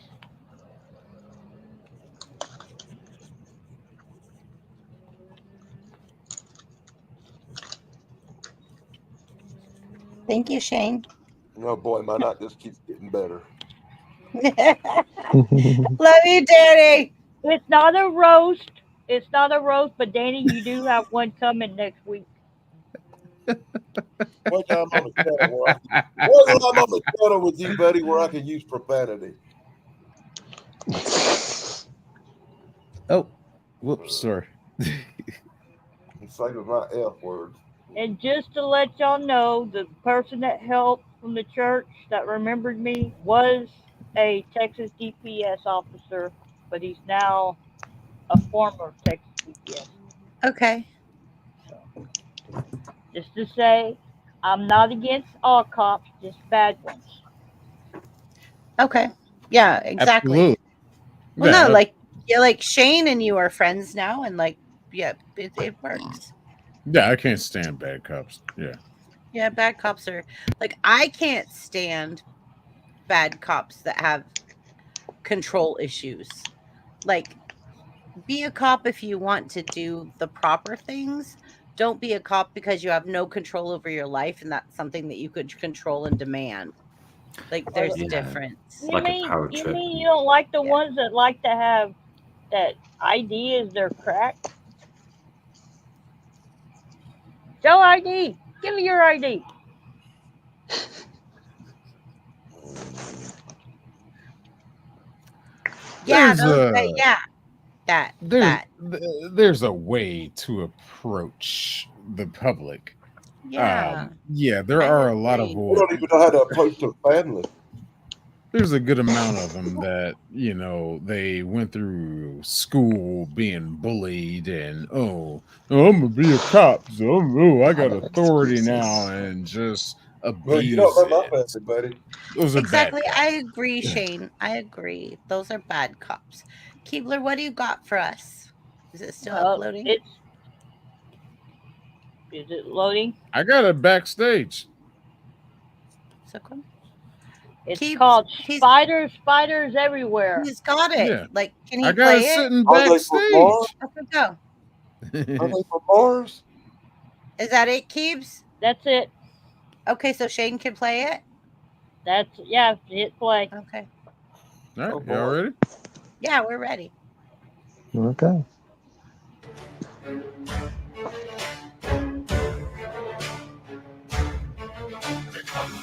Thank you, Shane. Oh boy, my night just keeps getting better. Love you, Danny. It's not a roast. It's not a roast, but Danny, you do have one coming next week. One time on the channel where I'm on the channel with you, buddy, where I can use profanity. Oh, whoops, sorry. I'm saving my F words. And just to let y'all know, the person that helped from the church that remembered me was a Texas DPS officer, but he's now a former Texas DPS. Okay. Just to say, I'm not against all cops, just bad ones. Okay. Yeah, exactly. Absolutely. Well, Yeah, no, like like Shane and you are friends now, and like, yeah, it works. yeah, I can't stand bad cops. Yeah. Yeah, bad cops are like, I can't stand bad cops that have control issues. Like, be a cop if you want to do the proper things. Don't be a cop because you have no control over your life and that's something that you could control and demand. Like, there's a difference. You mean you don't like the ones that like to have that ID is their crack? Show ID. Give me your ID. Yeah, there's a way to approach the public. Yeah. Yeah, there are a lot of We don't even know how to approach their family. there's a good amount of them that, you know, they went through school being bullied and I'm gonna be a cop, so I got authority now, and just Well, you don't abuse know my it. family, buddy. Those are bad Exactly. cops. I agree, Shane. I agree. Those are bad cops. Keebler, what do you got for us? Is it still uploading? Is it loading? I got it backstage. So cool. It's called Spiders Everywhere. He's got it. Yeah. Like, can he I got play it it? sitting Are they for Mars? backstage. Let's go. Are they for Mars? Is that it, Keebs? That's it. Okay, so Shane can play it? Hit play. Okay. All right, Oh, y'all boy. ready? Yeah, we're ready. Okay.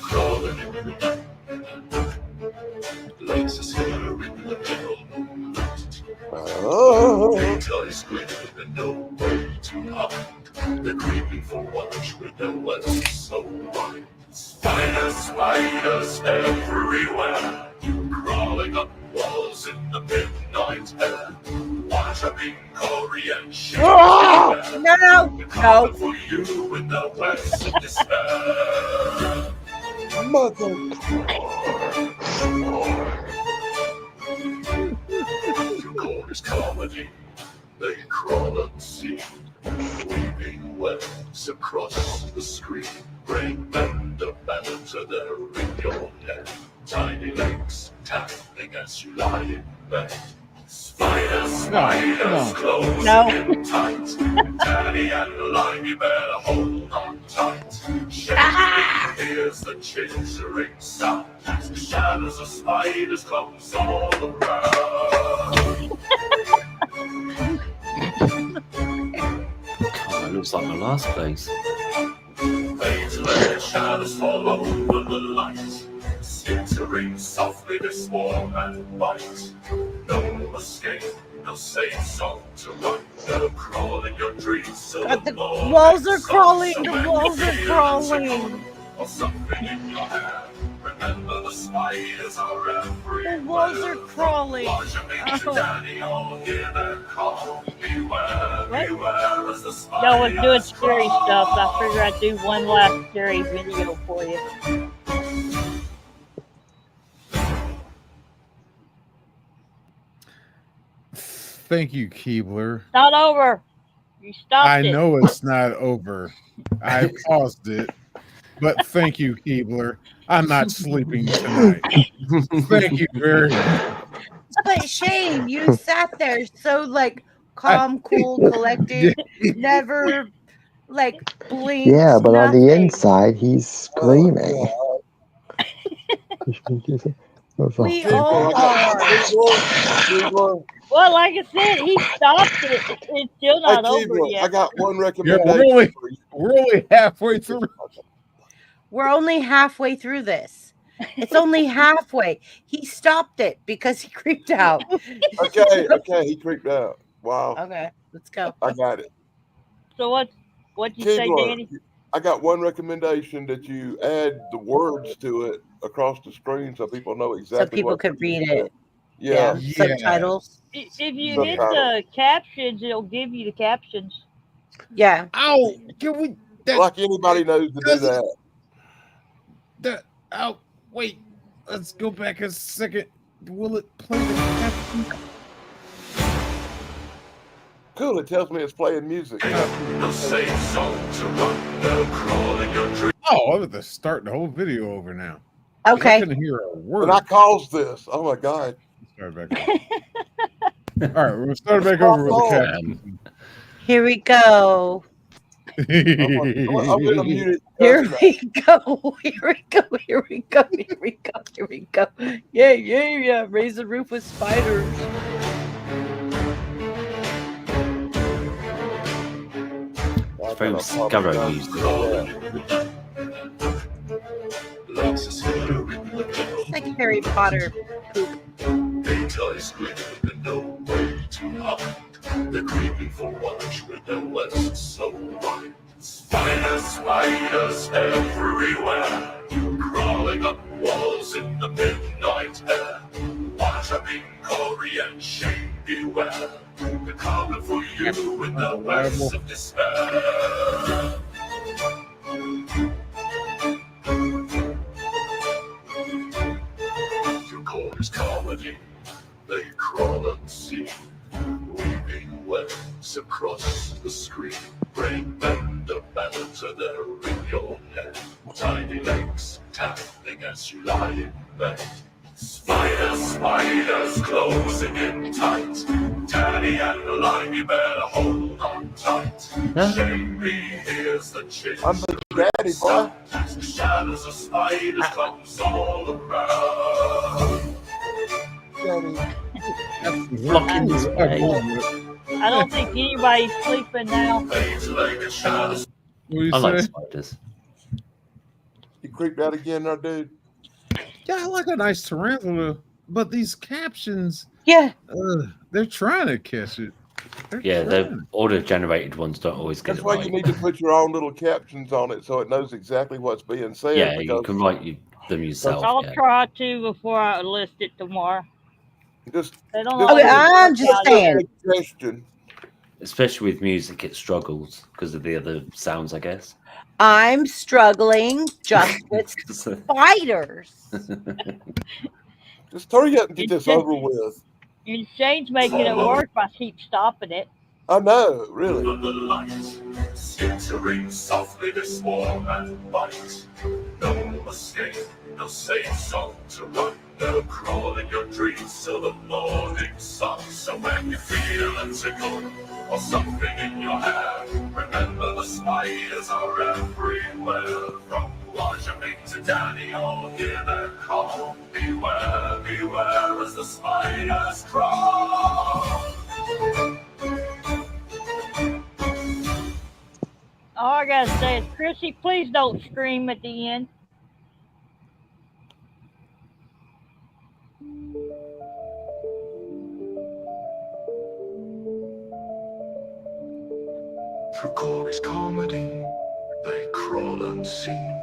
Crawling in the dark. Legs is here in the middle. Oh, Big eyes greater than no way to hide. They're creeping for watch with their webs so wide. Spiders everywhere. Crawling up walls in the midnight air. Watch a big Cory and shake. No. Coming for you in the west of despair. mother. God is comedy. They crawl unseen, weaving webs across the screen. Bring them the banter there in your head. Tiny legs tapping as you lie in bed. Spiders close in tight. Daddy and Limey better hold on tight. Shaking hears the chittering sound. The shadows of spiders close all around. God, it looks like my last place. Fades let the shadows fall over the light. Skittering softly they swarm and bite. No escape, no safe song to write. They'll crawl in your dreams till God, the the morning walls are sun. crawling. So The when walls you are feel crawling. insecure or something in your hair, remember the spiders are everywhere. The walls are crawling. Watch your big daddy, all hear their call. Beware, beware as the Y'all was doing spiders scary crawl. stuff. I figured I'd do one last scary video for you. Thank you, Keebler. It's not over. You stopped I it. know it's not over. I paused it, but thank you, Keebler. I'm not sleeping tonight. Thank you very much. But Shane, you sat there so like calm, cool, collected, never like blinked. Yeah, but on the nothing. inside, he's screaming. We all are. Well, like I said, he stopped it. It's still not over Keebler, yet. I got one Yeah, recommendation for you. we're only halfway through. We're only halfway through this. It's only halfway. He stopped it because he creeped out. Okay, he creeped out. Wow. Okay, let's go. I got it. So what'd you say, Keebler, Danny? I got one recommendation that you add the words to it across the screen so people know exactly So people what could read it is. it. Yeah. Subtitles. If you hit the captions, it'll give you the captions. Yeah. Ow! Can we? Like anybody knows to do that. Oh, wait. Let's go back a second. Will it play the caption? Cool, it tells me it's playing music. No safe zone to run. They'll crawl in your dreams. Oh, I'm going to start the whole video over now. Okay. I couldn't hear a word. And I caused this. Oh my God. Start back over. All right, we'll start back over with the caption. Here we go. I'm gonna mute it. Here we go. Here we go. Here we go. Here we go. Here we go. Yeah. Raise the roof with spiders. It's very scurry music. It's like Harry Potter poop. Big eyes greater than no way to hide. They're creeping for watch with their webs so wide. Spiders everywhere. Crawling up walls in the midnight white hair. Watch a big Korean shame beware. They're coming for you with the words of despair. Your chorus comedy, they crawl unseen, weaving webs across the screen. Brain bend a banter there in your head. Tiny legs tapping as you lie in bed. Spiders closing in tight. Daddy and the line, you better hold on tight. Shame me, here's the chick. I'm the daddy, boy. The shadows of spiders comes all around. Blocking his way. I don't think anybody's sleeping now. What do you I like say? spiders. You creeped out again there, dude? Yeah, I like a nice tarantula, but these captions, Yeah. they're trying to catch it. Yeah, the auto-generated ones don't always get That's it why right. you need to put your own little captions on it so it knows exactly what's being said. Yeah, because you can write them yourself. I'll Yeah. try to before I list it tomorrow. just They don't Okay, always I'm just work out. saying. suggestion. Especially with music, it struggles because of the other sounds, I guess. I'm struggling just with spiders. Just hurry up and get this over with. And Shane's making it worse by keep stopping it. I know, really. The light, skittering softly this warm and bite. No mistake, no safe zone to run. No crawl in your dreams till the morning sun. So when you feel a tickle or something in your hair, remember the spiders are everywhere. From Washington to Danny, all hear their call. Beware, beware as the spiders crawl. All I gotta say is, Chrissy, please don't scream at the end. Through chorus comedy, they crawl unseen,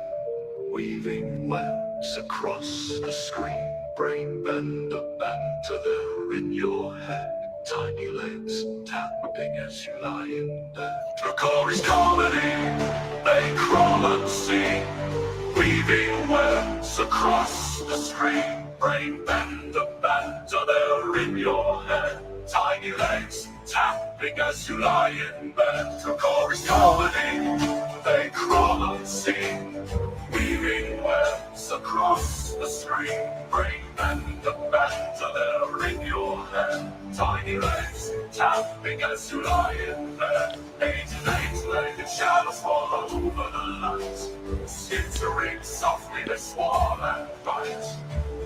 weaving webs across the screen. Brain bend a banter there in your head. Tiny legs tapping as you lie in bed. Through chorus comedy, they crawl unseen, weaving webs across the screen. Brain bend a banter there in your head. Tiny legs tapping as you lie in bed. Through chorus comedy, they crawl unseen, weaving webs across the screen. Brain bend a banter there in your head. Tiny legs tapping as you lie in bed. 88-legged shadows fall over the light, skittering softly they swarm and bite.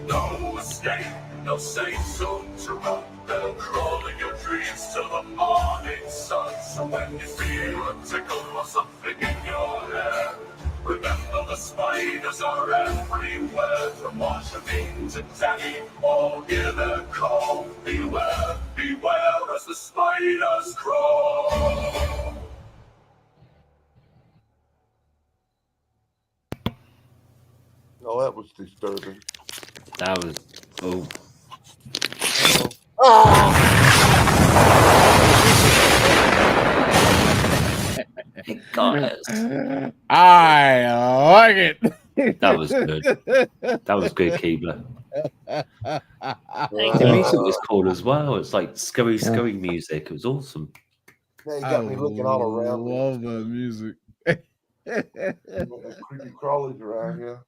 No escape, no safe zone to run. They'll crawl in your dreams till the morning sun. So when you feel a tickle or something in your hair, remember the spiders are everywhere. From Washington to Danny, all hear their call. Beware, beware as the spiders crawl. Oh, that was disturbing. That was It got us. I like it. That was good. That was good, Keebler. Thank The you. music was cool as well. It's like scurry music. It was awesome. Now you got me looking all around me. Love that music. Creepy crawlies around here.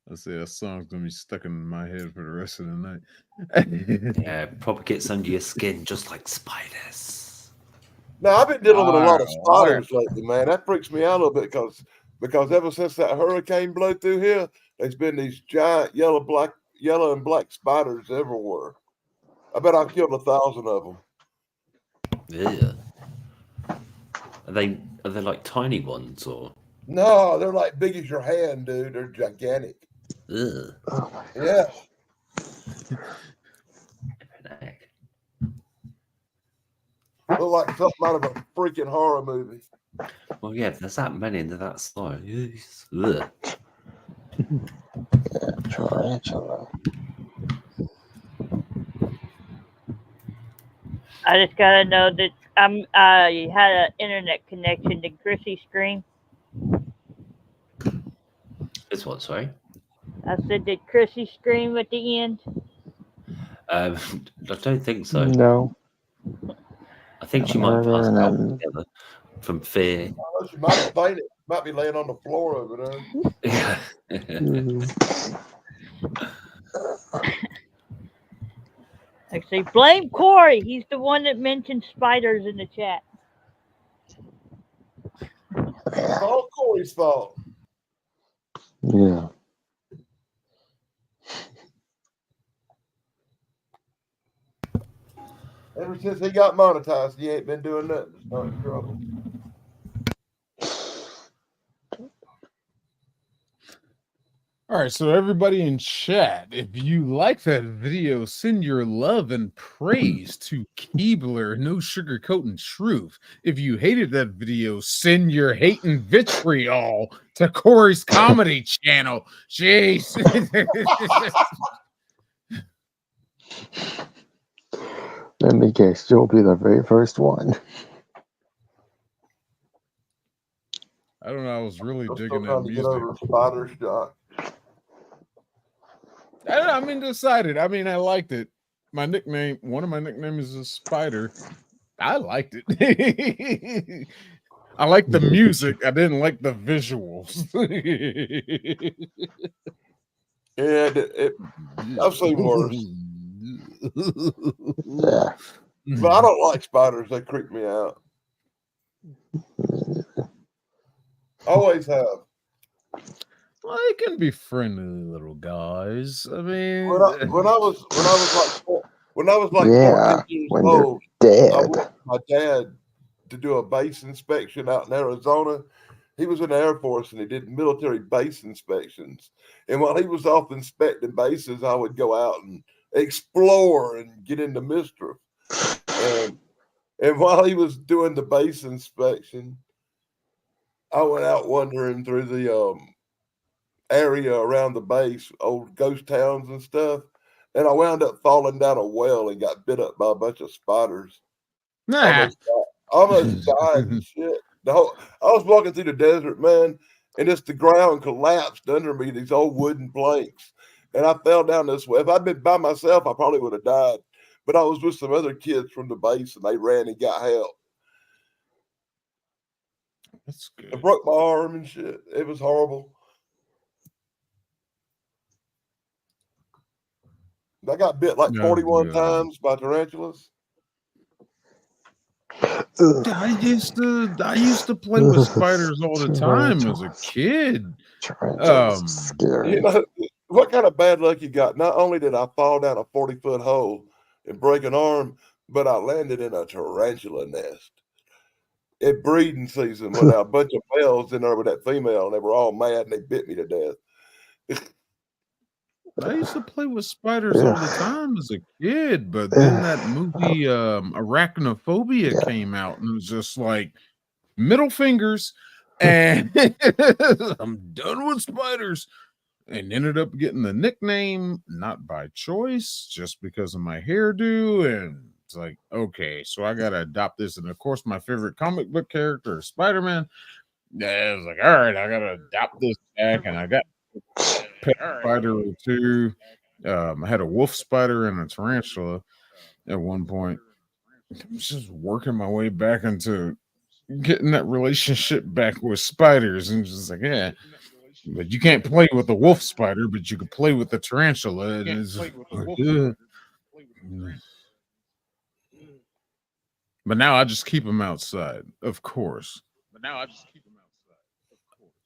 Let's say that song's gonna be stuck in my head for the rest of the night. Yeah, probably gets under your skin just like spiders. Now I've been dealing with a lot of Alright. spiders lately, man. That freaks me out a little bit because ever since that hurricane blew through here, there's been these giant yellow and black spiders everywhere. I bet I killed 1,000 of them. Yeah. Are they like tiny ones or? No, they're like big as your hand, dude. They're gigantic. Ugh. Yeah. Look like something out of a freaking horror movie. Well, yeah, if there's that many and they're that slow. Ugh. Try tarantula. I just gotta know that I had an internet connection. Did Chrissy scream? It's what? Sorry. I said, did Chrissy scream at the end? I don't think so. No. I think she might have passed out altogether from fear. Oh, she might have fainted. Might be laying on the floor over there. Yeah. Actually, blame Corey. He's the one that mentioned spiders in the chat. It's all Corey's fault. Yeah. Ever since he got monetized, he ain't been doing nothing to start trouble. All right, so everybody in chat, if you like that video, send your love and praise to Keebler, no sugarcoating truth. If you hated that video, send your hate and vitriol to Corey's comedy channel. Jeez. Let me guess, you'll be the very first one. I don't know. I was really I'm digging still that trying to get music. over spider shot. I don't know, I'm undecided. I mean, I liked it. My nickname, one of my nicknames is Spider. I liked it. I like the music. I didn't like the visuals. Yeah, I've seen worse. Yeah. But I don't like spiders. They creep me out. Always have. Well, they can be friendly little guys. I mean, When I was like Yeah, 14 years when they're old, I dead. went with my dad to do a base inspection out in Arizona. He was in the Air Force and he did military base inspections. And while he was off inspecting bases, I would go out and explore and get into mischief. And while he was doing the base inspection, I went out wandering through the area around the base, old ghost towns and stuff. And I wound up falling down a well and got bit up by a bunch of spiders. nah. Almost died and shit. I was walking through the desert, man, and just the ground collapsed under me, these old wooden planks. And I fell down this way. If I'd been by myself, I probably would have died. But I was with some other kids from the base and they ran and got help. That's good. I broke my arm and shit. It was horrible. I got bit like 41 times by tarantulas. I used to play with spiders all the time as a kid. Scary. You know, what kind of bad luck you got? Not only did I fall down a 40-foot hole and break an arm, but I landed in a tarantula nest. At breeding season, when a bunch of males in there with that female, and they were all mad and they bit me to death. I used to play with spiders all the time as a kid, but then that movie Arachnophobia came out, and it was just like middle fingers, and I'm done with spiders. And ended up getting the nickname not by choice, just because of my hairdo. And it's like, okay, so I gotta adopt this. And of course, my favorite comic book character is Spider-Man. Yeah, I was like, all right, I gotta adopt this back, and I got pet spider or two. I had a wolf spider and a tarantula at one point. I was just working my way back into getting that relationship back with spiders, and just like, yeah, but you can't play with the wolf spider, but you can play with the tarantula. And it's like, but now I just keep them outside, of course.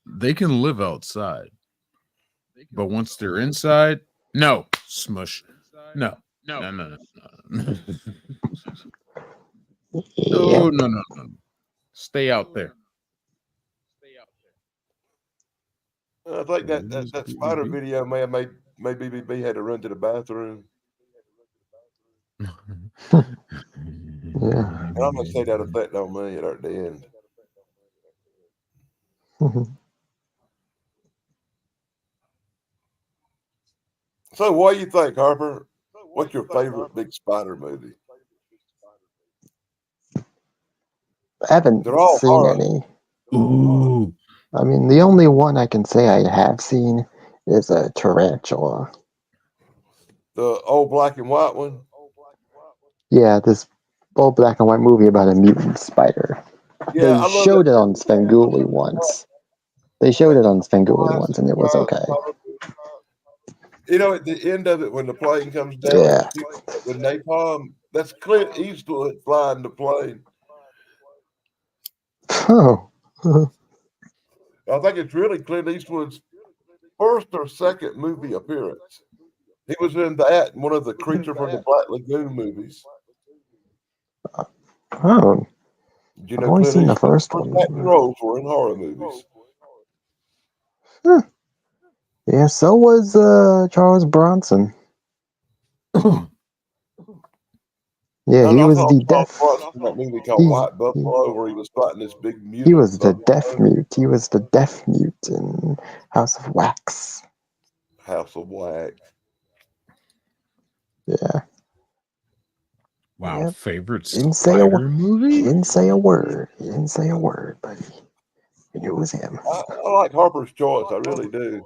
They can live outside. But once they're inside, no, smush. No. No. No. Stay out there. I think that spider video may have made BB had to run to the bathroom. Yeah. And I'm gonna say that effect on me at the end. So, what do you think, Harper? What's your favorite big spider movie? I haven't They're all seen horror. any. Ooh. I mean, the only one I can say I have seen is a tarantula. The old black and white one. Yeah, this old black and white movie about a mutant spider. Yeah, They I love showed that. it on Svengoolie once. They showed it on Svengoolie once, and it was okay. You know, at the end of it, when the plane comes down, Yeah. with napalm, that's Clint Eastwood flying the plane. Oh. I think it's really Clint Eastwood's first or second movie appearance. He was in that, one of the Creature from the Black Lagoon movies. Oh. You I've know, only Clint seen the Eastwood's first one. acting roles were in horror movies. Huh. Yeah, so was Charles Bronson. Yeah, And he I was saw the Charles deaf. Bronson in that movie called White Buffalo, where he was fighting this big mutant. He was the deaf buffalo. mute. He was the deaf mute in House of Wax. House of Wax. Yeah. Wow, Yep. favorite Didn't say a spider movie? He didn't say a word. He didn't say a word, buddy. You knew it was him. I like Harper's Choice. I really do.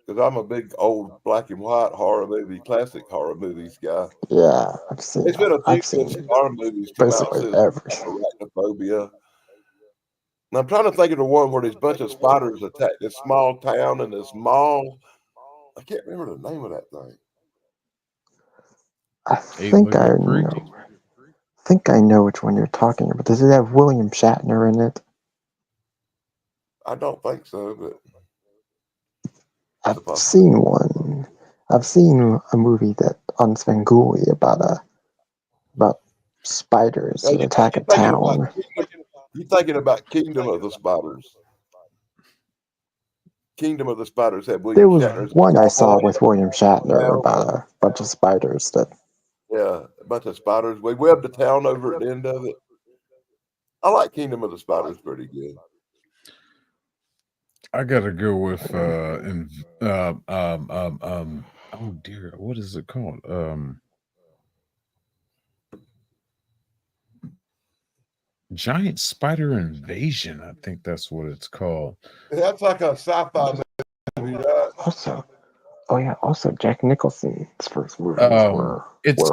Because I'm a big old black and white horror movie, classic horror movies guy. Yeah, I've seen. There's been a few I've seen good horror movies come out basically since everything. Arachnophobia. And I'm trying to think of the one where there's a bunch of spiders attack this small town and this mall. I can't remember the name of that thing. I think I know. I think I know which one you're talking about. Does it have William Shatner in it? I don't think so, but I've seen one. I've seen a movie that on Svengoolie about spiders that attack a town. You're thinking about Kingdom of the Spiders. Kingdom of the Spiders had There William was Shatner. one I saw with William Shatner about a bunch of spiders that. Yeah, a bunch of spiders. We webbed the town over at the end of it. I like Kingdom of the Spiders pretty good. I gotta go with oh dear, what is it called? Giant Spider Invasion, I think that's what it's called. That's like a sci-fi movie, right? Also Jack Nicholson's first movies were horror. It's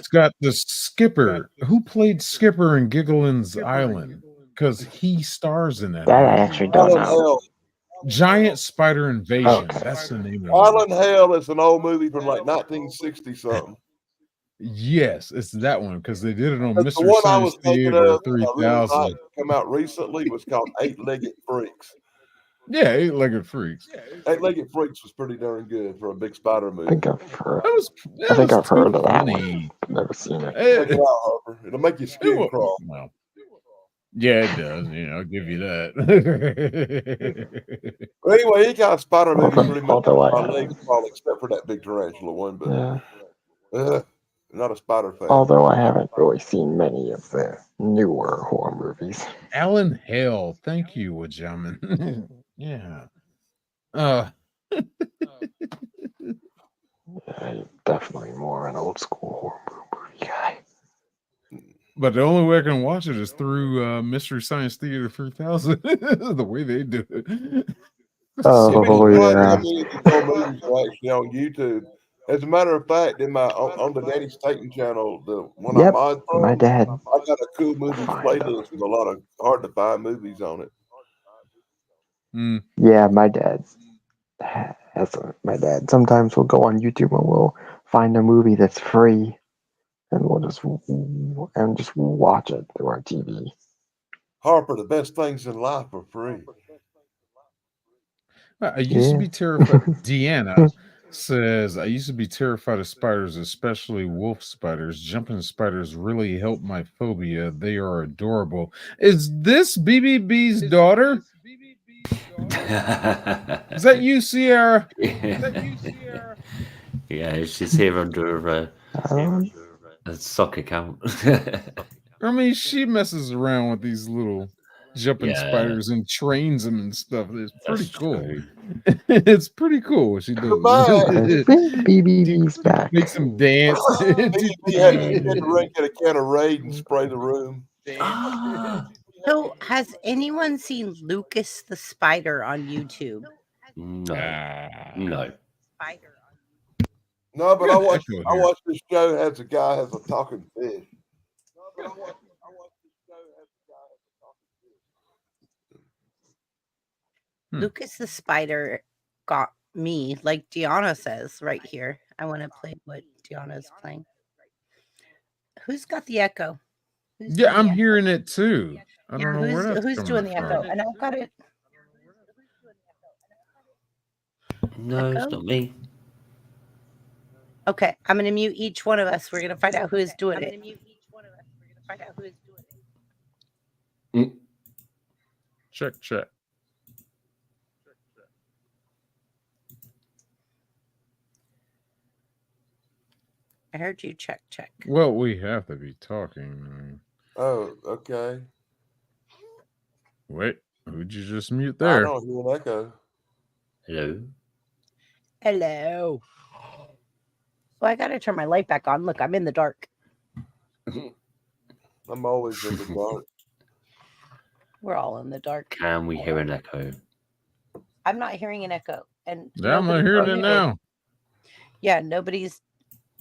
got the Skipper. Who played Skipper in Gigglin's Island? Because he stars in that. That movie. I actually don't know. Giant Spider Invasion. Okay. That's the name of it. Island Hell is an old movie from like 1960 something. Yes, it's that one because they did it on The Mystery one I Science was thinking Theater of, that I really 3000. liked, come out recently, was called Eight-Legged Freaks. Yeah, Eight-Legged Freaks. Eight-Legged Freaks was pretty darn good for a big spider movie. I think I've heard. That I think was I've heard of that funny. one. Never seen it. Check it out, Harper. It'll make your skin crawl. Well, yeah, it does. I'll give you that. Well, anyway, any kind of spider movie pretty much Although my legs crawl except for that big tarantula one, but not a spider fan. Although I haven't really seen many of the newer horror movies. Alan Hale. Thank you, Wajaman. Yeah. I'm definitely more an old school horror movie guy. But the only way I can watch it is through Mystery Science Theater 3000. The way they do it. Oh, yeah. I mean, these old movies are actually on YouTube. As a matter of fact, in my on the Danny Staten channel, the one Yep, I'm on, my dad. I got a cool movies playlist with a lot of hard to find movies on it. Yeah, my dad. My dad sometimes will go on YouTube and we'll find a movie that's free, and we'll just watch it through our TV. Harper, the best things in life are free. I used to be terrified. Deanna says, I used to be terrified of spiders, especially wolf spiders. Jumping spiders really help my phobia. They are adorable. Is this BBB's daughter? Is that you, Sierra? Yeah, she's here under a sock account. I mean, she messes around with these little jumping Yeah. spiders and trains them and stuff. It's pretty That's cool. true. It's pretty cool what she does. I think BBB's back. Makes them dance. He had to drink at a can of Raid and spray the room. Ah, So, has anyone seen Lucas the Spider on YouTube? no, Ah. no. No, but I Good watched echo I here. watched this show has a guy has a talking fish. Lucas the Spider got me, like Deanna says right here. I want to play what Deanna's playing. Who's got the echo? Who's Yeah, doing I'm the echo? hearing it too. I Yeah, don't know where that's who's coming doing the echo? from. And I've got it. No, it's Echo? not me. Okay, I'm going to mute each one of us. We're going to find out who is doing it. Check. I heard you check. Well, we have to be talking. Oh, okay. Wait, who'd you just mute I there? don't hear an echo. Hello. Hello. Well, I got to turn my light back on. Look, I'm in the dark. I'm always in the dark. We're all in the dark. Can we hear an echo? I'm not hearing an echo. And Yeah, I'm not nobody's hearing on it here. now. Yeah, nobody's.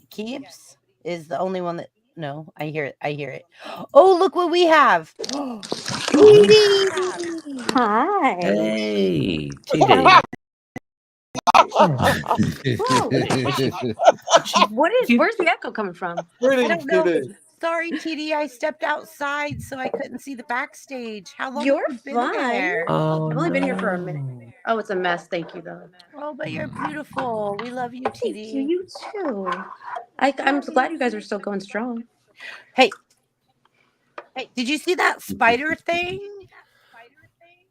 Keeps is the only one that. No, I hear it. Oh, look what we have. TD! Hi. Hey, TD. Where's the echo coming from? I don't know. Sorry, TD. I stepped outside so I couldn't see the backstage. How long You're have you been fine. there? Oh, I've only been here for a minute. Oh, it's a mess. Thank you, though. Oh, but you're beautiful. We love you, TD. Thank you. You too. I'm glad you guys are still going strong. Hey, did you see that spider thing?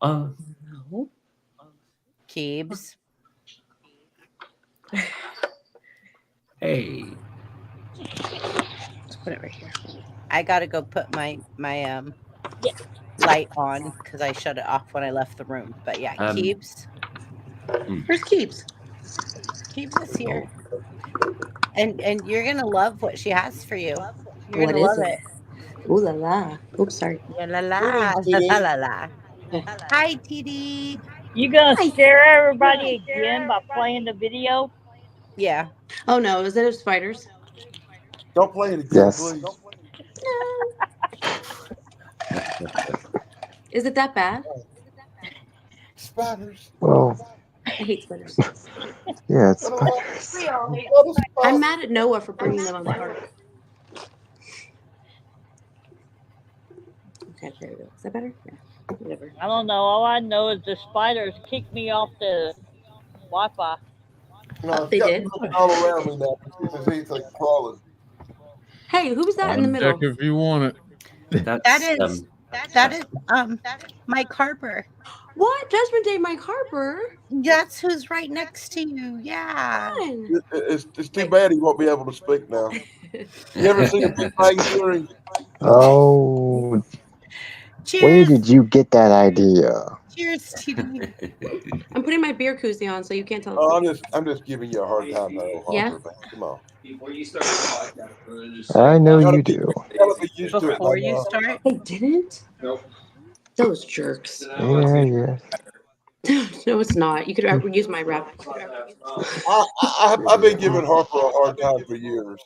Oh, No. Keebs. hey. Let's put it right here. I gotta go put my light on because I shut it off when I left the room. But yeah, Keebs. Where's Keeps? Keebs is here. And you're gonna love what she has for you. You're What gonna is love it? Ooh la la. Oops, sorry. Yeah, la la la la la. Hi, TD. You gonna scare everybody again by playing the video? Yeah. Oh no, is it spiders? Don't play it again, Yes. please. Is it that bad? Spiders. Well, I hate spiders. yeah, it's spiders. I'm mad at Noah for bringing them on the ark. Okay, there we go. Is that better? Yeah. Whatever. I don't know. All I know is the spiders kicked me off the Wi-Fi. No, They did? all around me now. There's anything crawling. Hey, who was that in the On middle? deck if you want it. That is Mike Harper. What? Judgment Day, Mike Harper? That's who's right next to you. Yeah. It's too bad he won't be able to speak now. You ever seen a Big Bang Theory? Oh, Cheers. where did you get that idea? Cheers, TD. I'm putting my beer koozie on so you can't tell. Oh, I'm just giving you a hard time, though. Yeah? Harper, man. Come on. I know you do. You gotta be used to it. Before you start? They didn't? Nope. Those jerks. Yeah. No, it's not. You could use my rep. I've been giving Harper a hard time for years.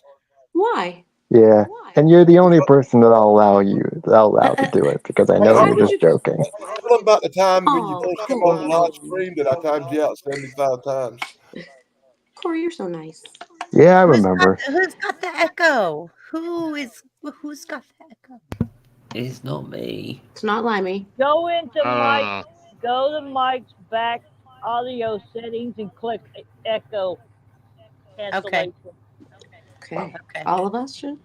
Why? Yeah. And you're the only person that I'll allow to do it because I know you're just joking. Tell them about the time when you first came on the live stream that I timed you out 75 times. Corey, you're so nice. Yeah, I remember. Who's got the echo? Who's got the echo? It's not me. It's not Limey. Go into Mike. Go to Mike's back audio settings and click echo cancellation. Okay. All of us should.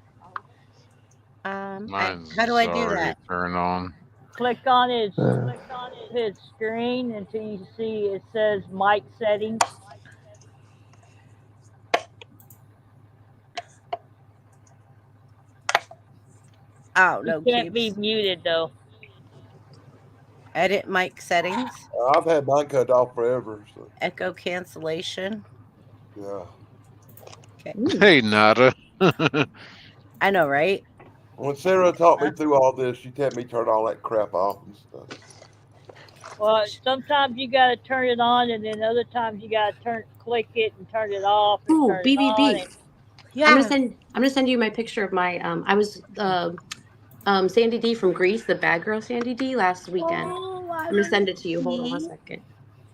Mine's how do I do already that? turned on. Click on his screen until you see it says mic settings. Oh no, you can't be muted though. Edit mic settings. I've had mine cut off forever. So Echo cancellation. yeah. Okay. Hey, Nada. I know, right? When Sarah taught me through all this, she had me turn all that crap off and stuff. Well, sometimes you gotta turn it on, and then other times you gotta click it and turn it off. And Ooh, turn it on BBB. and- Yeah. I'm gonna send you my picture of my I was Sandy D from Greece, the bad girl Sandy D last weekend. Oh, I'm gonna send it to you. Hold on one see. second.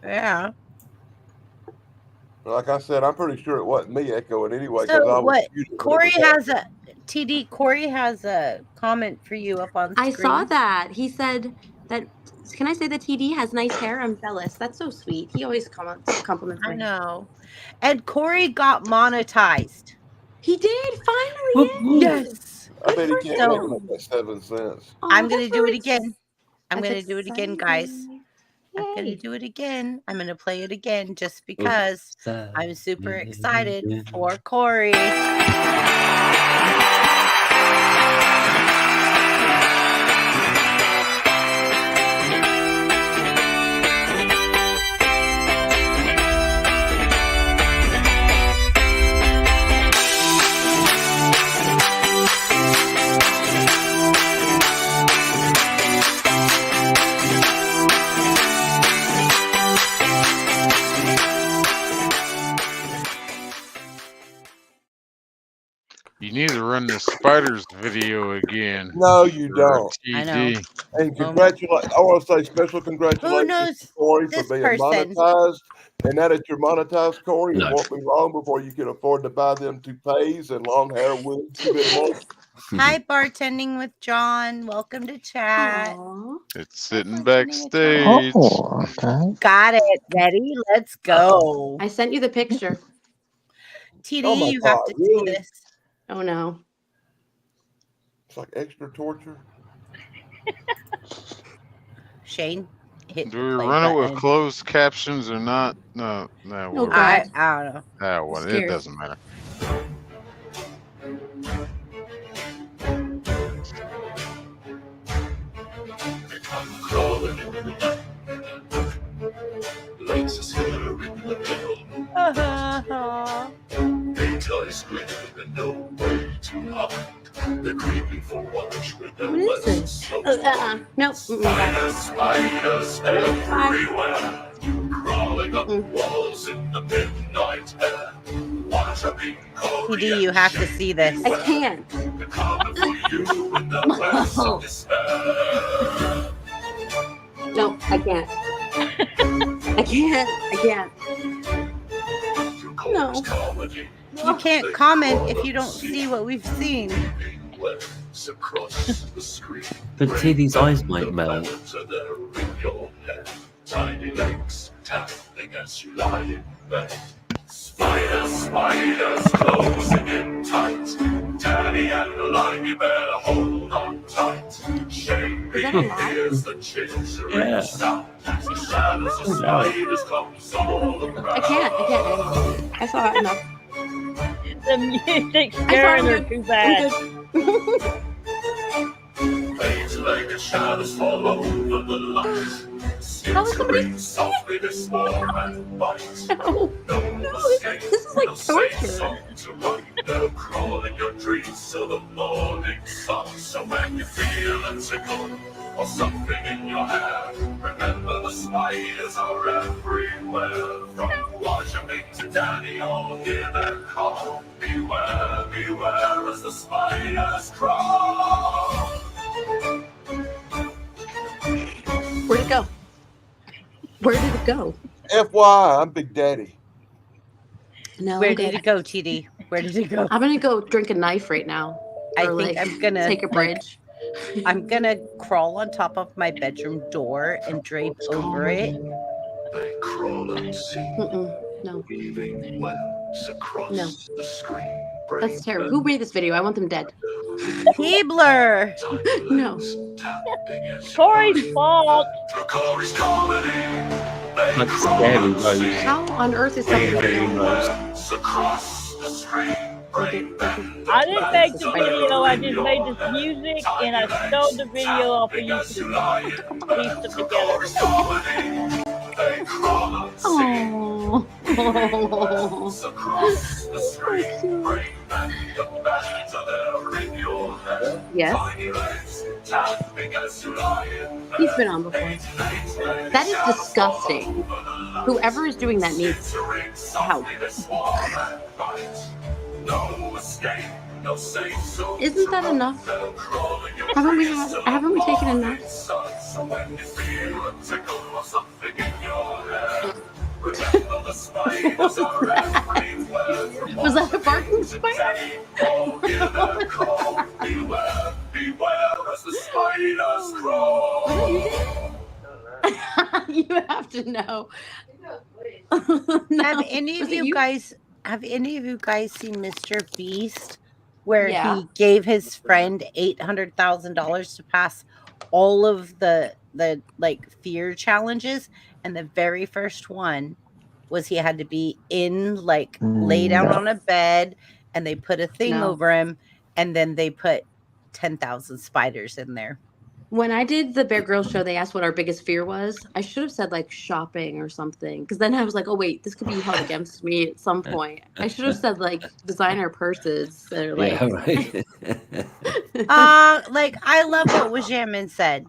Yeah. Like I said, I'm pretty sure it wasn't me echoing anyway. 'Cause I So was what? muted when it Corey was has a TD. Corey has a comment for you up on I screen. saw that. He said that. Can I say that TD has nice hair? I'm jealous. That's so sweet. He always compliments I my hair. know. And Corey got monetized. He did finally. Yes. I bet he Good can't for make him. it that 7 cents. I'm Oh, gonna that's do really it again. I'm that's gonna do it again, guys. exciting. I'm gonna Yay. do it again. I'm gonna play it again just because I'm super excited for Corey. You need to run the spiders video again. No, you for don't. I know. TD. And congratulate! I want to say special congratulations knows to Corey for this being person? monetized. And now that you're monetized, Corey, No. it won't be long before you can afford to buy them toupees and long hair wigs you've been wanting. Hi, bartending with John. Welcome to chat. Aw. It's sitting bartending with John. backstage. Oh, okay. Got it. Ready? Let's go. I sent you the picture. TD, Oh my you have God, to really? see this. Oh no. It's like extra torture. Shane, hit Do the we play run it with button. closed captions or not? No, No, whatever. God. I don't know. Well, it Scared. doesn't matter. What is this? Nope. Spiders everywhere, crawling up walls in the midnight air. Watch a big TD, you have to see this. I can't. coming for you in the place of despair. No, I can't. I can't. I can't. No. You can't comment if you don't see what we've seen. But TD's eyes might melt. Tiny legs tapping as you lie in bed. Spiders closing in tight. Daddy and the Limey Bear hold on tight. Shame hears the chittering sound. The shadows of spiders comes all around. I can't. I saw it enough. The music's scaring her too bad. Eight-legged shadows fall over the light. Skittering softly this warm and bite. No, this is like torture. They'll crawl in your dreams till the morning sun. So when you feel a tickle or something in your hair, remember the spiders are everywhere. From Washington to Danny, all hear their call. Beware, beware as the spiders crawl. Where'd it go? Where did it go? FYI, I'm Big Daddy. No. Where did it go, TD? Where did it go? I'm gonna go drink a knife right now. I Or, think like, I'm gonna take a bridge. I'm gonna crawl on top of my bedroom door and drape over it. They crawl unseen, No. weaving webs across No. the screen. That's terrible. Who made this video? I want them dead. Keebler! No. Corey's fault. Corey's comedy. Like scary Rose. How on earth is something Scary going Rose. Across the screen, I didn't make the video. I just made this music and I stole the video off of YouTube and pieced them together. Oh. Yes. He's been on before. That is disgusting. Whoever is doing that needs help. Isn't that enough? Haven't we taken enough? Was that a barking spider? You have to know. No. Have any of you guys seen Mr. Beast, where he gave his friend $800,000 to pass all of the like fear challenges, and the very first one was he had to be in like lay down on a bed, and they put a thing over him, and then they put 10,000 spiders in there. When I did the Bear Grylls show, they asked what our biggest fear was. I should have said like shopping or something, because then I was like, oh wait, this could be held against me at some point. I should have said like designer purses that are like. Yeah, right. Like I love what Wajamin said.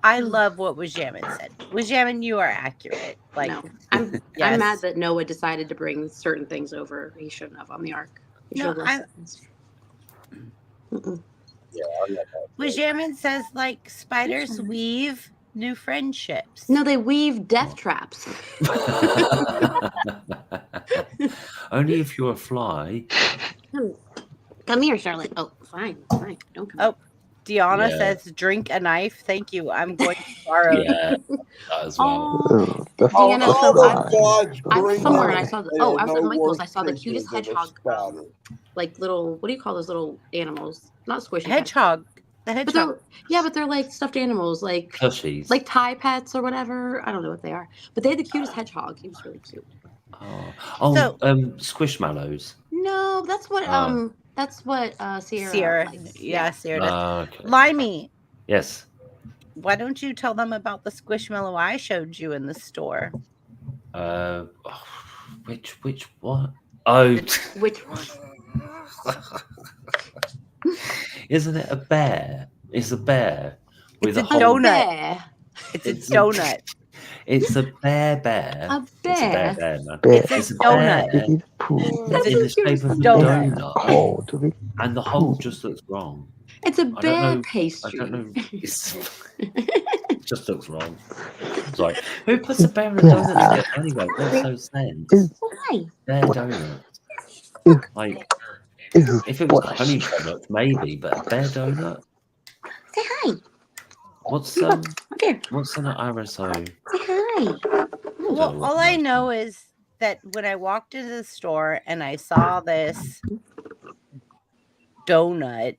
I love what Wajamin said. Wajamin, you are accurate. Like, no, I'm mad that Noah decided to bring certain things over. He shouldn't have on the Ark. He No, should have left Wajamin says like spiders weave new friendships. No, they weave death traps. Only if you're a fly. Come here, Charlotte. Oh, fine. Don't come. Oh, Deanna Yeah. says drink a knife. Thank you. I'm going to borrow. Yeah, that as well. Deanna, I was somewhere and I saw. I was at Michael's. I saw the cutest hedgehog. Like little, what do you call those little animals? Not squishy. Hedgehog. The But hedgehog. but they're like stuffed animals, like Plushies. like Thai pets or whatever. I don't know what they are, but they had the cutest hedgehog. He was really cute. Squishmallows. No, that's what Sierra. Sierra. likes. Yeah, Sierra does. Okay. Limey, Yes. why don't you tell them about the Squishmallow I showed you in the store? Which what? Oh, Which one? isn't it a bear? It's a bear with It's a a whole donut. Bear. It's a donut. It's a bear. A It's a bear. bear, man. It's It's a a donut. bear in the shape of a donut. donut, and the hole just looks wrong. It's a I don't bear know. I pastry. don't know. It just looks wrong. It's like, who puts a bear in a donut together anyway? What's so sense? Why? Bear donut. Like, if it was honey donut, maybe, but a bear donut. Say hi. What's Come here. what's an RSO? Say hi. Well, all I know is that when I walked into the store and I saw this donut,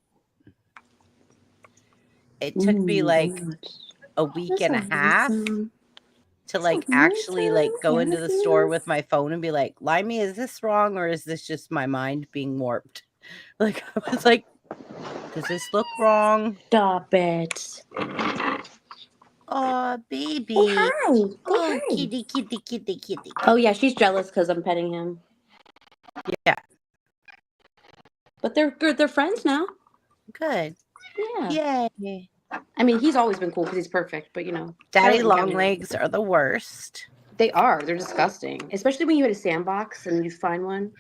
it took me like a week and a half to like actually like go into the store with my phone and be like, Limey, is this wrong or is this just my mind being warped? Like I was like, does this look wrong? Stop it. Oh, baby. Oh, hi. Say Oh, hi. kitty. Oh yeah, she's jealous because I'm petting him. Yeah, But they're good. They're friends now. good. Yeah. Yay. I mean, he's always been cool because he's perfect. But you know, Daddy Charlotte and long Kevin- legs are the worst. They are. They're disgusting. Especially when you had a sandbox and you find one.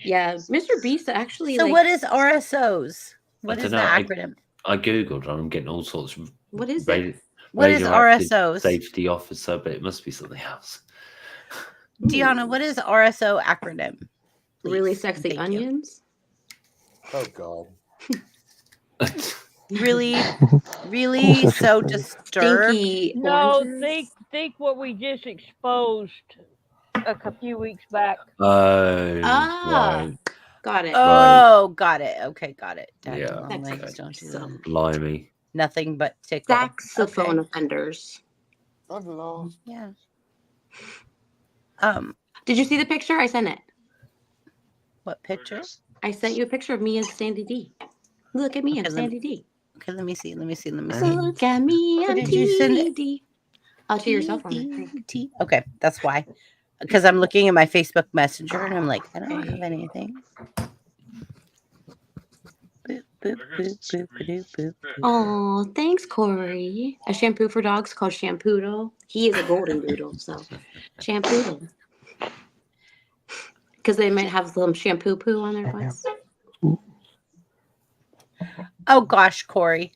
Yeah, Mr. Beast actually. So like, what is RSOs? What is the dunno, acronym? I googled and I'm getting all sorts of What is it? What is radioactive RSOs? safety officer, but it must be something else. Deanna, what is RSO acronym? Really Please. sexy Thank you. onions? Oh God. Really, really so disturbed. Stinky No, oranges? think what we just exposed a few weeks back. Oh, Ah. right. Got it. Oh, got it. Okay, got it. Daddy Yeah, long legs okay. don't do that. Blimey. Nothing but tickle. Saxophone Okay. offenders. I'm lost. Yeah. Did you see the picture? I sent it. What picture? I sent you a picture of me as Sandy D. Look at me, I'm Okay, Sandy D. Okay, let me see. Look at me, Where I'm did you send it? TD. Oh, to your cell phone, I think. Okay, that's why. Because I'm looking at my Facebook Messenger and I'm like, I don't have anything. Boop, boop, boop, boop, boop, boop. Oh, thanks, Corey. A shampoo for dogs called Shampoodle. He is a golden doodle, so Shampoodle. Because they might have some shampoo poo on their butts. Oh gosh, Corey.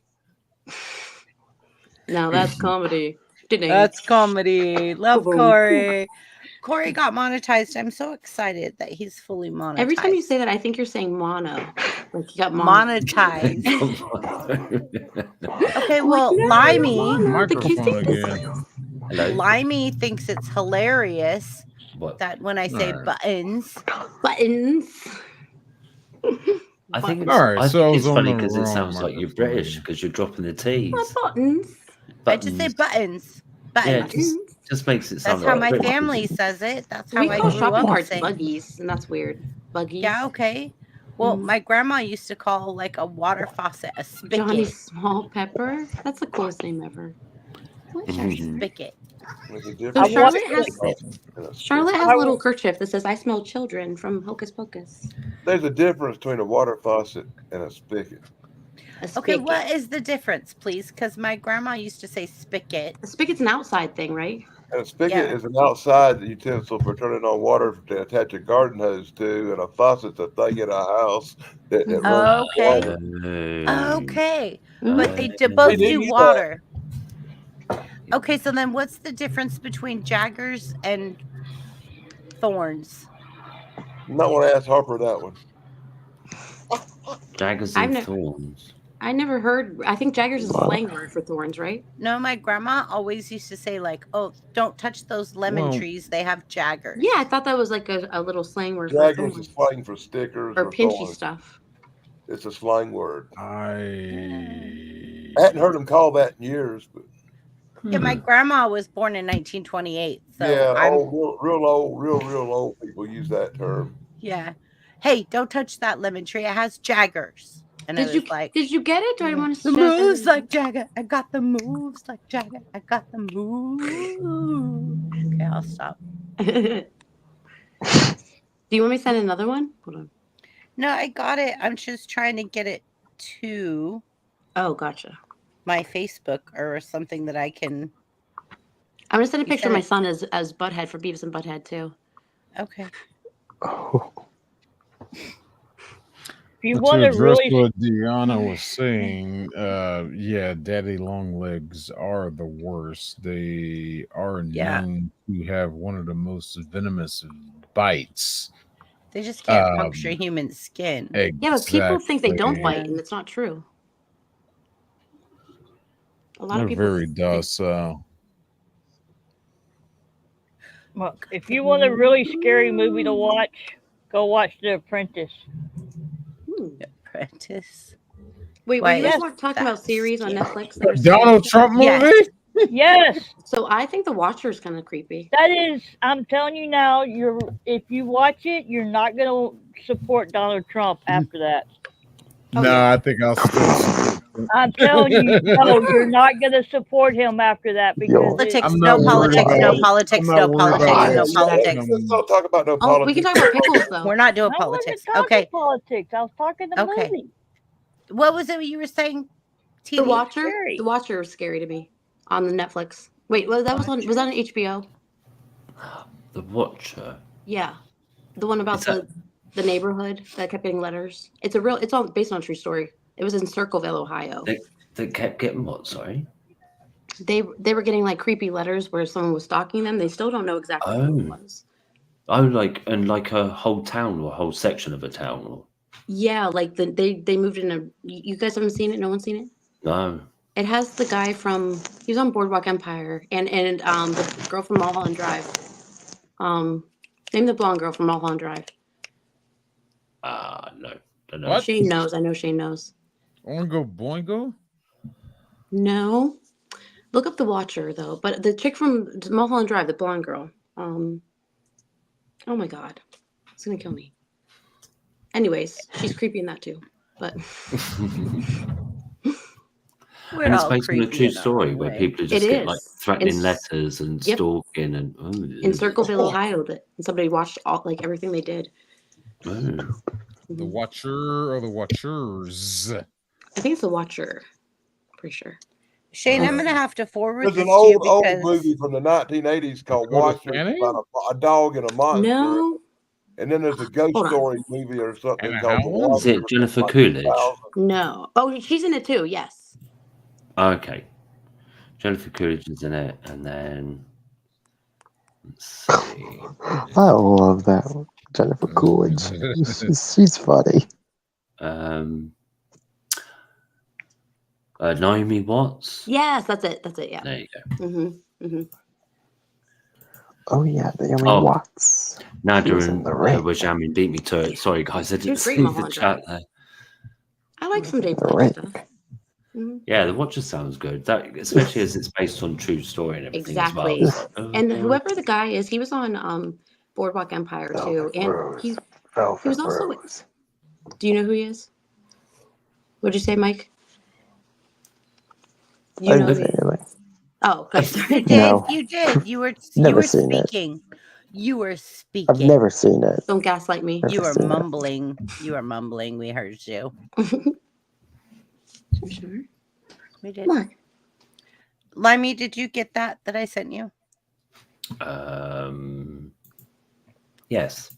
No, that's comedy. That's comedy. Love Boom. Corey. Corey got monetized. I'm so excited that he's fully monetized. Every time you say that, I think you're saying mono. Like you got mono. monetized. Okay, I'm well, like, no, Limey, mono. The kids Microphone think again. Hello. Limey thinks it's hilarious What? that when I say Alright. buttons, buttons. I think it's, All right, I so I think was it's on funny the because it wrong sounds like you're microphone. British because you're dropping the T's. My buttons. I just say buttons. Yeah, Buttons. just makes it sound That's how like my British. family says it. That's how We I call grew shopping up carts saying. buggies, and that's weird. Buggies. Yeah, okay. Well, Mhm. my grandma used to call like a water faucet a spigot. Johnny Small Pepper. That's the coolest name ever. What's your Spigot. There's a So difference Charlotte between has a faucet and a Charlotte spigot. has a little kerchief that says "I smell children" from Hocus Pocus. There's a difference between a water faucet and a spigot. A Okay, spigot. what is the difference, please? Because my grandma used to say spigot. A spigot's an outside thing, right? And a spigot Yeah. is an outside utensil for turning on water to attach a garden hose to, and a faucet's a thing in a house that runs Okay. water. Okay. Mhm. But they They both do do use water. Okay, so then what's the difference between Jaggers and Thorns? You might want to ask Harper that one. Daggers I've and never- thorns. I never heard. I think Jaggers is a slang word for thorns, right? No, my grandma always used to say like, "Oh, don't touch those lemon Well- trees. They have Jaggers." Yeah, I thought that was like a little slang word for Jaggers thorns is slang for stickers or or pinchy thorns. stuff. It's a slang word. I I hadn't heard them call that in years, but Yeah, my grandma was born in 1928, so yeah, I'm real old people use that term. yeah. Hey, don't touch that lemon tree. It has Jaggers. And I Did was like, you get it? Do I want to the moves like Jagger. I got the moves like Jagger. I got the moves. Okay, I'll stop. Do you want me to send another one? Hold on. No, I got it. I'm just trying to get it to Oh, gotcha. my Facebook or something that I can. I'm gonna send a You picture of sent my it- son as Butthead for Beavis and Butthead too. Okay. If you But want to to address really, what Deanna was saying, yeah, daddy long legs are the worst. They are Yeah. known to have one of the most venomous bites. They just can't puncture human skin. Yeah, but people think they don't Exactly. bite, and it's not true. A lot They're of people. very docile. look, if you want a really scary movie to watch, go watch The Apprentice. Apprentice. Wait, were Why you guys is talking about that series on scary? Netflix? That are Donald scary? Trump movie? Yes. Yes, So I think The Watcher is kind of creepy. that is. I'm telling you now. If you watch it, you're not gonna support Donald Trump after that. Oh, No, yeah. I think I'll still support Trump. I'm telling you, no, you're not gonna support him after that because Politics, I'm no not worried politics, about no it. politics, I'm no not worried politics, about no it. politics. Let's don't talk about no Oh, politics. we can talk about pickles though. We're not doing I politics. wasn't talking Okay. politics. I was talking the Okay. movie. What was it you were saying? The TV? Watcher. Scary. The Watcher was scary to me on the Netflix. Wait, was that on HBO? The Watcher. Yeah, the one about Is that- the neighborhood that kept getting letters. It's all based on a true story. It was in Circleville, Ohio. They kept getting what? Sorry. They were getting like creepy letters where someone was stalking them. They still don't know exactly who it was. Oh, like a whole town or a whole section of a town. Or... Yeah, like they moved in a. You guys haven't seen it? No one's seen it? No. It has the guy from. He was on Boardwalk Empire and the girl from Mulholland Drive. Name the blonde girl from Mulholland Drive. No. Don't know. What? Shane knows. I know Shane knows. Oingo Boingo? No. Look up The Watcher though. But the chick from Mulholland Drive, the blonde girl. Oh my god, it's gonna kill me. Anyways, she's creepy in that too. But We're And it's all based on a creepy true in our story own where way. people it just get like is. threatening letters and Yep. stalking and In Circleville, Ohio, that and somebody watched all like everything they did. Oh. The Watcher or the Watchers? I think it's The Watcher. Pretty sure. Shane, I'm Uh, gonna have to forward There's this an to you old because movie from the 1980s called Dakota Watchers Fanning? about a dog and a monster. No. And then there's a ghost Hold on. story movie or something Anna called The Howland? Is it Watcher. Jennifer like Coolidge? 2000. No. Oh, she's in it too. Yes. Okay. Jennifer Coolidge is in it, and then let's see. I love that one. Jennifer Coolidge. She's funny. Naomi Watts. Yes, that's it. That's it. Yeah. There you go. Mm-hmm. Oh yeah, Naomi Oh. Watts. Nadia She was in and The Ring. Wajamin beat me to it. Sorry, guys, I She didn't was great see in the Mulholland chat Drive. there. I like some James The Blake Ring. stuff. Mhm. Yeah, The Watcher sounds good. That, especially as it's based on true story and everything as well. Exactly. It's like, oh, And God. whoever the guy is, he was on Boardwalk Empire too, Velvet and Rose. he Velvet was also. Rose. Do you know who he is? What'd you say, Mike? I You know didn't who say he is? anything. Oh, okay. Sorry. you did. No. You did. You were Never seen it. speaking. You were I've speaking. never seen it. Don't gaslight me. You Never were seen it. mumbling. You were mumbling. We heard you. Sure. We did. Come on. Limey, did you get that I sent you? Yes.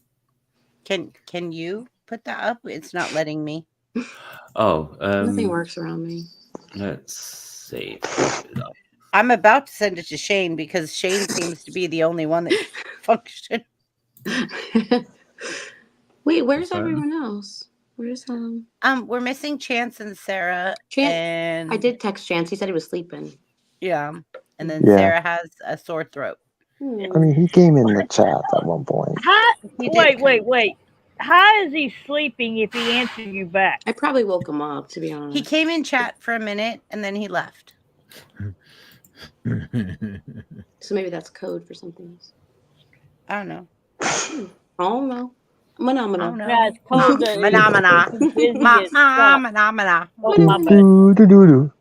Can you put that up? It's not letting me. Oh, Nothing works around me. let's see. I'm about to send it to Shane because Shane seems to be the only one that functioned. Wait, where's What's that? everyone else? Where's We're missing Chance and Sarah. Chance? And I did text Chance. He said he was sleeping. yeah. And then Yeah. Sarah has a sore throat. I mean, he came in the chat at one point. How, He did wait. How is he sleeping if he answered you back? I probably woke him up, to be honest. He came in chat for a minute and then he left. So maybe that's code for something else. I don't know. I don't know. Phenomena. Yeah, it's called the Phenomena. busy as fuck. Phenomena. Oh, Do, my bad. do, do, do, do.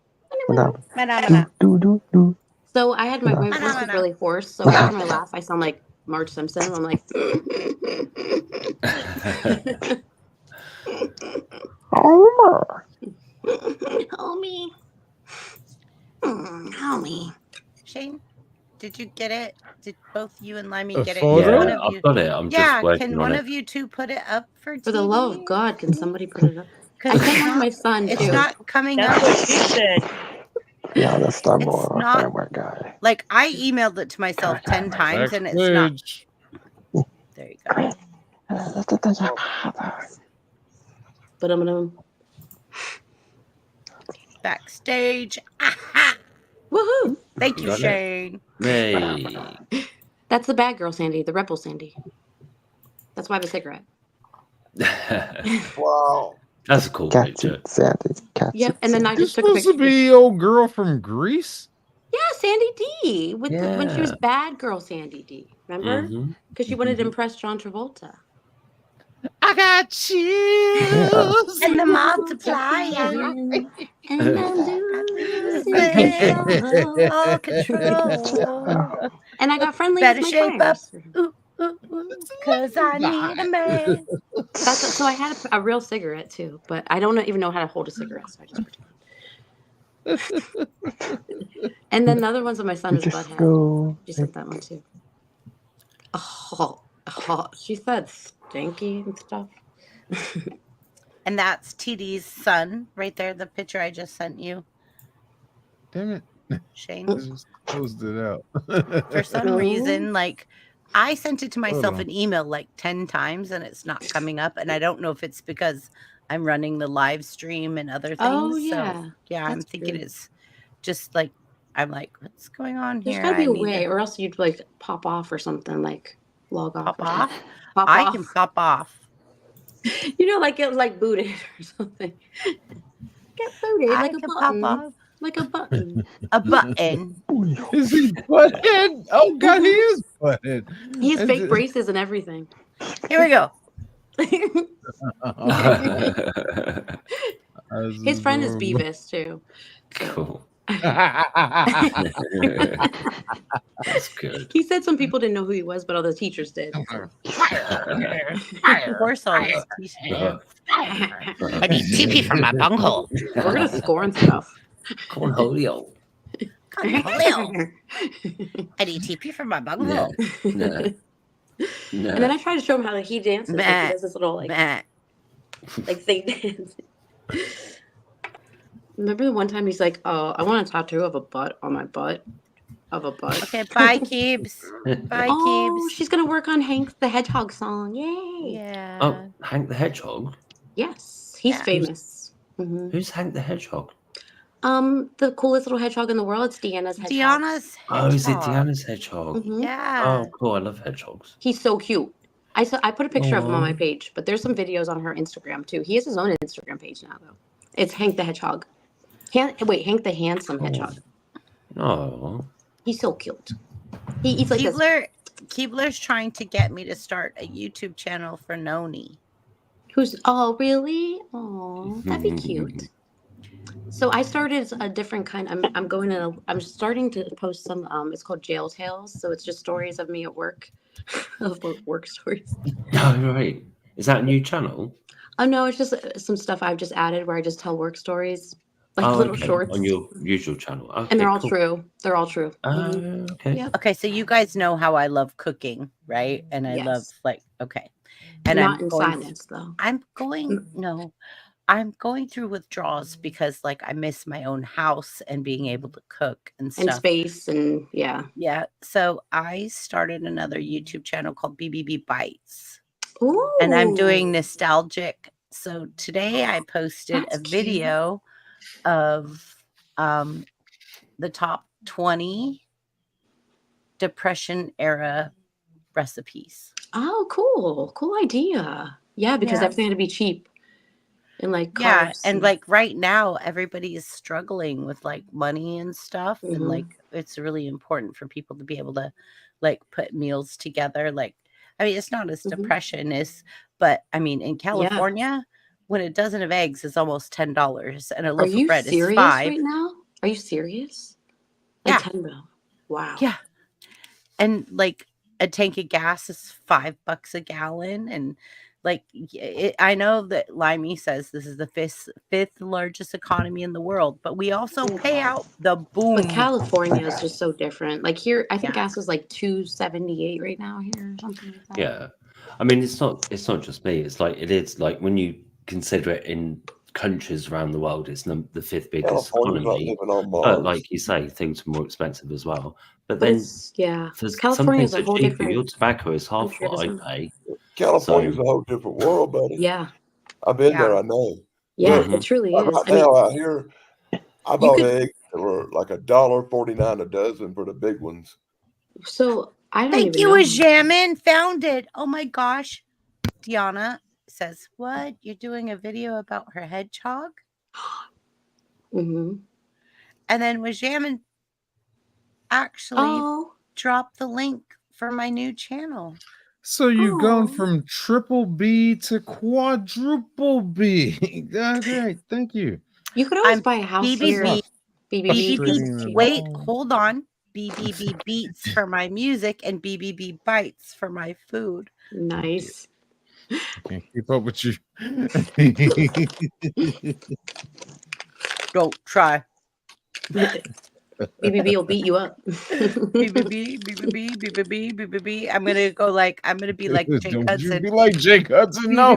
Phenomena. Phenomena. Do, do, do. So I had my voice Phenomena. was really hoarse. So after my laugh, I sound like Marge Simpson. I'm like, Homer. homie. Homie. Shane, did you get it? Did both you and Limey A get it? photo? Can one Yeah, of I've you- got it. I'm yeah, just working can on one it. of you two put it up for For the love TV? of God, can somebody put it up? I 'Cause sent one to my son it's too. not coming That's up. what she said. Yeah, that's the It's not- firmware guy. Like I emailed it to myself 10 times and it's not. Backstage. There you go. But I'm Backstage. Aha! woohoo! Thank you, Got it. Shane. Hey. That's the bad girl Sandy, the rebel Sandy. That's why I have a cigarette. Wow. That's a cool Catch picture. it, Sandy. Catch Yep, it. and then I You're just took a supposed to picture. be old girl from Greece. Yeah, Sandy D. With when she was Yeah. bad girl Sandy D. Remember? Mhm. Because she wanted to impress John Travolta. I got chills. And the multiplier. And I'm losing All control. And I got friendly Better with my shape up. friends. Ooh, ooh, ooh, 'cause I need a man. So I had a real cigarette too, but I don't even know how to hold a cigarette, so I just pretend. And then the other ones of my son is Just Butthead. go. She said that one too. Oh, she said stinky and stuff. And that's TD's son right there, the picture I just sent you, Damn it. Shane. I just closed it out. For some Oh. reason, like I sent it to myself on. an email like 10 times and it's not coming up. And I don't know if it's because I'm running the live stream and other things. Oh, So yeah. yeah, I'm That's thinking true. it's just like I'm like, what's going on There's here? gotta be I a need way, to or else you'd like pop off or something, like log off. pop or off. something. Pop I off. can pop off. You know, like it was like booted or something. Get booted I like a can button. pop off Like a button. a button. Is he butthead? Oh God, he is butthead. He has Is fake it- braces and everything. Here we go. His friend is Beavis too. Cool. That's good. He said some people didn't know who he was, but all the teachers did. So. Of course, all his teachers. I need TP from my bunghole. We're gonna score and stuff. Cornholio. I need TP from my bunghole. No. And then I try to show him how he dances. Like he does this little like thing dance. Remember the one time he's like, "Oh, I want a tattoo of a butt on my butt." Of a butt. Okay, bye, Keebs. Bye, Oh, Keebs. she's gonna work on Hank the Hedgehog song. Yay! Yeah. Oh, Hank the Hedgehog? Yes, he's famous. Who's Hank the Hedgehog? The coolest little hedgehog in the world. It's Deanna's hedgehog. Deanna's hedgehog. Oh, is it Deanna's hedgehog? Yeah. Oh, cool. I love hedgehogs. He's so cute. I put a picture of him on my page, but there's some videos on her Instagram too. He has his own Instagram page now, though. It's Hank the Hedgehog. Hank the Handsome Hedgehog. Oh. He's so cute. He eats like this. Keebler's trying to get me to start a YouTube channel for Noni. Oh, really? Oh, that'd be cute. So I started a different kind. I'm starting to post some. It's called Jail Tales. So it's just stories of me at work, of work stories. Oh, right. Is that a new channel? Oh no, it's just some stuff I've just added where I just tell work stories, like little shorts on your usual channel. Okay, and they're all cool. true. They're all true. Okay. Yep. Okay, so you guys know how I love cooking, right? And I love and not in silence though. I'm going through withdrawals because I miss my own house and being able to cook and stuff. And space and yeah. Yeah. So I started another YouTube channel called BBB Bites. Ooh. And I'm doing nostalgic. So today I posted a video of the top 20 Depression era recipes. Oh, cool. Cool idea. Yeah, because everything had to be cheap. And and right now everybody is struggling with money and stuff, and it's really important for people to be able to put meals together. I mean, it's not as depression-ist, but I mean, in California, when a dozen of eggs is almost $10 and a loaf of bread is $5. Right now? Are you serious? Yeah. $10. Wow. Yeah. And a tank of gas is $5 a gallon, and I know that Limey says this is the fifth largest economy in the world, but we also pay out the boom. But California is just so different. Like here, I think gas is $2.78 right now here or something like that. Yeah, I mean it's not just me. It's it is when you consider it in countries around the world, it's the fifth biggest economy. But like you say, things are more expensive as well. But then California is a whole cheaper. different. Your tobacco is half what I pay. California's a whole different world, buddy. Yeah. I've been there, I know. Yeah, it truly is. Right now out here, I bought eggs that were $1.49 a dozen for the big ones. So I don't Thank you, Jamin. Found it. Oh my gosh. Deanna says, "What? You're doing a video about her hedgehog?" Mm-hmm. And then Wajamin actually dropped the link for my new channel. So you've gone from triple B to quadruple B. Great, thank you. You could always buy a house here. BBB. Wait, hold on. BBB Beats for my music and BBB Bites for my food. Nice. I can't keep up with you. Don't try. BBB will beat you up. BBB. I'm gonna be like Jake Hudson. You be like Jake Hudson? No.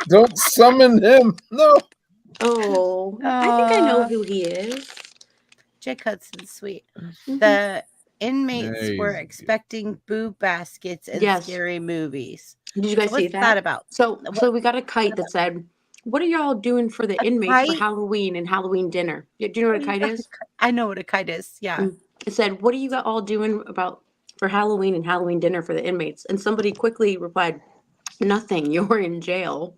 Don't summon him. No. Oh, I think I know who he is. Jake Hudson's sweet. The inmates were expecting boob baskets and scary movies. Did you guys see that? What's that about? So we got a kite that said, "What are y'all doing for the inmates for Halloween and Halloween dinner?" Do you know what a kite is? I know what a kite is. Yeah. It said, "What are you all doing for Halloween and Halloween dinner for the inmates?" And somebody quickly replied, "Nothing. You're in jail."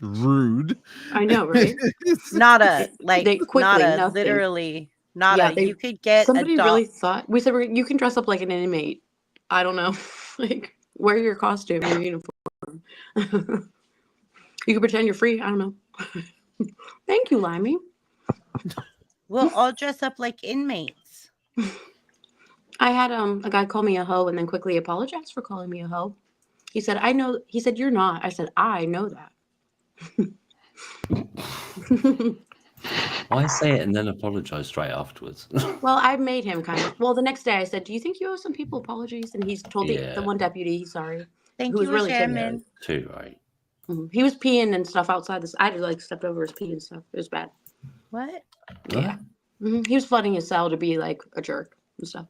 Rude. I know, right? Not a nothing. literally. Not you could get somebody a dog. really thought we said you can dress up like an inmate I don't know. Like, wear your costume, your uniform. You can pretend you're free. I don't know. Thank you, Limey. We'll all dress up like inmates. I had a guy call me a hoe and then quickly apologize for calling me a hoe. He said, "I know." He said, "You're not." I said, "I know that." Why say it and then apologize straight afterwards? Well, I made him kind of. Well, the next day I said, "Do you think you owe some people apologies?" And he's told the Yeah. one deputy he's sorry. Thank Who was you, really Yeah, Shaman. too right. He was peeing and stuff outside this. I just like stepped over his pee and stuff. It was bad. What? Yeah. He was flooding his cell to be like a jerk and stuff.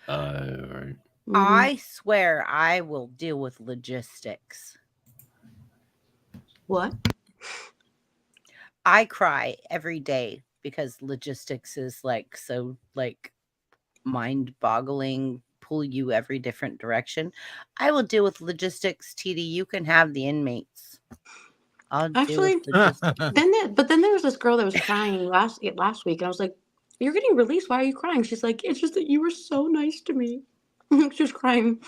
Right. I swear I will deal with logistics. What? I cry every day because logistics is like so like mind-boggling, pull you every different direction. I will deal with logistics, TD. You can have the inmates. I'll Actually, deal with logistics. but then there was this girl that was crying last week, and I was like, "You're getting released. Why are you crying?" She's like, "It's just that you were so nice to me." She was crying.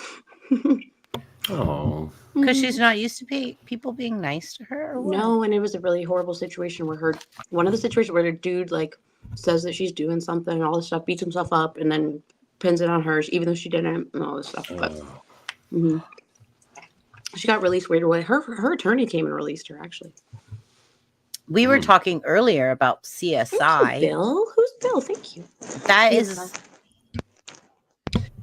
Oh. Because she's not used to people being nice to her, or what? No, and it was a really horrible situation where one of the situations where the dude like says that she's doing something and all this stuff, beats himself up, and then pins it on her, even though she didn't, and all this stuff. But she got released weird way. Her attorney came and released her. Actually, we were talking earlier about CSI. Thank you, Bill. Who's Bill? Thank you. That is.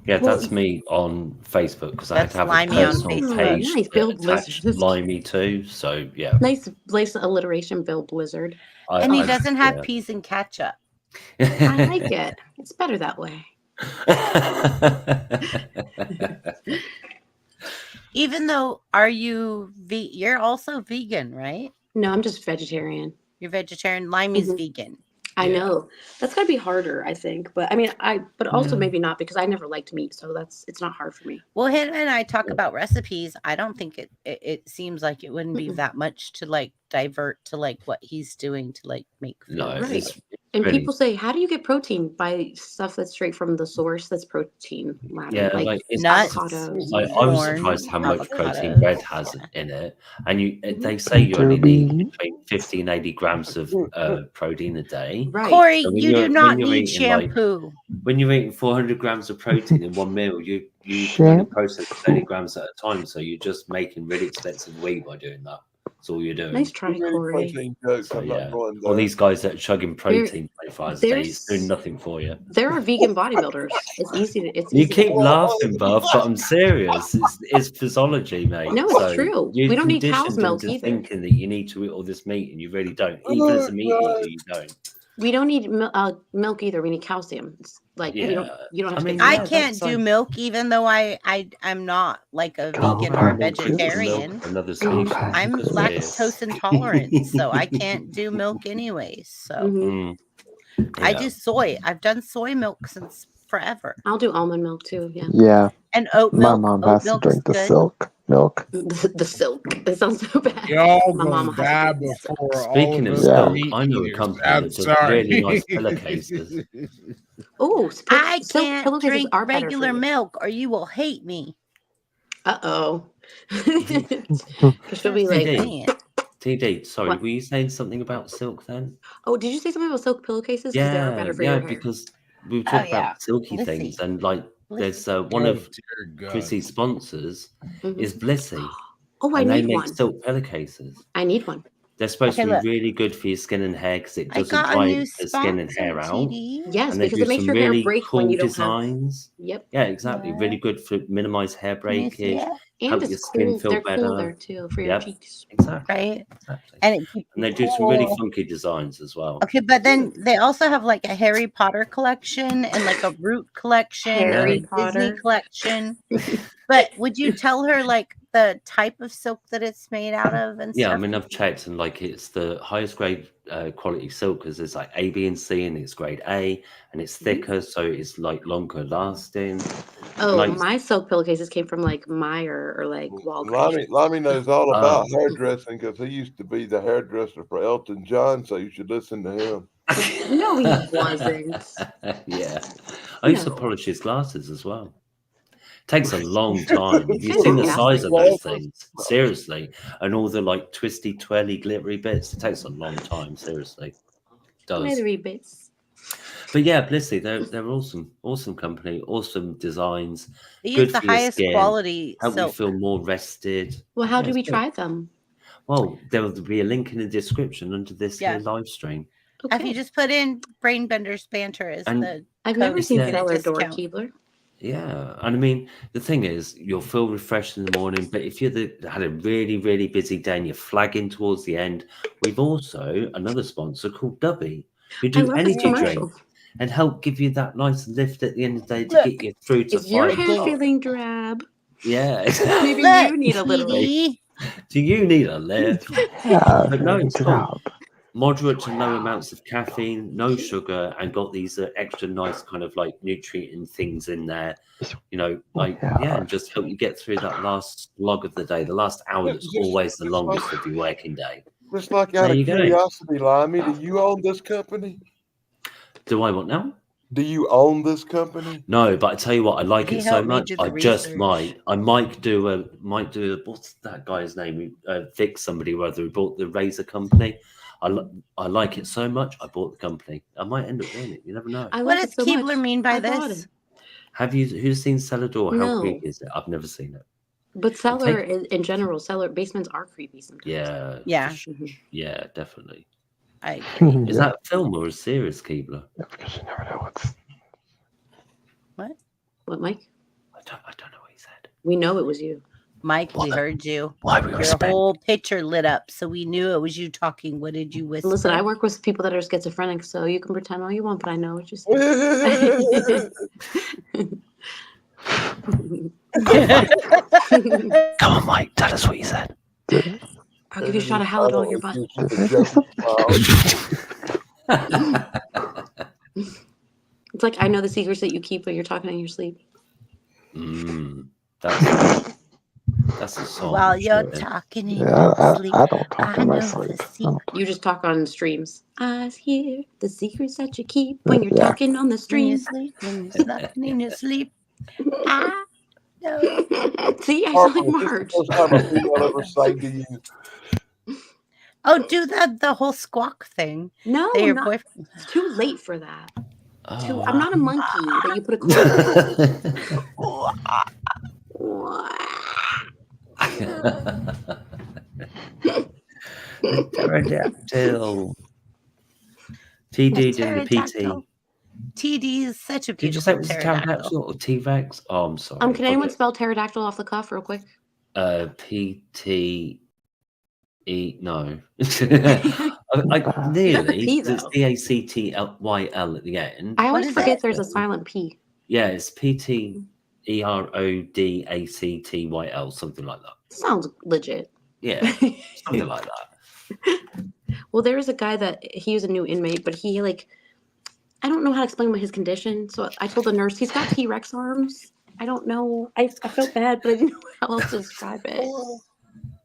Yeah, that's me on Facebook because I had to have a Limey on personal Facebook. page Nice, Bill attached Blizzard. Limey too. So yeah, Nice alliteration, Bill Blizzard. And he doesn't have peas and ketchup. I like it. It's better that way. Even though, you're also vegan, right? No, I'm just vegetarian. You're vegetarian. Limey's vegan. I know that's gotta be harder, I think. But I mean, but also maybe not because I never liked meat, so it's not hard for me. Well, him and I talk about recipes. I don't think it seems like it wouldn't be that much to like divert to like what he's doing to like make food. No, Right. And people say, "How do you get protein?" By stuff that's straight from the source. That's protein. Yeah, like it's nuts. avocados. I was corn, surprised how much protein avocados. bread has in it, and they say you only need between 50 and 80 grams of protein a day. Right. Corey, So when you do you're- not when you're need eating, like, shampoo. when you're eating 400 grams of protein in one meal, you can only process 30 grams at a time. So you're just making really expensive wheat by doing that. That's all you're doing. Nice try, Corey. So, yeah. All these guys that are chugging protein 25 hours a day, it's doing nothing for you. There are vegan bodybuilders. It's easy to. You keep laughing, Buff, but I'm serious. It's physiology, mate. No, it's true. You're We don't need cow's conditioned milk into either. thinking that you need to eat all this meat, and you really don't. Even as a meat eater, you don't. We don't need milk either. We need calcium. It's like you don't have to. I can't do milk, even though I'm not like a vegan or a vegetarian. I'm lactose intolerant, so I can't do milk anyways. So I do soy. I've done soy milk since forever. I'll do almond milk too. Yeah. Yeah. And oat milk. My mom Oat has to milk's drink the good. silk milk. The silk. It sounds so bad. Y'all My gonna mama die has to drink silk. before Speaking all of of us silk, meat I know a eaters. company I'm that does sorry. really nice pillowcases. Oh, I silk can't pillowcases drink are better for regular you. milk, or you will hate me. Uh-oh. She'll be like, TD, sorry, What? were you saying something about silk then? oh, did you say something about silk pillowcases? 'Cause they are Yeah, better for your hair. because we were talking yeah. about silky Blissy. things, and like there's one Oh, of dear God. Chrissy's sponsors is Blissy, Oh, I and they need make one. silk pillowcases. I need one. They're supposed Okay, to look. be really good for your skin and hair because it I doesn't got a dry new the skin and hair sponsor, out. TD. Yes, And they because do it makes some your hair really break cool when you don't designs. have. Yep. Yeah, exactly. Really good for minimize hair Can you see breakage, it? And help it's your skin cool. feel They're better. cool there too for your Yep. cheeks. Exactly. Right? Exactly. And it keeps And they you do some really cool. funky designs as well. Okay, but then they also have like a Harry Potter collection and like a Root collection and Harry a Disney Potter. collection. But would you tell her like the type of silk that it's made out of and Yeah, I stuff? mean, I've checked and like it's the highest grade quality silk because there's like A, B, and C, and it's grade A, and it's thicker, so it's like longer lasting. Oh, Like, my silk pillowcases came from like Meyer or like Walgreens. Lammy knows all about Oh. hairdressing because he used to be the hairdresser for Elton John, so you should listen to him. No, he wasn't. yeah, I used to No. polish his glasses as well. Takes a long time. Have you seen the size of those things? Seriously. And all the like twisty, twirly, glittery bits. It takes a long time, seriously. It does. Glittery bits. But yeah, Blissy, they're awesome. Awesome company, awesome designs. They Good use the for your highest skin. quality Help you silk. feel more rested. Well, how Yeah, do it's we good. try them? Well, there will be a link in the description under this Yeah. here live stream. If you just put in Brainbender's Banter as And the I've code, never you seen get a Cellar Door discount. Keebler. Yeah, and I mean the thing is, you'll feel refreshed in the morning. But if you had a really, really busy day and you're flagging towards the end, we've also another sponsor called Dubby, who I do love this energy commercial. drink and help give you that nice lift at the end of the day to Look, get you through to Is your 5 hair o'clock. feeling drab? Yeah, Maybe Look, you need a little. TD. do you need a lift? Yeah, But no, it's cool. drop. Moderate to low amounts of caffeine, no sugar, and got these extra nice kind of like nutrient things in there. You know, like yeah, and just help you get through that last slog of the day. The last hour that's always the longest of your working day. Just like out There of you go. curiosity, Limey, do you own this company? Do I what now? Do you own this company? No, but I tell you what, I like He it so helped me much. do the I just research. I might do a what's that guy's name? Vic somebody or other who bought the razor company. I like it so much. I bought the company. I might end up doing it. You never know. I What like does it so Keebler much. mean by I bought this? it. Have you? Who's seen Cellar Door? How No. creepy is it? I've never seen it. But cellar in general, cellar basements are creepy sometimes. Yeah. Yeah. Yeah, definitely. I Is that a film or a series, Keebler? Because you never know what's. What, Mike? I don't know what he said. We know it was you. Mike, we heard you. Why we Your respect? whole picture lit up, so we knew it was you talking. What did you whisper? Listen, I work with people that are schizophrenic, so you can pretend all you want, but I know what you're saying. Come on, Mike. Tell us what you said. I'll give you a shot of Halidol in your butt. It's like I know the secrets that you keep when you're talking in your sleep. That's a song. While you're Chillin. talking in Yeah, your sleep, I don't talk I in my know sleep. the I secret. don't You just talk on streams. I hear the secrets that you keep when you're Yeah. talking on the When you stream. sleep, when you're talking in your sleep, I know. See, I sound like Harper, this Marge. is the first time a female ever sang to you. Oh, do the whole squawk thing. No, That your not, boyfriend. it's too late for that. Oh, I'm not a monkey that you put a coin Pterodactyl. TD doing the PT. Pterodactyl. TD is such a Did you say it beautiful was a pterodactyl. pterodactyl or T-Rex? Oh, I'm sorry. Can anyone spell pterodactyl off the cuff real quick? PTE. No. I nearly. P, It's though. DACTYL at the end. I always is forget it? there's a silent P. Yeah, it's PTERODACTYL, something like that. Sounds legit. Yeah, something like that. Well, there was a guy that he was a new inmate, but he I don't know how to explain his condition. So I told the nurse he's got T-Rex arms. I don't know. I felt bad, but I didn't know how else to describe it.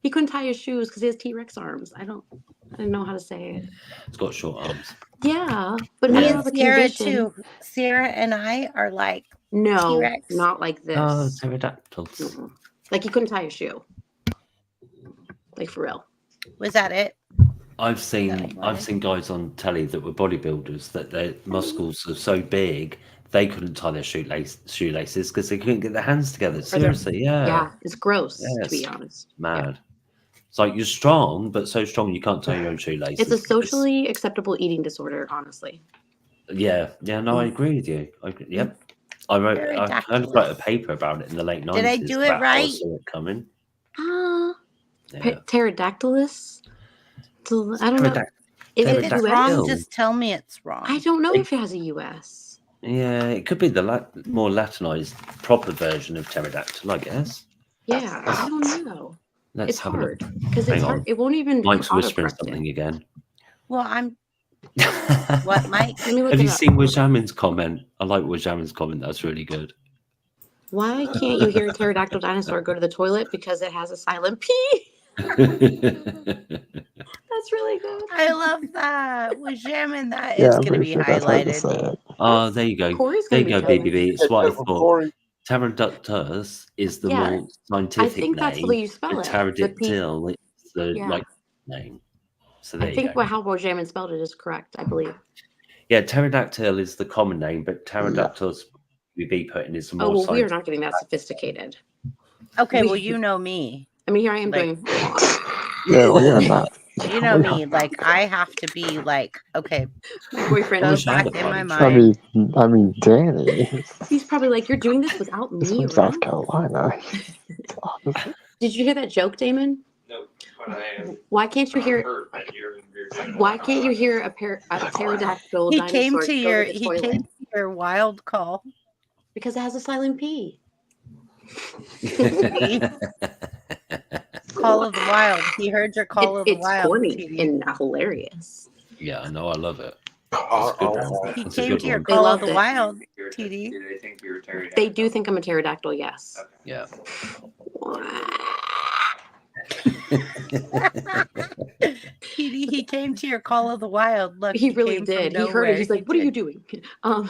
He couldn't tie his shoes because he has T-Rex arms. I didn't know how to say it. It's got short arms. Yeah, but Me he and has a Sierra condition. too. Sierra and I are like No, T-Rex. not like this. Oh, pterodactyls. Mm-mm. Like he couldn't tie a shoe. Like for real. Was that it? I've seen guys on telly that were bodybuilders that their muscles are so big they couldn't tie their shoelaces because they couldn't get their hands together. Seriously, yeah. Yeah, it's gross Yes. to be honest. Mad. It's like you're strong, but so strong you can't tie your own shoelaces. It's a socially acceptable eating disorder, honestly. Yeah. No, I agree with you. Yep. I kind of wrote a paper about it in the late 90s. Did I do it about how I right? saw it coming. Yeah. Pterodactylus? I don't know. Is If it it's US? wrong, just tell me it's wrong. I don't know if it has a US. Yeah, it could be the more Latinized, proper version of pterodactyl, I guess. Yeah, I don't know. Let's It's have a look. hard because Hang it's on. hard. It won't even Mike's whispering autocorrect something it. again. Well, I'm. What, Mike? Let me look Have it you up. seen Wajamin's comment? I like Wajamin's comment. That's really good. Why can't you hear a pterodactyl dinosaur go to the toilet? Because it has a silent P. That's really good. I love that. We're jamming that. Yeah, It's I'm going to pretty be sure that's how to highlighted. say it. Oh, there you go. Corey's There gonna you be go, telling BBB. me. It's what I thought. Pterodactylus is the Yeah, more I scientific think that's the name. way you spell The it. pterodactyl is the Yeah. like name. So I there you think go. how Jamin spelled it is correct, I believe. Yeah, pterodactyl is the common name, but pterodactylus we be putting is the Oh, more well, we are scientific. not getting that sophisticated. Okay, well, We- you know me. I mean, here I am Like- doing. Yeah, we are not. You know me. Like, I have to be like, okay, My boyfriend go wish I had back a in my funny mind. I mean, Danny He's probably like, "You're doing this without is me from South around." Carolina. Did you hear that joke, Damon? Nope, but I am. Why can't you hear? hurt that you're Why can't you hear a pterodactyl He came dinosaur to go your to the he toilet? came to your wild call. Because it has a silent P. Call of the wild. He heard your call of the It's wild. corny TD. and hilarious. Yeah, I know. I love it. Oh, It's a good one. He It's a came good to your one. They call of loved the it. wild. Do TD. they think you're a pterodactyl? They do think I'm a pterodactyl, yes. Yeah. TD. He came to your call of the wild. Look, He really came from did. He heard it. nowhere. He's like, "What are you doing?" Because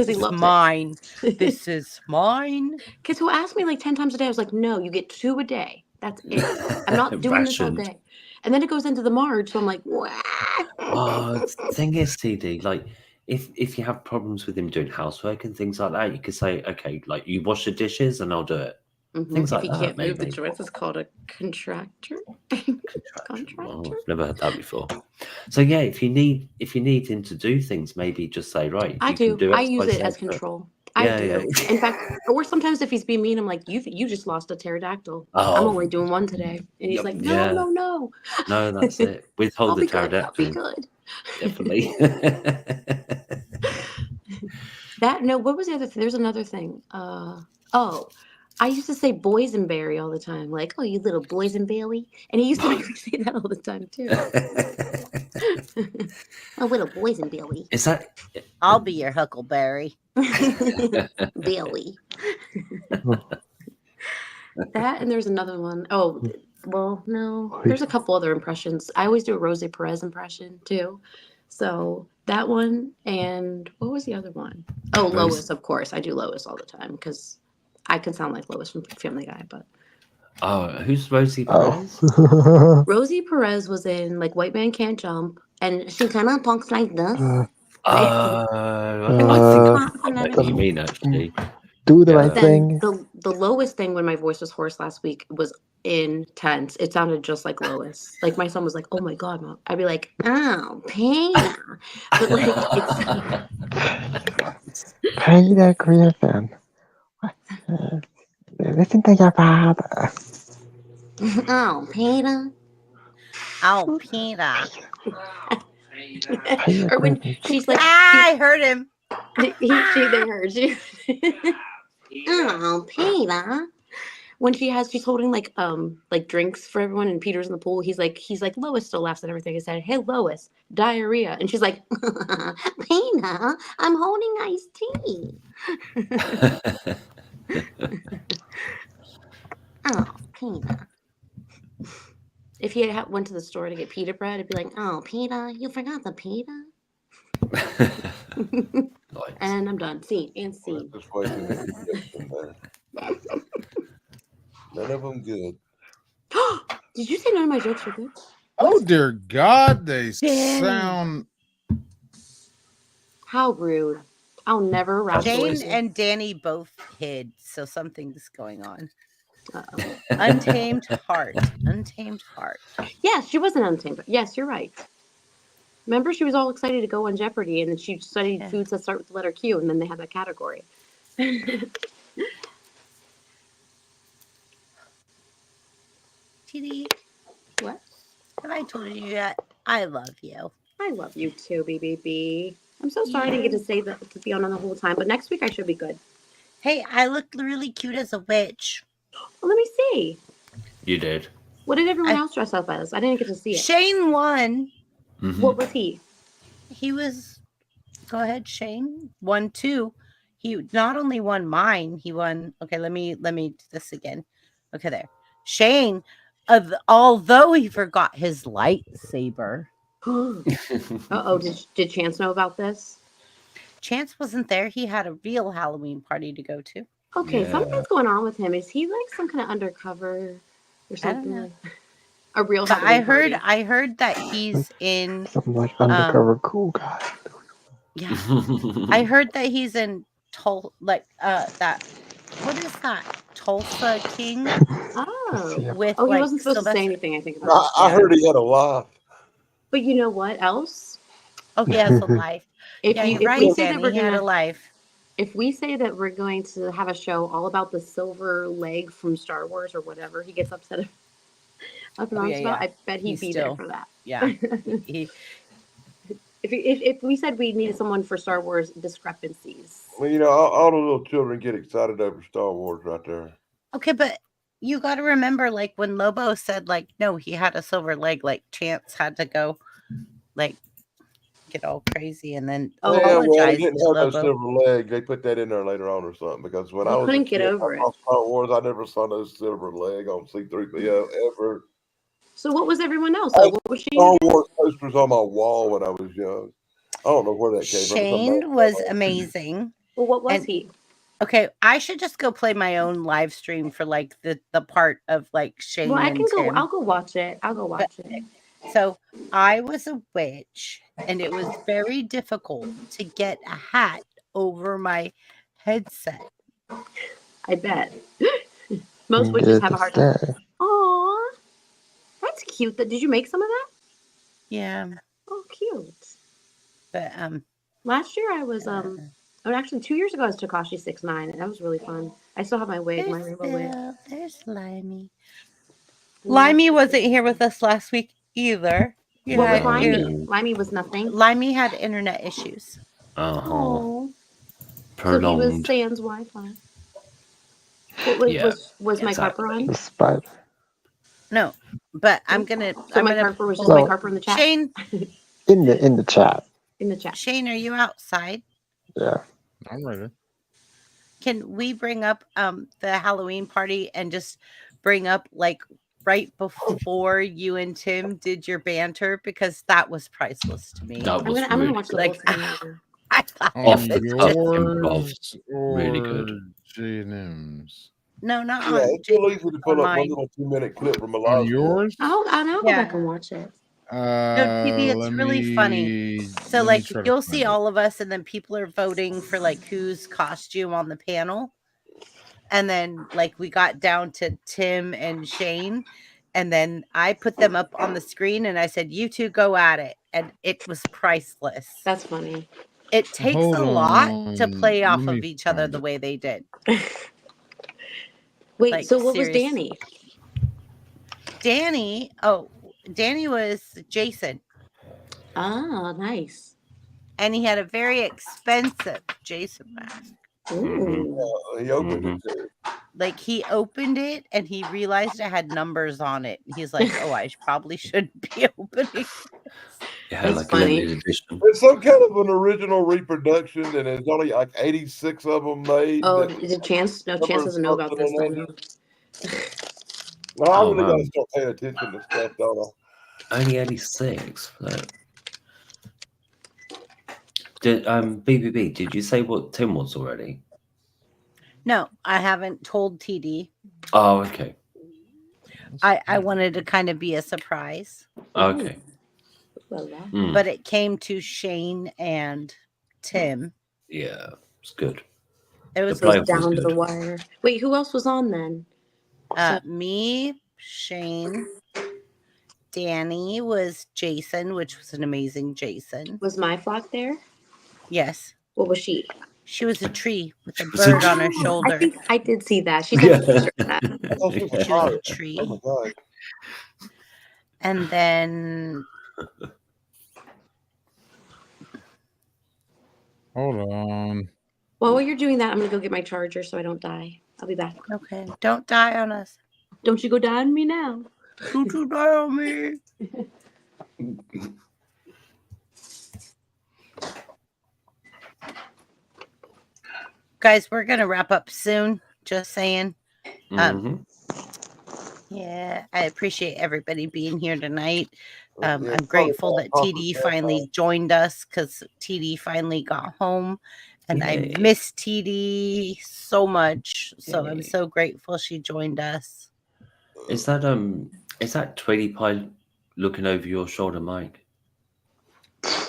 he It's loves mine. This is mine. Kids who ask me like 10 times a day, I was like, "No, you get 2 a day. That's it. I'm not doing this all Rationed. day." And then it goes into the Marge, so I'm like, "Wow." Oh, the thing is, TD, like if you have problems with him doing housework and things like that, you could say, okay, like you wash the dishes and I'll do it. Things If like he that, can't move the maybe. joints, it's called a contractor. Oh, I've never heard that before. So yeah, if you need him to do things, maybe just say, right, I you can do. do I use XYZ, it as but- control. Yeah, I do. yeah. In fact, or sometimes if he's being mean, I'm like, you just lost a pterodactyl. I'm Oh. only doing 1 today. And he's Yep, like, no, yeah. no. No, that's it. Withhold I'll the be good. I'll be pterodactyl. good. Definitely. What was the other thing? There's another thing. I used to say boysenberry all the time. Like, oh, you little boysenberry. And he used to make me say that all the time too. A little boysenberry. Is that I'll be your huckleberry. Billy. That and there's another one. Oh, well, no. There's a couple other impressions. I always do a Rosie Perez impression too. So that one and what was the other one? Oh, Lois, of course. I do Lois all the time because I can sound like Lois from Family Guy, but who's Rosie Perez? Rosie Perez was in like White Man Can't Jump, and she kind of talks like this. I think I know what you mean actually. Do the right Then thing. the Lois thing when my voice was hoarse last week was intense. It sounded just like Lois. Like my son was like, "Oh my god, Mom." I'd be like, "Oh, Pena," but like it's Peter Griffin. Listen to your father. oh, Pena. Oh, Peter. Or when she's like, I heard him. they heard you. Oh, Peter. When she's holding like drinks for everyone and Peter's in the pool, he's like Lois still laughs at everything. I said, "Hey Lois, diarrhea," and she's like, "Pena, I'm holding iced tea." Oh, Pena. If he had went to the store to get pita bread, it'd be like, "Oh, pita, you forgot the pita." And I'm done. Scene. Just way too many jokes in there. None of them good. Did you say none of my jokes were good? Oh dear God, they Danny. sound. How rude! I'll never rap Jane voices. and Danny both hid, so something's going on. Uh-oh. Untamed heart. Untamed heart. Yes, she wasn't untamed. But yes, you're right. Remember, she was all excited to go on Jeopardy, and then she studied foods that start with the letter Q, and then they had that category. TD, What? have I told you yet? I love you. I love you too, BBB. I'm so sorry I didn't get to say that to be on the whole time, but next week I should be good. Hey, I looked really cute as a witch. Well, let me see. You did. What did everyone else dress up as? I didn't get to see it. Shane won. Mhm. What was he? He was. Go ahead, Shane. Won 2. He not only won mine, he won. Okay, let me do this again. Okay, there. Shane, although he forgot his lightsaber. Uh-oh, did Chance know about this? Chance wasn't there. He had a real Halloween party to go to. Okay, Yeah. something's going on with him. Is he like some kind of undercover or I don't something? know. Like a real But Halloween party? I heard that he's in Something like undercover cool guy. yeah. I heard that he's in that what is that? Tulsa King Oh. Yeah. with Oh, he like wasn't supposed to say Sylvester. anything, I think, about this. I Yeah. heard he had a laugh. But you know what else? Oh, he has a life. If Yeah, you you're if right, we say that Danny. we're He had a gonna life. if we say that we're going to have a show all about the silver leg from Star Wars or whatever he gets upset up and Oh, honest yeah, about, yeah. I bet he'd He's be there still for that. yeah. He If we said we needed someone for Star Wars discrepancies. Well, you know, all the little children get excited over Star Wars right there. okay, but you got to remember, like when Lobo said, like, no, he had a silver leg, like Chance had to go, like, get all crazy and then Oh, Yeah, well, he apologize didn't to have no Lobo. silver leg. They put that in there later on or something because when He I was a couldn't get kid, I over it. saw Star Wars. I never saw no silver leg on C-3PO ever. So what was everyone else I though? had What was Shane Star again? Wars posters on my wall when I was young. I don't know where that came from. Shane was amazing. Well, what was And he? okay, I should just go play my own live stream for like the part of like Shane Well, I and can go. Tim. I'll go watch it. I'll go But watch it. so I was a witch, and it was very difficult to get a hat over my headset. I bet. Most witches have a hard time. Stay. Aw, that's cute. Did you make some of that? Yeah, Oh, cute. but Last year I was oh, actually 2 years ago I was Takashi 6ix9ine, and that was really fun. I still have my wig, my rainbow wig. there's Limey. Yeah. Limey wasn't here with us last week either. You What was had Limey? Limey was nothing. Limey had internet issues. Oh, so he Prolonged. was Sans Wi-Fi. What was Yeah, was Mike Harper on? The spider. No, but I'm gonna. So I'm Mike gonna. Harper was just No. Mike Harper in the chat. Shane, In the chat. In the chat. Shane, are you outside? Yeah. I'm ready. Can we bring up the Halloween party and just bring up like right before you and Tim did your banter, because that was priceless to me. That was I'm gonna really watch the good. whole thing later. I thought Off it the was cuff just improv. Really Or good. J&M's. no, not Yeah, on it's real easy to pull up one mine. little 2-minute clip from a On live. yours? I'll go Yeah. back and watch it. No, TV, it's Let really funny. me- So let me like try to you'll find see it. all of us, and then people are voting for like whose costume on the panel. And then like we got down to Tim and Shane, and then I put them up on the screen and I said, "You two go at it." And it was priceless. That's funny. It takes Hold a lot to on, play let off me of each other find the it. way they did. Wait, Like, so what serious. was Danny? Danny was Jason, Ah, nice. and he had a very expensive Jason mask. Ooh. He opened it too. Like he opened it and he realized it had numbers on it. He's like, "Oh, I probably shouldn't be opening." It had That's like funny. a limited edition. It's some kind of an original reproduction, and there's only like 86 of them made. Oh, that- is it Chance? No, Chance Numbers doesn't know about this. something Though, on no. No, I Oh, really wow. gotta start paying attention to stuff, don't I? Only 86. Look. BBB, did you say what Tim was already? No, I haven't told TD. Oh, okay. I wanted to kind of be a surprise, Okay. Well, Mm. but it came to Shane and Tim. Yeah, it's good. It was The playoff was down to the good. wire. Wait, who else was on then? me, Shane, Danny was Jason, which was an amazing Jason. Was my flock there? Yes. What was she? She was a tree with a was a bird on her Oh, shoulder. I think I did see that. She sent a picture of that. I thought she was She was a fired. tree. Oh my god. And then Hold on. Well, while you're doing that, I'm gonna go get my charger so I don't die. I'll be back. okay, don't die on us. Don't you go die on me now. Don't you die on me. Guys, we're gonna wrap up soon. Just saying. Mhm. Yeah, I appreciate everybody being here tonight. Yeah, I'm grateful that probably TD finally joined us because TD finally got home And I Yay. miss TD so much. So I'm Yay. so grateful she joined us. Is that Tweety Pie looking over your shoulder, Mike?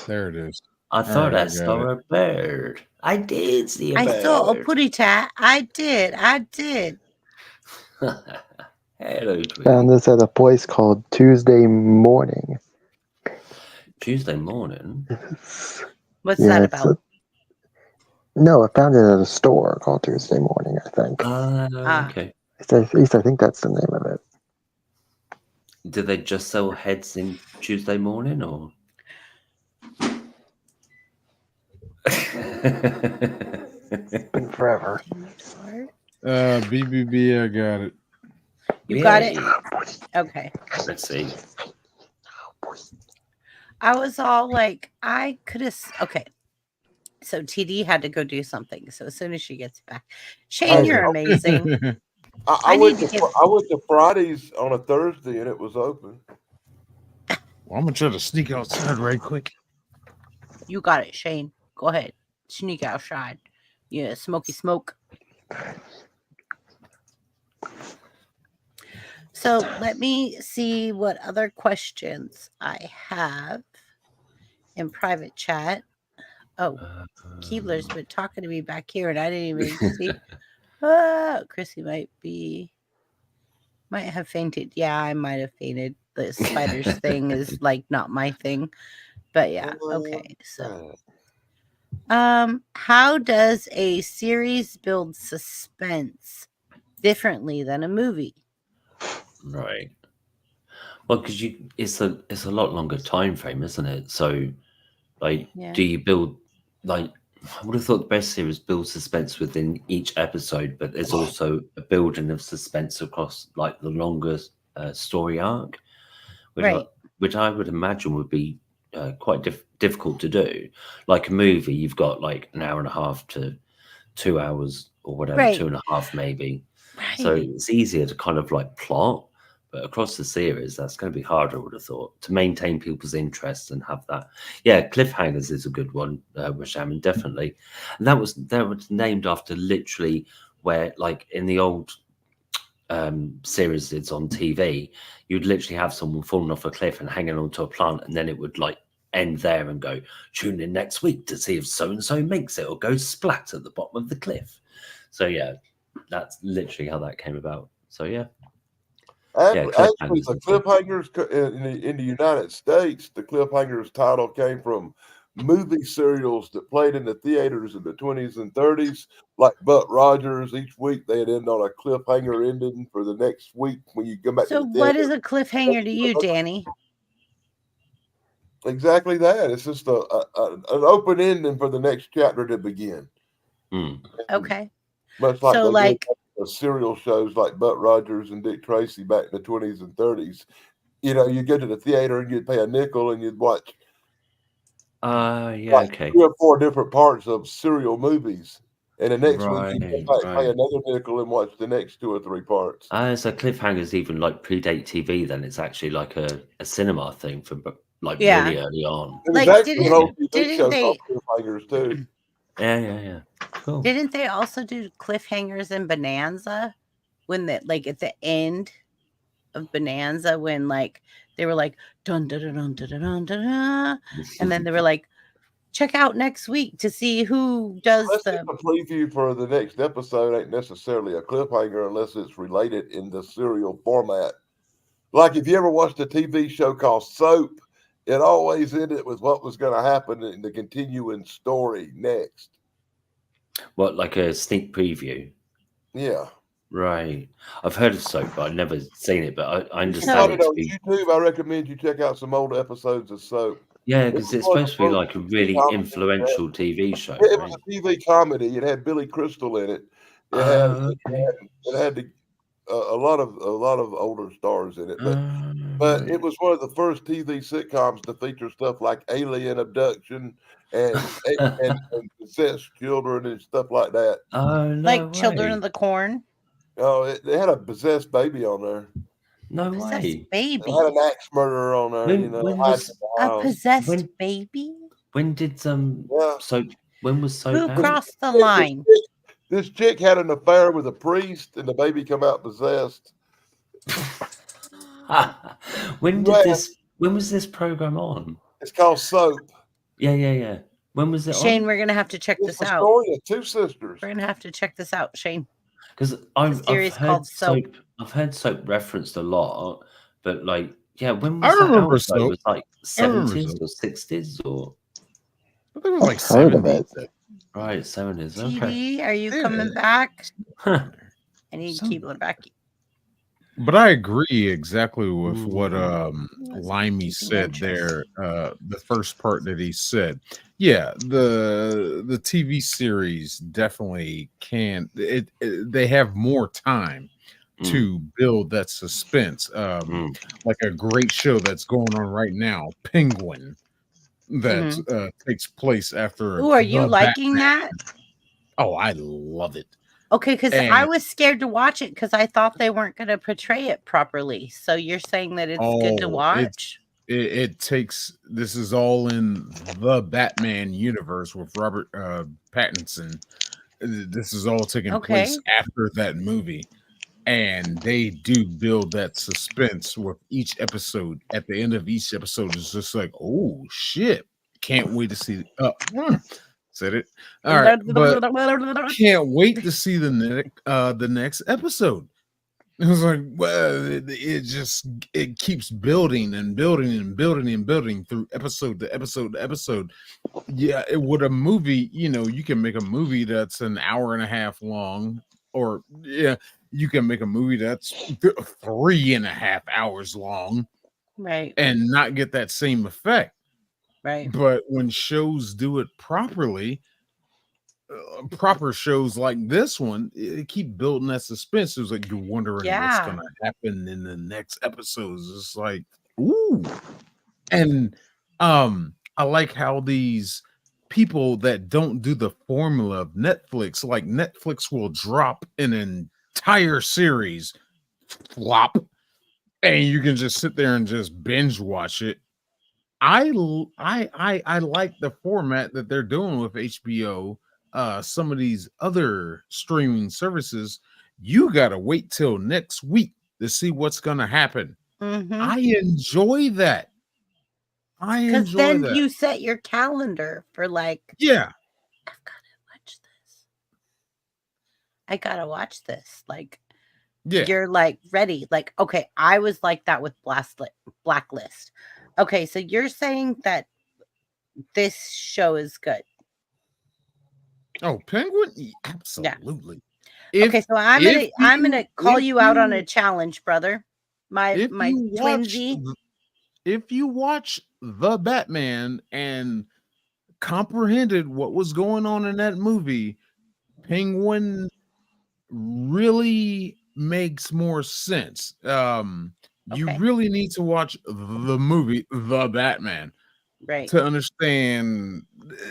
There it is. I thought right, I I got saw it. a bird. I did see a I bird. saw a putty tat. I did. Hello, Tweety. Found this at a place called Tuesday Morning. Tuesday morning. What's Yeah, that it's about? no, I found it at a store called Tuesday Morning, I think. Okay. At least I think that's the name of it. Do they just sell heads in Tuesday morning, or? It's been forever. BBB, I got it. You got it? Yay. Okay. Let's see. I was all like, I could have. Okay. So TD had to go do something. So as soon as she gets back, Shane, you're amazing. I went to Fridays on a Thursday and it was open. Well, I'm gonna try to sneak outside right quick. You got it, Shane. Go ahead. Sneak outside. Yeah, smoky smoke. So let me see what other questions I have in private chat. Oh, Keebler's been talking to me back here and I didn't even see. Chrissy might have fainted. Yeah, I might have fainted. The spiders thing is like not my thing. But yeah, okay. So how does a series build suspense differently than a movie? Right. Well, because it's a lot longer time frame, isn't it? So, like, Yeah. do you build like? I would have thought the best series builds suspense within each episode, but there's also a building of suspense across like the longest story arc, which I would imagine would be quite difficult to do. Like a movie, you've got like an hour and a half to 2 hours or whatever, Right. 2.5 maybe. So it's easier to kind of like plot, but across the series, that's going to be harder, I would have thought, to maintain people's interest and have that. Yeah, cliffhangers is a good one, Rashaman, definitely. And that was named after literally where, like in the old series it's on TV, you'd literally have someone falling off a cliff and hanging onto a plant, and then it would like end there and go, tune in next week to see if so and so makes it or goes splat at the bottom of the cliff. So yeah, that's literally how that came about. So yeah. Actually, the cliffhangers in the United States, the cliffhangers title came from movie serials that played in the theaters in the 20s and 30s, like Buck Rogers. Each week they'd end on a cliffhanger ending for the next week when you go back So to the theater. what is a cliffhanger to you, Danny? Exactly that. It's just an open ending for the next chapter to begin. Okay. Much like So, they did serial shows like Buck Rogers and Dick Tracy back in the 20s and 30s. You know, you go to the theater and you'd pay a nickel and you'd watch okay, 3 or 4 different parts of serial movies. And the next week you pay another nickel and watch the next 2 or 3 parts. So cliffhangers even like predate TV, then it's actually like a cinema thing from like really early on. It was actually an old TV show called Cliffhangers too. Yeah. Cool. Didn't they also do cliffhangers in Bonanza when that like at the end of Bonanza when like they were like dun dun dun dun dun dun dun, dun and then they were like check out next week to see who does the preview for the next episode ain't necessarily a cliffhanger unless it's related in the serial format. Like if you ever watched a TV show called Soap, it always ended with what was going to happen in the continuing story next. What, like a sneak preview? Yeah. Right. I've heard of Soap, but I've never seen it. But I If understand you find it on YouTube, I recommend you check out some old episodes of Soap. Yeah, because it's supposed to be like a really influential TV show. It was a TV comedy. It had Billy Crystal in it. It had a lot of older stars in it, but it was one of the first TV sitcoms to feature stuff like alien abduction and possessed children and stuff like that. Oh, no like way. Children of the Corn. Oh, it had a possessed baby on there. No Possessed way. baby. It had an axe murderer on there. When was a possessed baby? When did Soap When was Who Soap out? crossed the line? This chick had an affair with a priest, and the baby come out possessed. When Yeah. was this program on? It's called Soap. Yeah. When was it Shane, on? we're gonna have to check It's this the out. story of two sisters. We're gonna have to check this out, Shane. Because It's a series I've heard called Soap. I've heard Soap referenced a lot, but like, yeah, when I was that remember out? Like, it Soap. was like I remember 70s Soap. or 60s or I think it was like I've heard of 70s. it. right 70s. Okay. TD, are you Yeah. coming back? Huh. I need Some- Keebler back. But I agree exactly with what Wasn't Limey keeping said interest. there. The first part that he said, yeah, the TV series definitely can. They have more time to build that suspense. Like a great show that's going on right now, Penguin, that takes place after. Ooh, are you the liking Batman. that? Oh, I love it. Okay, because And- I was scared to watch it because I thought they weren't going to portray it properly. So you're saying that it's good to watch? It takes, this is all in the Batman universe with Robert Pattinson. This is all taking place after that movie, and they do build that suspense with each episode. At the end of each episode, it's just like, oh shit, can't wait to see. Said it. All right, but can't wait to see the next episode. It was like, well, it keeps building and building and building and building through episode to episode to episode. Yeah, with a movie, you can make a movie that's an hour and a half long, or you can make a movie that's 3.5 hours long, right, and not get that same effect. Right. But when shows do it properly, proper shows like this one, it keep building that suspense. It's like you're wondering what's going to happen in the next episodes. It's like, ooh. And I like how these people that don't do the formula of Netflix, like Netflix will drop an entire series, flop, and you can just sit there and just binge watch it. I like the format that they're doing with HBO. Some of these other streaming services, you gotta wait till next week to see what's gonna happen. I enjoy that. I Because enjoy then that. you set your calendar for like, Yeah. I've got to watch this. I gotta watch this. Like, you're like ready. Like, okay, I was like that with Blacklist. Okay, so you're saying that this show is good. Oh, Penguin? Absolutely. Okay, so I'm gonna call you out on a challenge, brother. My twinsy. If you watch The Batman and comprehended what was going on in that movie, Penguin really makes more sense. You really need to watch the movie The Batman, right, to understand.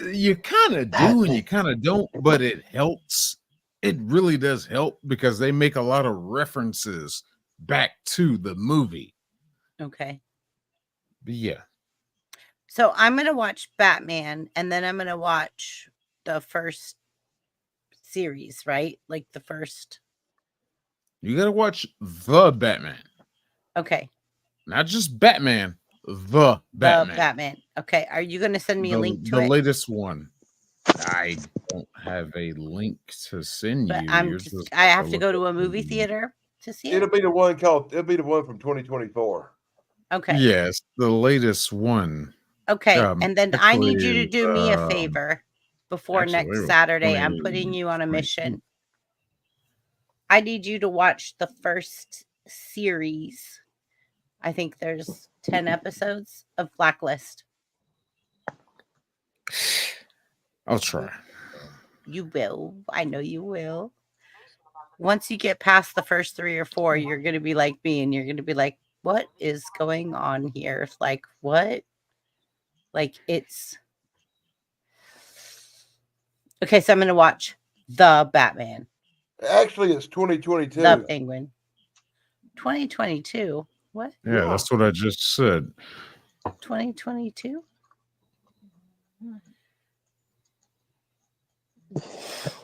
You kind of do and you kind of don't, but it helps. It really does help because they make a lot of references back to the movie. Okay. But yeah. So I'm gonna watch Batman, and then I'm gonna watch the first series, right? Like the first. You gotta watch The Batman. Okay. Not just Batman, The Batman. The Batman. Okay. Are you gonna send me a link to the it? latest one. I don't have a link to send But you. I have to go to a movie theater to see it. It'll be the one from 2024. Okay. Yes, the latest one. Okay. And then I need you to actually, do me a favor before actually, next wait, Saturday. I'm putting you on a mission. I need you to watch the first series. I think there's 10 episodes of Blacklist. I'll try. You will. I know you will. Once you get past the first 3 or 4, you're going to be like me and you're going to be like, what is going on here? Like, what? Like, it's. Okay, so I'm going to watch The Batman. Actually, it's 2022. The Penguin. 2022? What? Yeah, that's what I just said. 2022?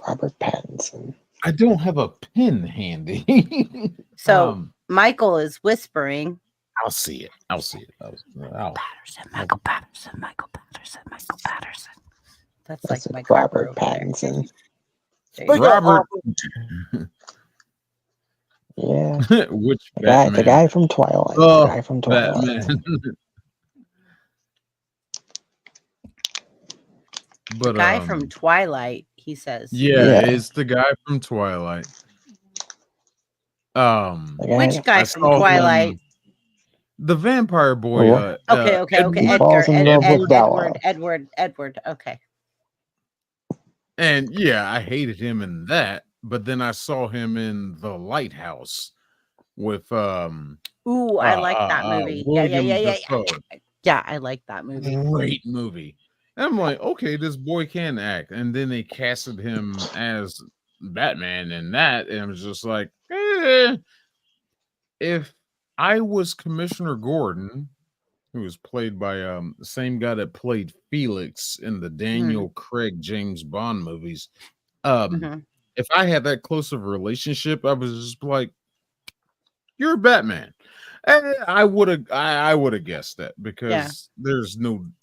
Robert Pattinson. I don't have a pen handy. So Michael is whispering. I'll see it. I'll see it. Michael Patterson. That's like my Robert Pattinson. Robert. Yeah. Which the guy from Twilight. Oh, the guy from Twilight. Batman. The guy from Twilight, he says. Yeah, it's the guy from Twilight. Which guy from Twilight? The vampire boy. Okay. Edward. Okay. And yeah, I hated him in that, but then I saw him in The Lighthouse with Ooh, I like that movie. Yeah. Yeah, I like that movie. Great movie. And I'm like, okay, this boy can act. And then they casted him as Batman in that, and it was just like, if I was Commissioner Gordon, who was played by the same guy that played Felix in the Daniel Craig James Bond movies, if I had that close of a relationship, I was just like, you're Batman. And I would have guessed that because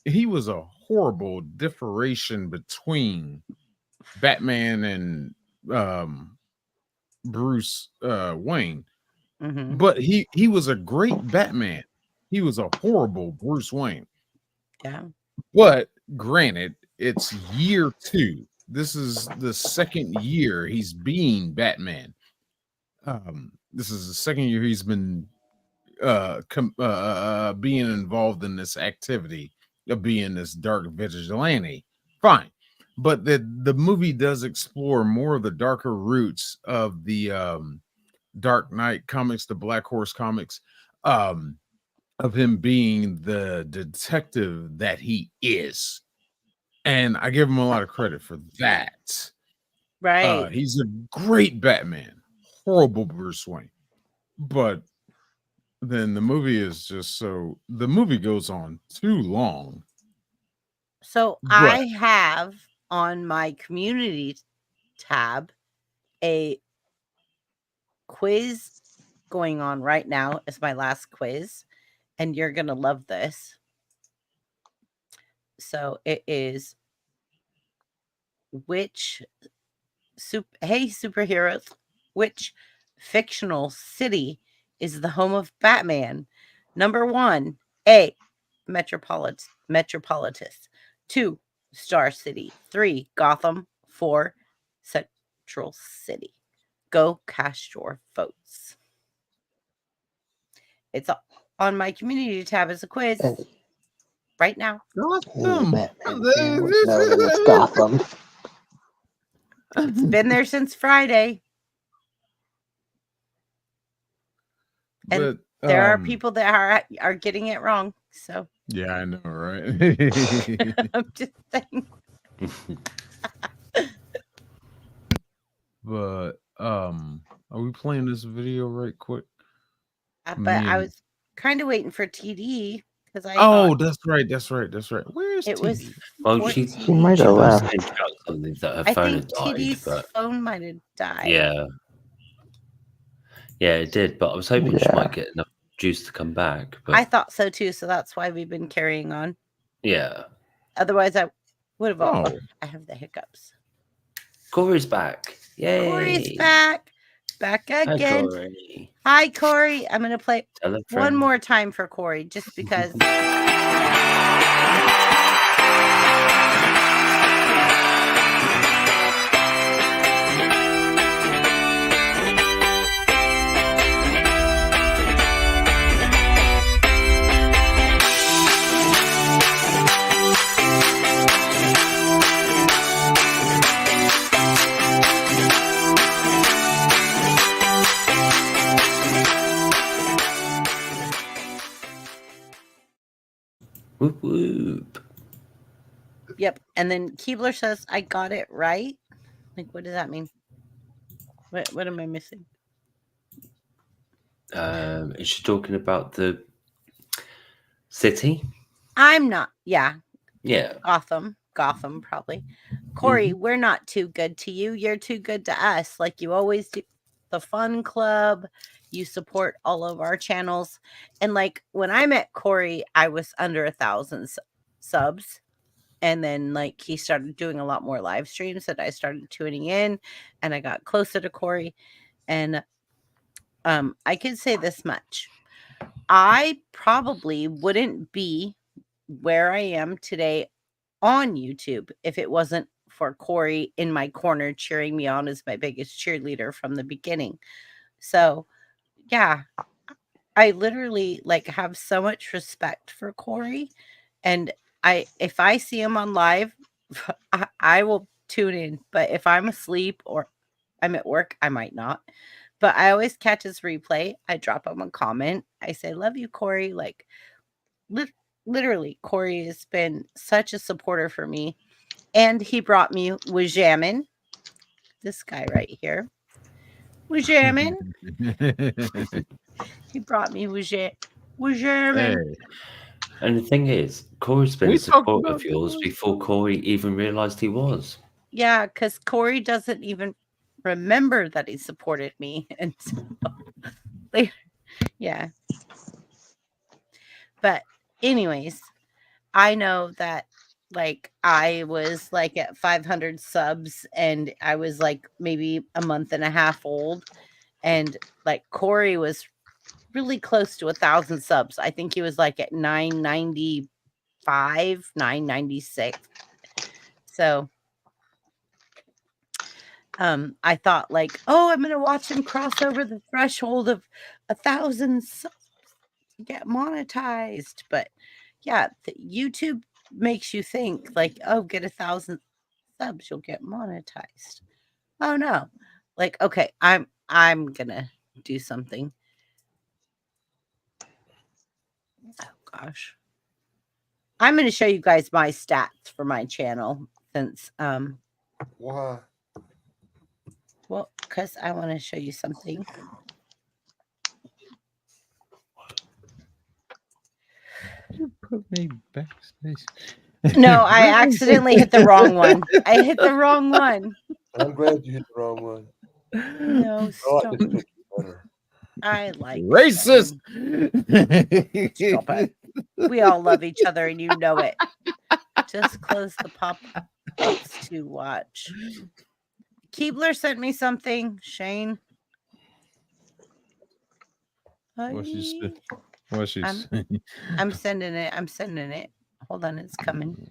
he was a horrible differentiation between Batman and Bruce Wayne. But he was a great Batman. He was a horrible Bruce Wayne. Yeah. But granted, it's year 2. This is the second year he's being Batman. This is the second year he's been being involved in this activity of being this dark vigilante. Fine. But the movie does explore more of the darker roots of the Dark Knight comics, the Black Horse comics, of him being the detective that he is. And I give him a lot of credit for that. Right. He's a great Batman, horrible Bruce Wayne. But then the movie is the movie goes on too long. So I have on my community tab a quiz going on right now. It's my last quiz, and you're going to love this. So it is superheroes, which fictional city is the home of Batman? Number 1, A, Metropolis. 2, Star City. 3, Gotham. 4, Central City. Go cast your votes. It's on my community tab as a quiz right now. It's Gotham. It's been there since Friday. And But there are people that are getting it wrong. So yeah, I know, right? I'm just saying. But are we playing this video right quick? But I was kind of waiting for TD because I. Oh, that's right. Where's it? TD? Was well, she might have left. Something that her I phone think had died, TD's phone might have died. Yeah, it did. But I was hoping she might get enough juice to come back. But I thought so too. So that's why we've been carrying on. yeah. Otherwise, I would have. Oh, I have the hiccups. Corey's back. Yay! Corey's back again. Hi, Corey. Hi, Corey. I'm gonna play Tell a one friend. more time for Corey, just because. Whoop whoop. Yep. And then Keebler says, I got it right. Like, what does that mean? What am I missing? Is she talking about the city? I'm not. Yeah. Yeah. Gotham, probably. Corey, we're not too good to you. You're too good to us, like you always do. The Fun Club, you support all of our channels. And like when I met Corey, I was under 1,000 subs. And then like he started doing a lot more live streams, and I started tuning in, and I got closer to Corey. And I can say this much. I probably wouldn't be where I am today on YouTube if it wasn't for Corey in my corner cheering me on as my biggest cheerleader from the beginning. So, yeah, I literally like have so much respect for Corey, and if I see him on live, I will tune in. But if I'm asleep or I'm at work, I might not. But I always catch his replay. I drop him a comment. I say, "Love you, Corey." Like, literally, Corey has been such a supporter for me. And he brought me Wajamin. This guy right here. Wajamin. He brought me Wajamin. Hey, And the thing is, Corey's been We a talked support about of yours before Corey even realised he was. Yeah, because Corey doesn't even remember that he supported me. And so later, yeah. But anyways, I know that like I was like at 500 subs, and I was like maybe a month and a half old, and like Corey was really close to 1,000 subs. I think he was like at 995, 996. So I thought like, oh, I'm gonna watch him cross over the threshold of 1,000 subs to get monetized. But yeah, YouTube makes you think like, oh, get 1,000 subs, you'll get monetized. Oh no. Like, okay, I'm gonna do something. Oh gosh. I'm gonna show you guys my stats for my channel since Why? well, because I want to show you something. you put me backspace. No, I accidentally hit the wrong one. I hit the wrong one. I'm glad you hit the wrong one. No, I like stop. this picture better. I like Racist. Stop it. We all love each other, and you know it. Just close the pop-ups to watch. Keebler sent me something, Shane. What's she saying? I'm sending it. I'm sending it. Hold on, it's coming.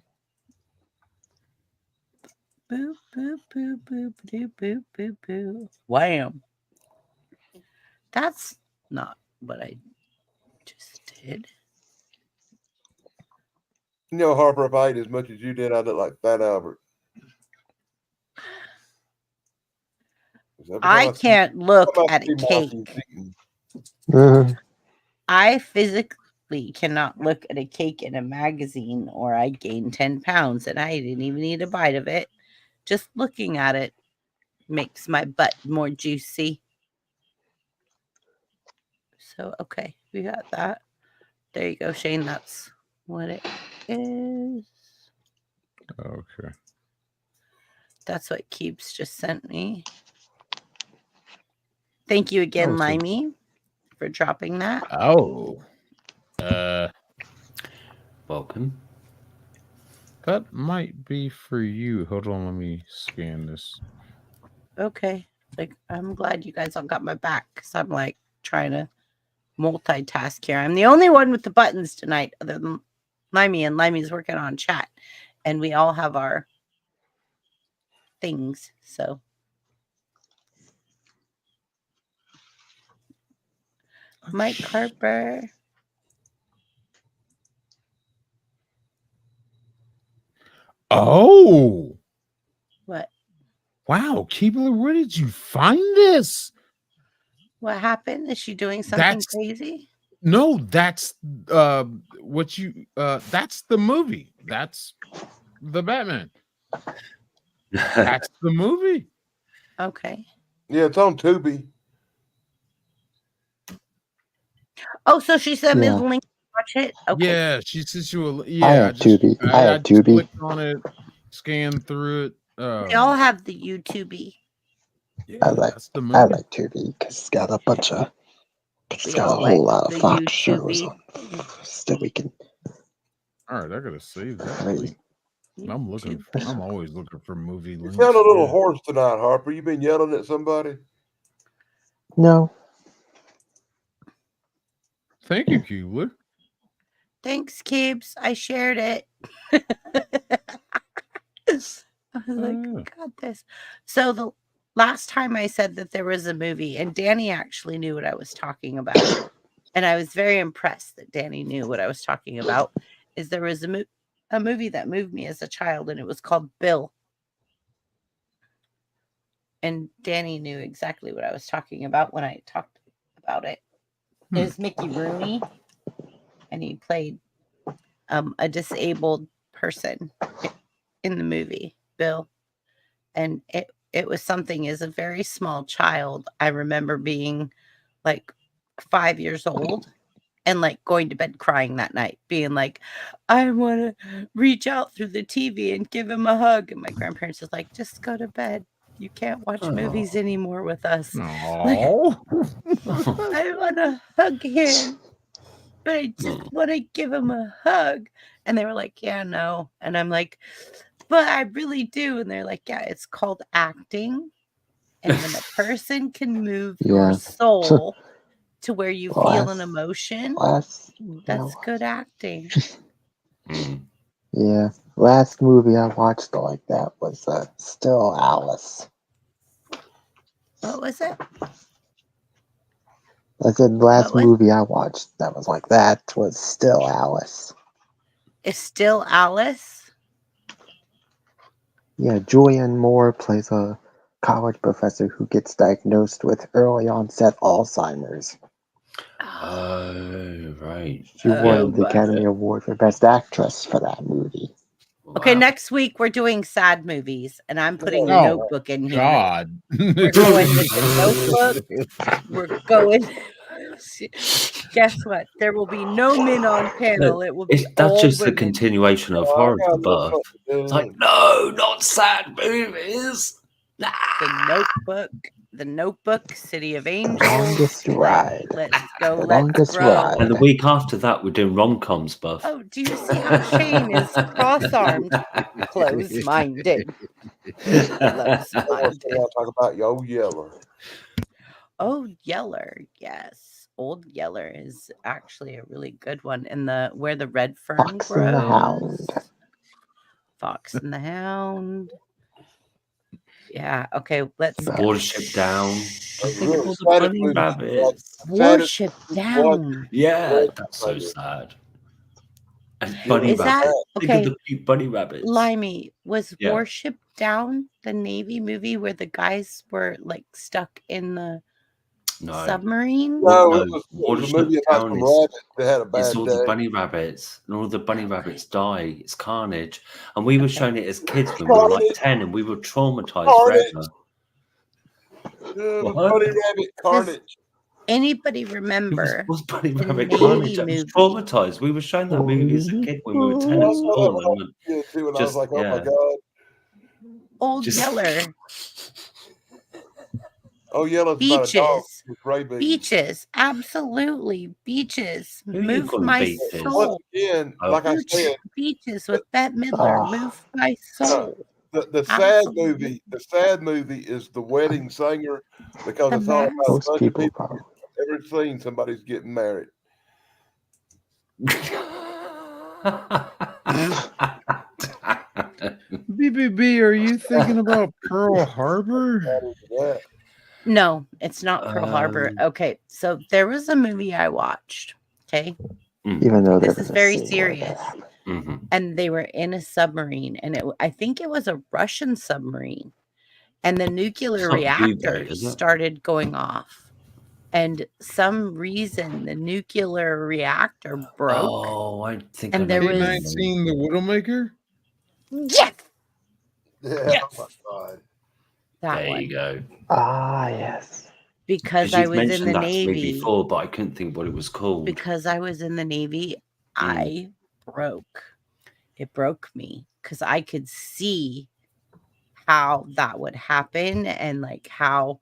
Boop, boop, boop, boop, boop, boop, boop, boop. Wham. That's not what I just did. You know, Harper, if I ate as much as you did, I'd look like Fat Albert. I can't look at a cake. I physically cannot look at a cake in a magazine, or I gain 10 pounds, and I didn't even eat a bite of it. Just looking at it makes my butt more juicy. So, okay, we got that. There you go, Shane. That's what it is. Okay. That's what Keeps just sent me. Thank you again, Limey, for dropping that. Oh. Welcome. That might be for you. Hold on, let me scan this. Okay. Like, I'm glad you guys all got my back, because I'm like trying to multitask here. I'm the only one with the buttons tonight other than Limey, and Limey's working on chat, and we all have our things. So Mike Harper. Oh. What? Wow, Keebler, where did you find this? What happened? Is she doing something crazy? No, that's what you that's the movie. That's the Batman. That's the movie. Okay. Yeah, it's on Tubi. Oh, so she sent me the Yeah. link to watch it? Okay. Yeah, she sent you a I have Tubi. I have Tubi. clicked on it, scanned through it. They all have the YouTube. Yeah, I like that's the I movie. like Tubi because it's got a bunch of it's We got a all whole like lot of the Fox shows YouTube. on. Still, we can. All right, I gotta save that I mean, link. I'm looking. I'm always looking for movie You links. sound a little Yeah. hoarse tonight, Harper. You been yelling at somebody? no, Thank you, Keebler. Thanks, Kibbs. I shared it. I was like, yeah. I got this. So the last time I said that there was a movie, and Danny actually knew what I was talking about, and I was very impressed that Danny knew what I was talking about, is there was a movie that moved me as a child, and it was called Bill. And Danny knew exactly what I was talking about when I talked about it. It was Mickey Rooney, and he played a disabled person in the movie Bill, and it was something. As a very small child, I remember being like 5 years old and like going to bed crying that night, being like, I want to reach out through the TV and give him a hug, and my grandparents was like, just go to bed, you can't watch movies anymore with us. Like, Oh. I want to hug him, but I just want to give him a hug. And they were like, yeah, no. And I'm like, but I really do. And they're like, yeah, it's called acting. And when a person can move your yeah. soul to where you feel an Last, emotion, last, that's good acting. yeah. Last movie I watched like that was Still Alice. What was it? I said last was- movie I watched that was like that was Still Alice. It's Still Alice? Yeah, Julianne Moore plays a college professor who gets diagnosed with early onset Alzheimer's. Oh, right. She won the but- Academy Award for Best Actress for that movie. Okay, next week we're doing sad movies, and I'm putting the Oh, Notebook in here. God. We're going with the Notebook. We're going. Guess what? There will be no men on panel. It will be That's all just women. a continuation of Oh, I Horror got a of the little Buff. something to It's do. like, no, not sad movies. Nah. The Notebook. The Notebook. City of Angels. Longest ride. Let's go. The Let's longest grow. ride. And the week after that, we're doing rom-coms, Buff. Oh, do you see how Shane is cross-armed, close-minded? Close-minded. Talk about Yo Yeller. Oh, Yeller, yes. Old Yeller is actually a really good one. And the where the red fern Fox grows. and the Hound. Fox and the Hound. Yeah. Okay. Let's go. Warship Down. Just think of all the Saddest bunny movie. rabbits. Warship Down. Yeah, that's so sad. And bunny Is that rabbits. Think okay? of the cute bunny rabbits. Limey, was Yeah. Warship Down the Navy movie where the guys were like stuck in the submarine? No, No, it was a Warship movie about Down some is- rabbits that had a It's bad all day. the bunny rabbits, and all the bunny rabbits die. It's carnage. And we were showing it as kids when we were like 10, and we were traumatized Carnage. forever. The What? bunny rabbit carnage. Anybody It remember was bunny the rabbit Navy carnage. I was movie? traumatized. We were showing that movie as a kid when we were 10 at school. And Yeah, too, and I was just, like, oh my yeah. god. Old Just- Yeller. Oh, Yellow's about a dog Beaches. with rabies. Beaches. Absolutely. Beaches. Who are you Move calling my beaches? soul. Once again, Oh. like I said, Beaches with Bette Midler. Move my soul. the sad Absolutely. movie, the sad movie is The Wedding Singer because The it's all Mask. about a Most bunch of people people probably. who've ever seen somebody's getting married. BBB, are you thinking about Pearl Harbor? Yeah. No, it's not Pearl Harbor. Okay, so there was a movie I watched. Okay, Even though there this was is a very scene where serious. that happened. Mhm. And they were in a submarine, and I think it was a Russian submarine, and the nuclear It's not U-boat, reactor is it? started going off, and some reason the nuclear reactor broke. Oh, I think I And know there what you was- mean. K-19, the Widowmaker? Yes, Yeah. Yes. Oh my god. that There one. you go. Ah, yes. Because Because I you've was in mentioned the that to me Navy. before, but I couldn't think what it was called. Because I was in the Navy, I broke. It broke me because I could see how that would happen and like how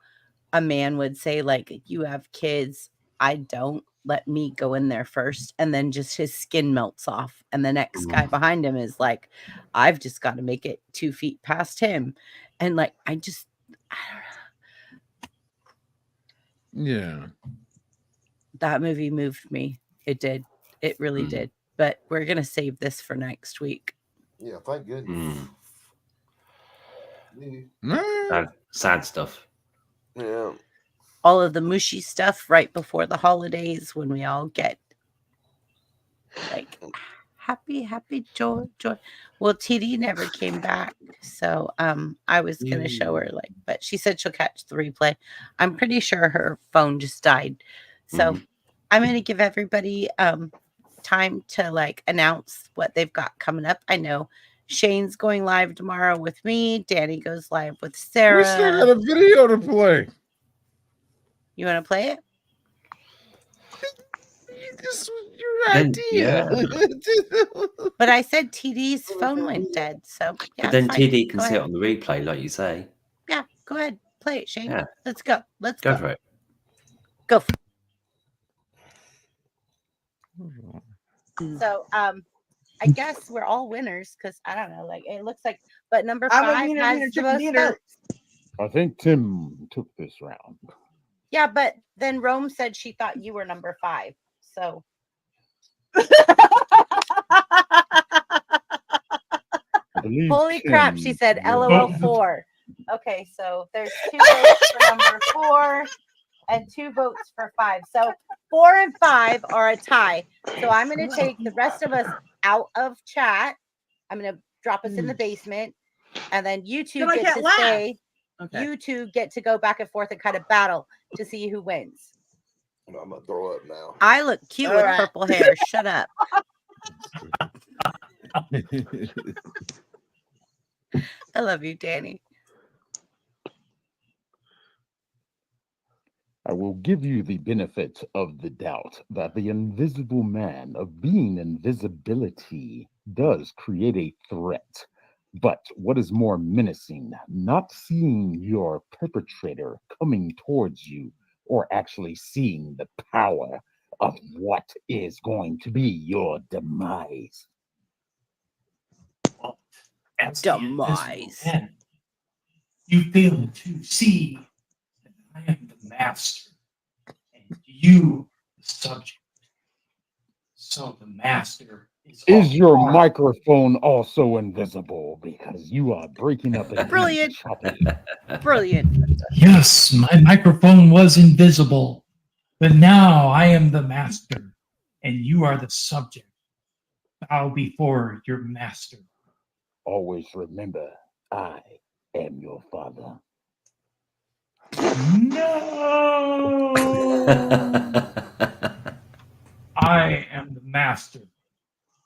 a man would say like, you have kids, I don't, let me go in there first, and then just his skin melts off and the next guy behind him is like, I've just got to make it 2 feet past him, and like I don't know. Yeah. That movie moved me. It did. It really did. But we're gonna save this for next week. Yeah, thank goodness. Sad stuff. Yeah. All of the mushy stuff right before the holidays when we all get like happy joy. Well, TD never came back, so I was gonna show her like, but she said she'll catch the replay. I'm pretty sure her phone just died, so I'm gonna give everybody time to like announce what they've got coming up. I know Shane's going live tomorrow with me. Danny goes live with Sarah. We still got a video to play. You want to play it? This was your idea. But I said TD's phone went dead, so yeah. But then it's fine. TD can Go see ahead. it on the replay, like you say. Yeah, go ahead. Play it, Shane. Yeah. Let's go. Let's Go go. for it. Go for it. So I guess we're all winners because I don't know, like it looks like, but number 5 has the most votes. I think Tim took this round. Yeah, but then Rome said she thought you were number 5. So holy crap, she said LOL 4. Okay, so there's 2 votes for number 4 and 2 votes for 5. So 4 and 5 are a tie. So I'm going to take the rest of us out of chat. I'm going to drop us in the basement, and then you two get to stay. Okay. You two get to go back and forth and kind of battle to see who wins. I'm gonna throw up now. I look cute with purple hair. Shut up. I love you, Danny. I will give you the benefit of the doubt that the invisible man of being invisibility does create a threat. But what is more menacing, not seeing your perpetrator coming towards you or actually seeing the power of what is going to be your demise. As Demise. the invisible man, you fail to see that I am the master and you the subject. So the master Is your microphone also invisible? Because you are breaking up and Brilliant. Brilliant. Yes, my microphone was invisible, but now I am the master and you are the subject. Bow before your master. Always remember, I am your father. No! I am the master.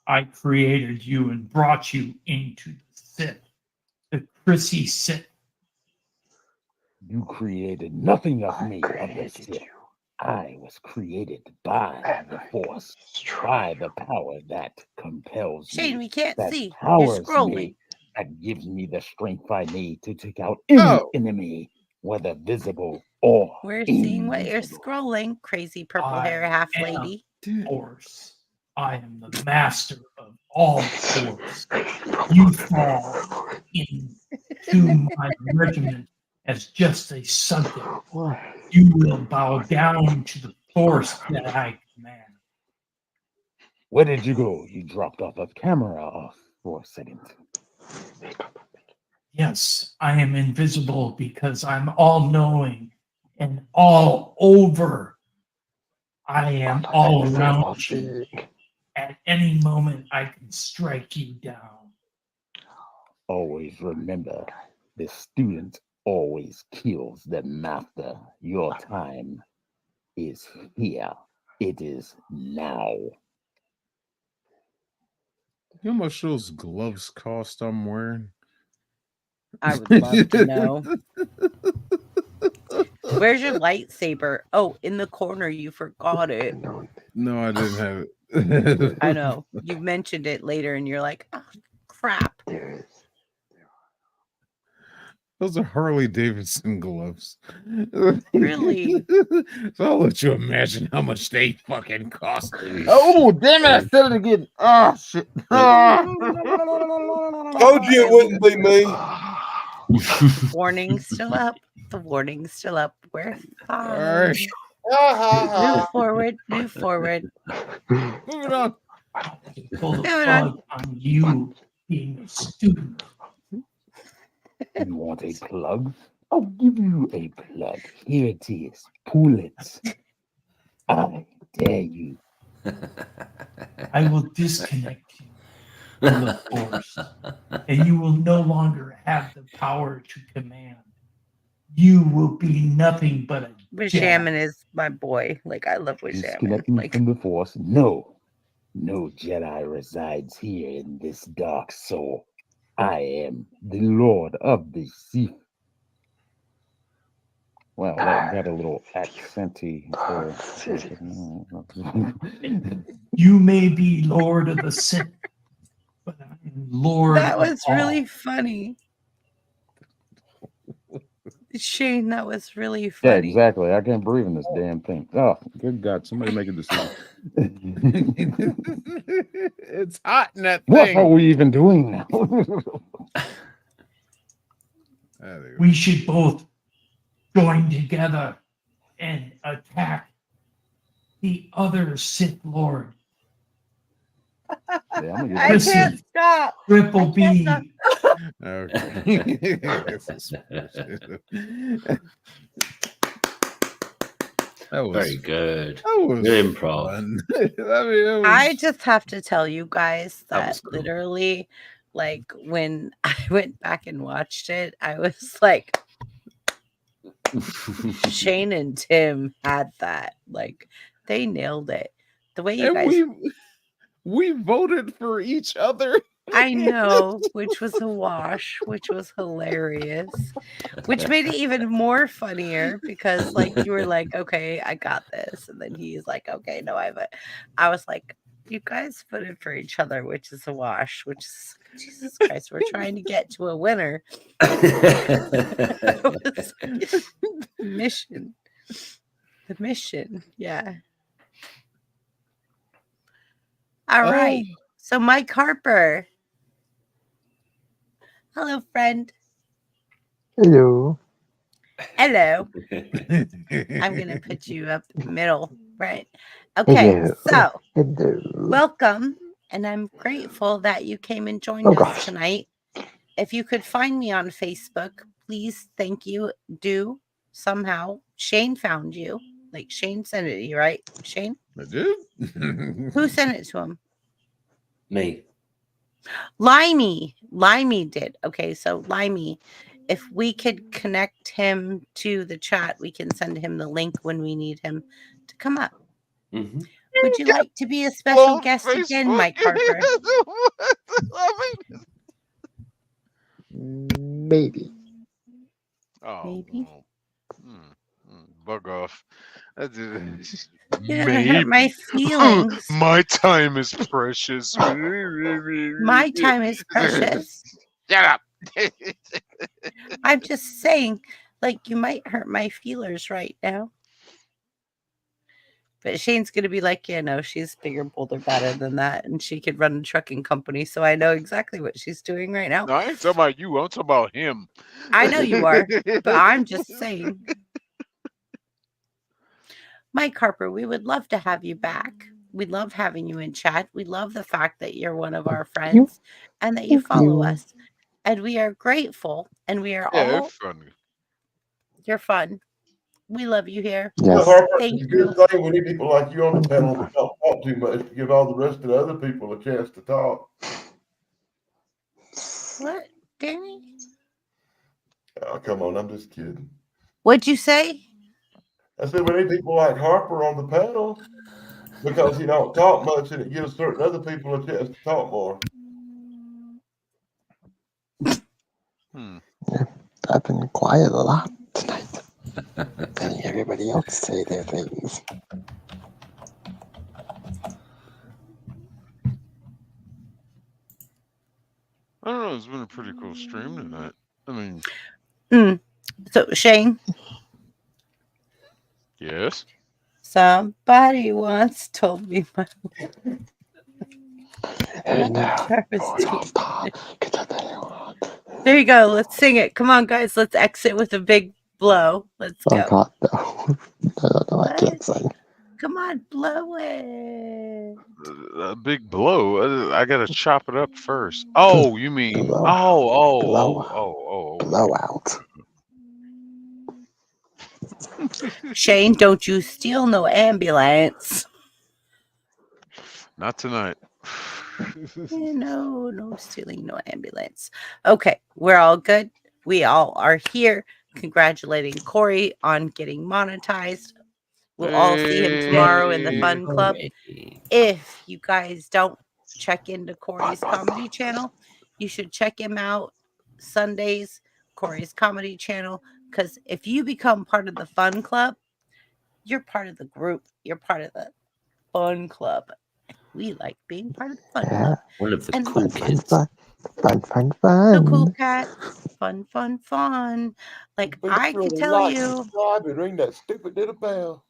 I created you and brought you into the Sith, the Chrissy Sith. You created nothing of me, of the Sith. I was created by the Force, by the power that compels Shane, me, we can't that see. You're powers scrolling. me, that gives me the strength I need to take out any enemy, whether visible or We're seeing what you're invisible. scrolling, crazy purple hair half lady. Force. I am the master of all Force. You fall into my regiment as just a subject. You will bow down to the Force that I command. Where did you go? You dropped off of camera for a second. Yes, I am invisible because I'm all-knowing and all over. I am all around you. At any moment, I can strike you down. Always remember, the student always kills the master. Your time is here. It is now. You know how much those gloves cost I'm wearing? I would love to know. Where's your lightsaber? Oh, in the corner. You forgot it. No, I didn't have it. I know. You mentioned it later and you're like, oh, crap. Those are Harley Davidson gloves. Really? So I'll let you imagine how much they fucking cost. Oh, damn it! I said it again. Oh, shit. Told you it wouldn't be me. Warning still up. The warning's still up. We're All fine. right. Move forward. Move forward. Moving on. Pull the Moving on. plug on you being a student. You want a plug? I'll give you a plug. Here it is. Pull it. I dare you. I will disconnect you from the force, and you will no longer have the power to command. You will be nothing but a Wishaman is my boy. Like, I love Wishaman. Disconnect me from the force? No. No Jedi resides here in this dark soul. I am the Lord of the Sith. Well, that got a little accenty. You may be Lord of the Sith, but I am Lord That of was all. really funny. Shane, that was really Yeah, funny. exactly. I can't breathe in this damn thing. Oh, good God. Somebody make a decision. It's hot in that What thing. are we even doing now? We should both join together and attack the other Sith Lord. Yeah, I'm gonna I get can't stop. Triple I can't B. stop. Okay. That was Very good. That was Good improv. fun. I mean, it was, I just have to tell you guys That that was cool. literally, like, when I went back and watched it, I was like, Shane and Tim had that. Like, they nailed it. The way you and guys, we voted for each other. I know, which was a wash, which was hilarious, which made it even more funnier because, like, you were like, okay, I got this. And then he's like, okay, no, I haven't. I was like, you guys voted for each other, which is a wash, which is, Jesus Christ, we're trying to get to a winner. Mission. The mission. Yeah. All right. So Mike Harper. Hello, friend. Hello. Hello. I'm going to put you up middle. Right. Okay. Hello. So Hello. welcome. And I'm grateful that you came and joined Oh, us gosh. tonight. If you could find me on Facebook, please, thank you. Do somehow. Shane found you. Like, Shane sent it to you, right? Shane? I did. Who sent it to him? Me. Limey did. Okay, so Limey, if we could connect him to the chat, we can send him the link when we need him to come up. Mm-hmm. Would you like to be a special guest again, Mike Harper? Maybe. Oh, Maybe. no. Bug off. That's it. You're gonna hurt my Maybe. feelings. My time is precious. My time is precious. Shut up. I'm just saying, like, you might hurt my feelers right now. But Shane's going to be like, yeah, no, she's bigger, bolder, better than that. And she could run a trucking company. So I know exactly what she's doing right now. No, I ain't talking about you. I'm talking about him. I know you are, but I'm just saying. Mike Harper, we would love to have you back. We love having you in chat. We love the fact that you're one of our friends and that you follow us. And we are grateful. And we are Yeah, all. it's funny. You're fun. We love you here. Yes. Harper, Thank it's a good thing we need people like you on the panel that don't talk too much to give all the rest of the other people a chance to talk. What, Danny? Oh, come on, I'm just kidding. What'd you say? I said we need people like Harper on the panel because he don't talk much and it gives certain other people a chance to talk more. I've been quiet a lot tonight. Letting everybody else say their things. I don't know. It's been a pretty cool stream tonight. I mean, So Shane, Yes. somebody once told me my And Travis teeth. There you go. Let's sing it. Come on, guys. Let's exit with a big blow. Let's oh go. God, no, no, I can't sing. Come on, blow it. A big blow. I gotta chop it up first. Oh, you mean Blow, oh. blowout. Shane, don't you steal no ambulance. Not tonight. No stealing, no ambulance. Okay, we're all good. We all are here congratulating Corey on getting monetized. We'll all see him tomorrow in the fun club. If you guys don't check into Corey's comedy channel, you should check him out Sundays, Corey's comedy channel, because if you become part of the fun club, you're part of the group. You're part of the fun club. We like being part of the fun club. One of the And cool kids. the cool cat. Fun. Like I could tell you. Subscribe and ring that stupid little bell.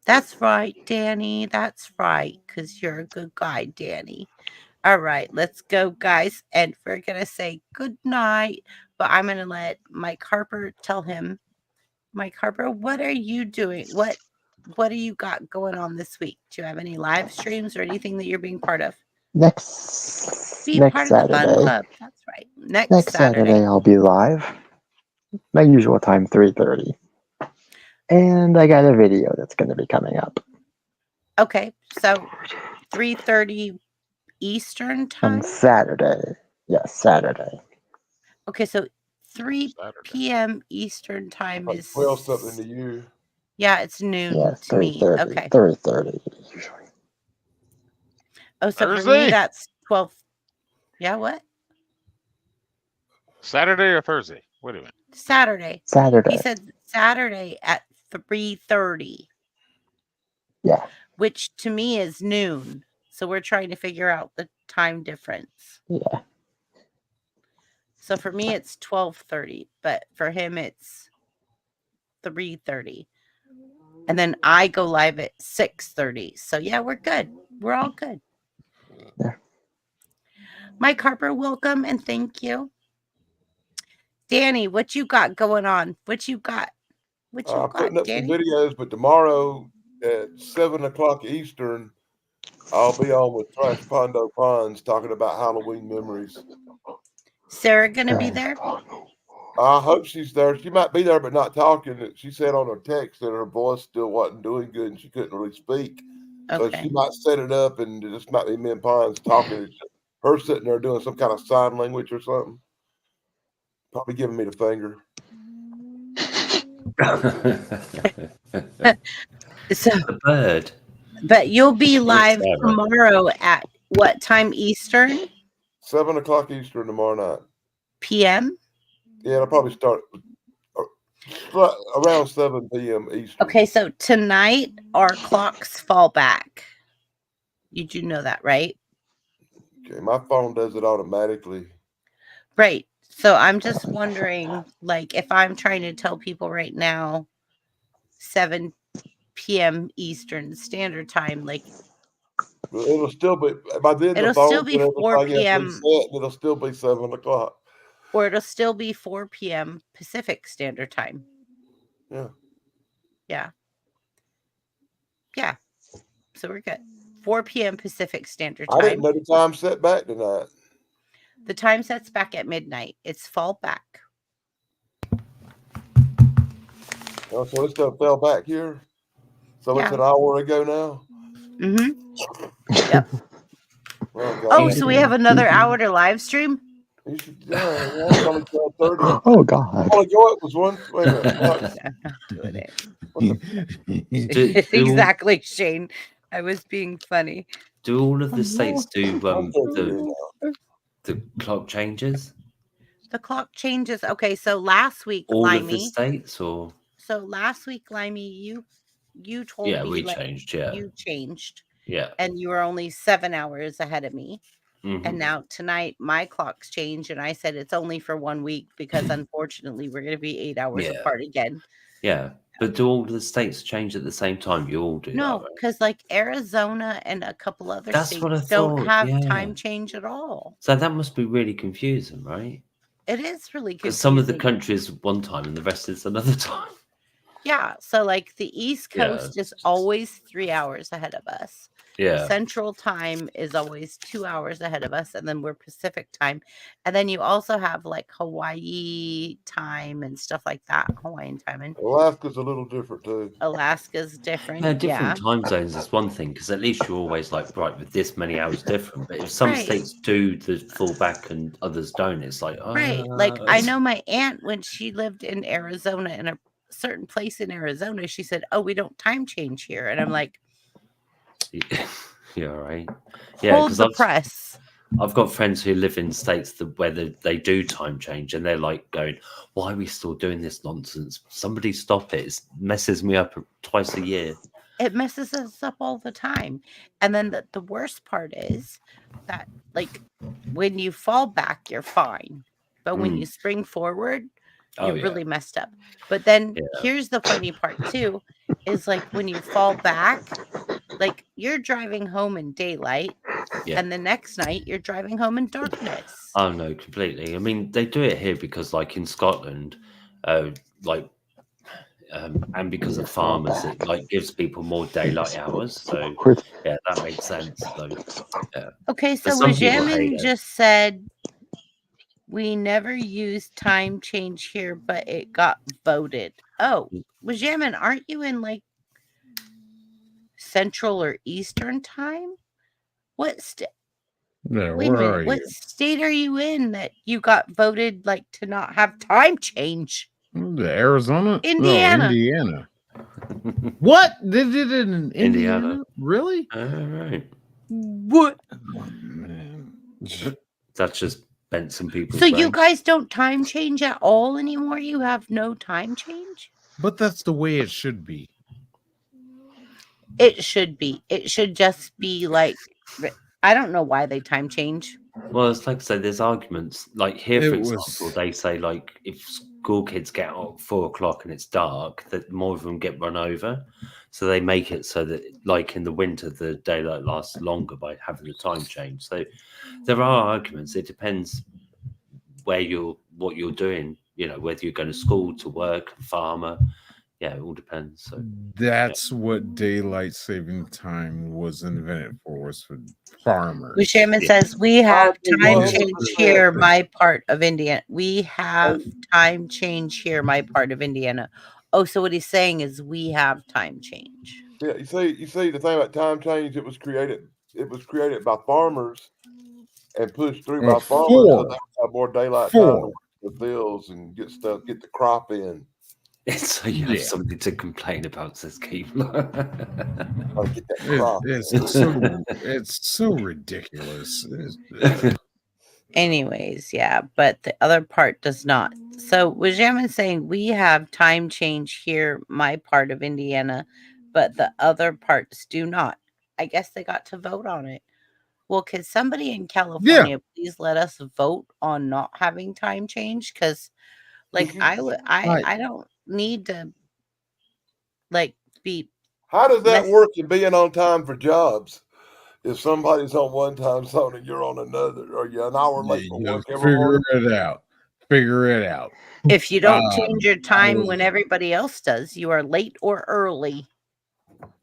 That's right, Danny. That's right. Because you're a good guy, Danny. All right, let's go, guys. And we're going to say good night. But I'm going to let Mike Harper tell him. Mike Harper, what are you doing? What do you got going on this week? Do you have any live streams or anything that you're being part of? Next part Saturday. of the fun club. That's right. Next Saturday I'll be live. My usual time, 3:30. And I got a video that's going to be coming up. Okay, so 3:30 Eastern time? On Saturday. Yes, Saturday. Okay, so 3 p.m. Eastern time Like is 12 something to you. Yeah, it's noon Yes, to me. 3:30. Okay. 3:30 usually. Oh, so for me Thursday? that's 12. Yeah, what? Saturday or Thursday? Wait a minute. Saturday. Saturday. He said Saturday at 3:30. Yeah. Which to me is noon. So we're trying to figure out the time difference. Yeah. So for me it's 12:30, but for him it's 3:30. And then I go live at 6:30. So yeah, we're good. We're all good. Yeah. Mike Harper, welcome and thank you. Danny, what you got going on? What you got? What you got, Putting up Danny? some videos, but tomorrow at 7 o'clock Eastern, I'll be on with Trash Pondo Ponds talking about Halloween memories. Sarah gonna be there? I hope she's there. She might be there, but not talking. She said on her text that her voice still wasn't doing good and she couldn't really speak. So Okay. she might set it up and it just might be me and Ponds talking. It's just her sitting there doing some kind of sign language or something. Probably giving me the finger. So The bird. But you'll be live Sarah. tomorrow at what time Eastern? 7 o'clock Eastern tomorrow night. PM? Yeah, it'll probably start around 7 p.m. Eastern. Okay, so tonight our clocks fall back. You do know that, right? Okay, my phone does it automatically. Right. So I'm just wondering, like, if I'm trying to tell people right now, 7 p.m. Eastern Standard Time, like, It'll still be by then. It'll The phone still be 4 p.m. Reset, and it'll still be 7 o'clock. or it'll still be 4 p.m. Pacific Standard Time. Yeah. Yeah. So we're good. 4 p.m. Pacific Standard I didn't Time. know the time set back tonight. The time sets back at midnight. It's fall back. Oh, so it still fell back here. So it's Yeah. an hour ago now. Mm-hmm. Yep. Well, Oh, God. so we have another hour to live stream? You should, it's only 12:30. Oh God. Oh, it was one. Wait a minute. I'm not doing it. Do all- Exactly, Shane. I was being funny. Do all of the states do the clock changes? The clock changes. Okay, so last week, All of the Limey. states, or So last week, Limey, you told yeah, me we like, changed. Yeah, you changed. yeah. And you were only 7 hours ahead of me. Mhm. And now tonight my clocks change, and I said it's only for 1 week because unfortunately we're going to be 8 hours Yeah. apart again. Yeah. But do all the states change at the same time? You all do that, No, right? because like Arizona and a couple other That's what I states don't thought. have Yeah. time change at all. So that must be really confusing, right? It is really Because some of the confusing. countries one time and the rest is another time. Yeah, so like the East Yeah. Coast is always 3 hours ahead of us. Yeah. Central time is always 2 hours ahead of us, and then we're Pacific time. And then you also have like Hawaii time and stuff like that. Hawaiian time and Alaska's a little different too. Alaska's different. No, Yeah. different time zones is one thing because at least you're always like right with this many hours different. But if some Right. states do the full back and others don't, it's like Right. Like I know my aunt when she lived in Arizona in a certain place in Arizona, she said, "Oh, we don't time change here." And I'm like, yeah, right. Yeah, hold because the press. I've got friends who live in states that where they do time change, and they're like going, "Why are we still doing this nonsense? Somebody stop it! It messes me up twice a year." It messes us up all the time. And then the worst part is that like when you fall back, you're fine. But when you spring forward, Oh, you're yeah. really messed up. But then Yeah. here's the funny part too, is like when you fall back, like you're driving home in daylight, Yeah. and the next night you're driving home in darkness. Oh no, completely. I mean, they do it here because, like in Scotland, like, and because of farmers, it like gives people more daylight hours. So yeah, that makes sense. Though, yeah. Okay, But so some people hate Wajamin it. just said we never used time change here, but it got voted. Oh, Wajamin, aren't you in like Central or Eastern time? What state? Yeah, Wait a where minute. are What you? state are you in that you got voted like to not have time change? The Arizona? Indiana. No, Indiana. What? They did it in Indiana? Indiana. Really? All right. What? Oh, man. That's just bent some people's So you brains. guys don't time change at all anymore? You have no time change? But that's the way it should be. It should be. It should just be like I don't know why they time change. Well, it's like I say, there's arguments. Like here, It for was- example, they say like if school kids get out at 4 o'clock and it's dark, that more of them get run over. So they make it so that, like in the winter, the daylight lasts longer by having the time change. So there are arguments. It depends what you're doing. You know, whether you're going to school, to work, farmer. Yeah, it all depends. So That's what daylight saving time was invented for, was for farmers. Shaman says we have time change here, my part of Indiana. We have time change here, my part of Indiana. Oh, so what he's saying is we have time change. Yeah, you see the thing about time change, it was created by farmers and pushed through by farmers so they would have more daylight time to work the fields and get the crop in. So you have something to complain about, says Keith. It's so ridiculous. Anyways, yeah, but the other part does not. So Wajamin saying we have time change here, my part of Indiana, but the other parts do not. I guess they got to vote on it. Well, could somebody in California please let us vote on not having time change? Because like I don't need to like be. How does that work in being on time for jobs? If somebody's on one time zone and you're on another, or you're an hour late for work every morning? Figure it out. If you don't change your time when everybody else does, you are late or early.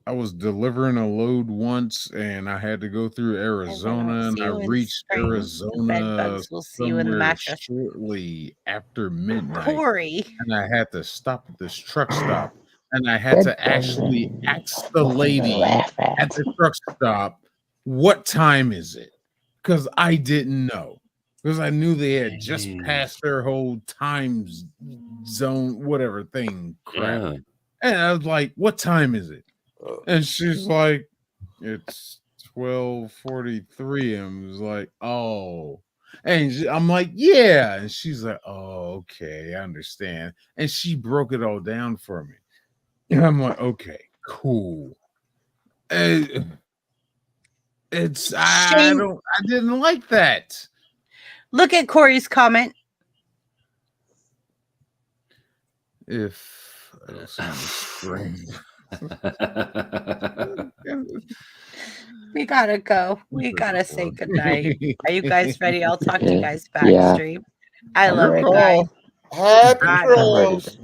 I was delivering a load once, and I had to go through Arizona, and I reached Arizona somewhere shortly after midnight. Corey. And I had to stop at this truck stop, and I had to actually ask the lady at the truck stop, "What time is it?" Because I didn't know. Because I knew they had just passed their whole time zone, whatever thing crap. Yeah. And I was like, "What time is it?" And she's like, "It's 12:43." And I was like, "Oh." And I'm like, "Yeah." And she's like, "Oh, okay, I understand." And she broke it all down for me. And I'm like, "Okay, cool." And It's Shane, I didn't like that. look at Corey's comment. If I don't see the screen. We gotta go. We gotta say goodnight. Are you guys ready? I'll talk to you guys back Yeah. stream. I I'm love ready. you guys. Happy God. I'm ready. trails.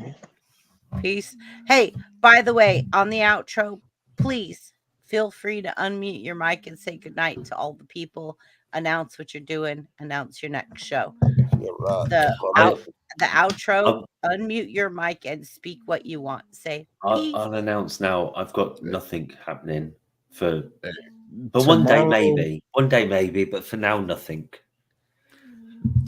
Peace. Hey, by the way, on the outro, please feel free to unmute your mic and say goodnight to all the people. Announce what you're doing. Announce your next show. Yeah, right. The I'll- outro, unmute your mic and speak what you want. Say peace. I'll announce now. I've got nothing happening for, but one day maybe. But for now, nothing.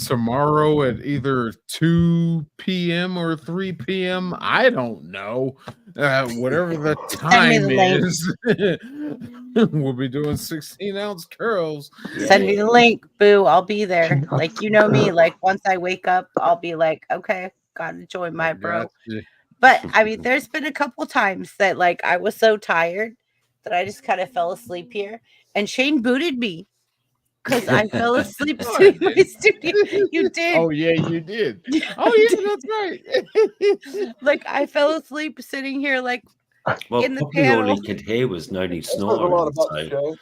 Tomorrow at either 2 p.m. or 3 p.m. I don't know. Whatever the time the link. is, we'll be doing 16-ounce curls. Send me the link, boo. I'll be there. Like, you know me. Like, once I wake up, I'll be like, okay, gotta join my bro. Gotcha. But I mean, there's been a couple times that like I was so tired that I just kind of fell asleep here, and Shane booted me because I fell asleep Oh, in I my studio. You did. Oh yeah, you did. Oh yeah, that's right. Like I fell asleep sitting here, like Well, in the probably all panel. he could hear was Noni That says a lot snoring. about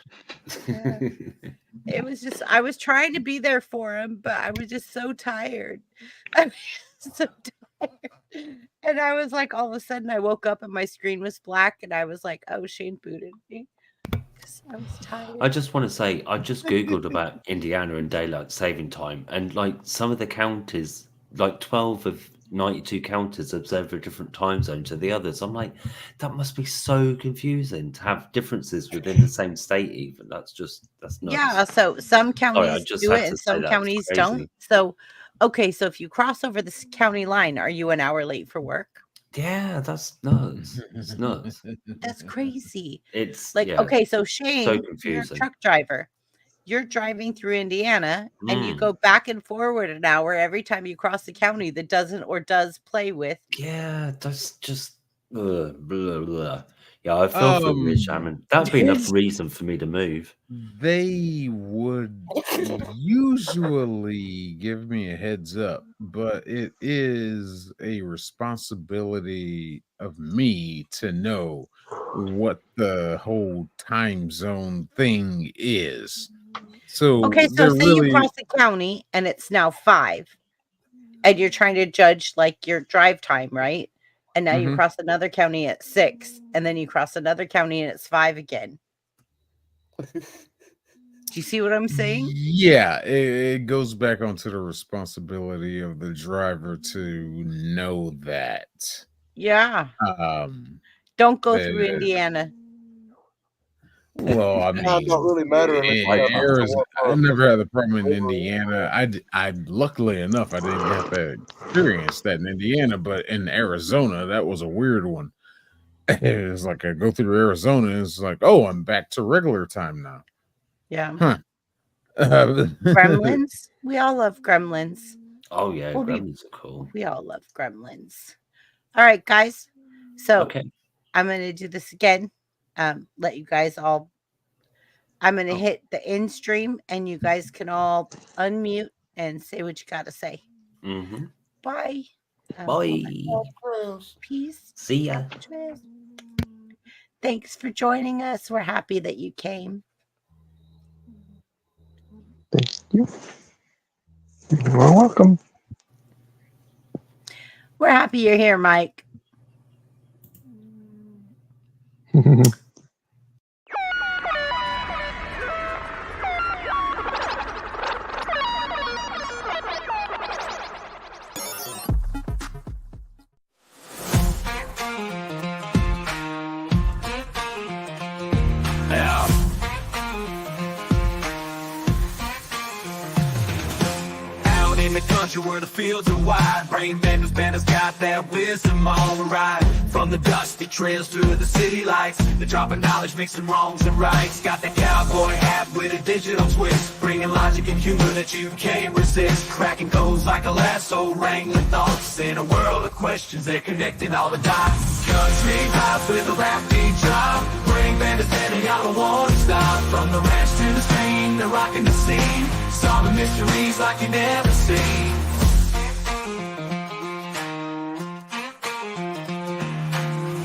the show. It was just I was trying to be there for him, but I was just so tired. I was so tired. And I was like, all of a sudden I woke up and my screen was black and I was like, oh, Shane booted me. Because I was tired. I just want to say, I just Googled about Indiana and daylight saving time, and like some of the counties, like 12 of 92 counties observe a different time zone to the others. I'm like, that must be so confusing to have differences within the same state, even. That's nuts. Yeah, so some counties just do had it to and say some that. It's counties crazy. don't. So, okay, so if you cross over this county line, are you an hour late for work? Yeah, that's nuts. It's nuts. That's crazy. It's Like, yeah, okay, so Shane, you're a confusing. truck driver. You're driving through Indiana and you Mm. go back and forward an hour every time you cross the county that doesn't or does play with. Yeah, that's just blah, blah. Yeah, I feel for you, Shaman. That'd be enough reason for me to move. They would usually give me a heads up, but it is a responsibility of me to know what the whole time zone thing is. So Okay, so they're say really you cross the county and it's now 5 and you're trying to judge like your drive time, right? And now you Mhm. cross another county at 6 and then you cross another county and it's 5 again. Do you see what I'm saying? Yeah, it goes back onto the responsibility of the driver to know that. Yeah. Um, Don't go through uh, Indiana. Well, I Time mean, don't really matter unless you have Arizona, to I never had a problem in Indiana. I luckily enough, I didn't have to experience that in Indiana, but in Arizona, that was a weird one. It's like I go through Arizona, and it's like, oh, I'm back to regular time now. Yeah. Huh. Gremlins. We all love gremlins. Oh yeah, We'll be- gremlins are cool. We all love gremlins. All right, guys. So Okay. I'm going to do this again. Let you guys all. I'm going to hit the end stream and you guys can all unmute and say what you got to say. Mm-hmm. Bye. Bye. Peace. See ya. Thanks for joining us. We're happy that you came. Thank you. You're welcome. We're happy you're here, Mike. Out in the country where the fields are wide, brain benders got that wisdom on the ride. From the dusty trails to the city lights, the dropping knowledge mixing wrongs and rights. Got that cowboy hat with a digital twist, bringing logic and humor that you can't resist. Cracking codes like a lasso, wrangling thoughts in a world of questions. They're connecting all the dots. Country house with a rap beat drop, brain benders better, y'all don't wanna stop. From the ranch to the stream, they're rocking the scene, solving mysteries like you never seen.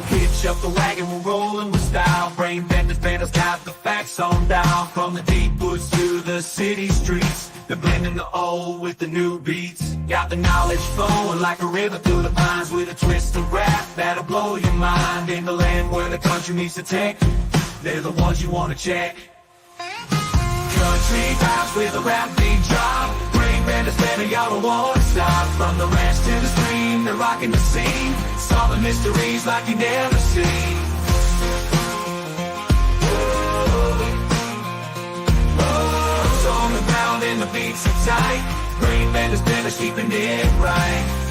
Hitch up the wagon, we're rolling with style. Brain benders, benders got the facts on down. From the deep woods to the city streets, they're blending the old with the new beats. Got the knowledge flowing like a river through the pines, with a twist of rap that'll blow your mind. In the land where the country meets the tech, they're the ones you wanna check. Country vibes with a rap beat drop. Brain benders, better, y'all don't wanna stop. From the ranch to the stream, they're rocking the scene, solving mysteries like you never seen. On the ground and the beats are tight. Brain benders, keeping it right.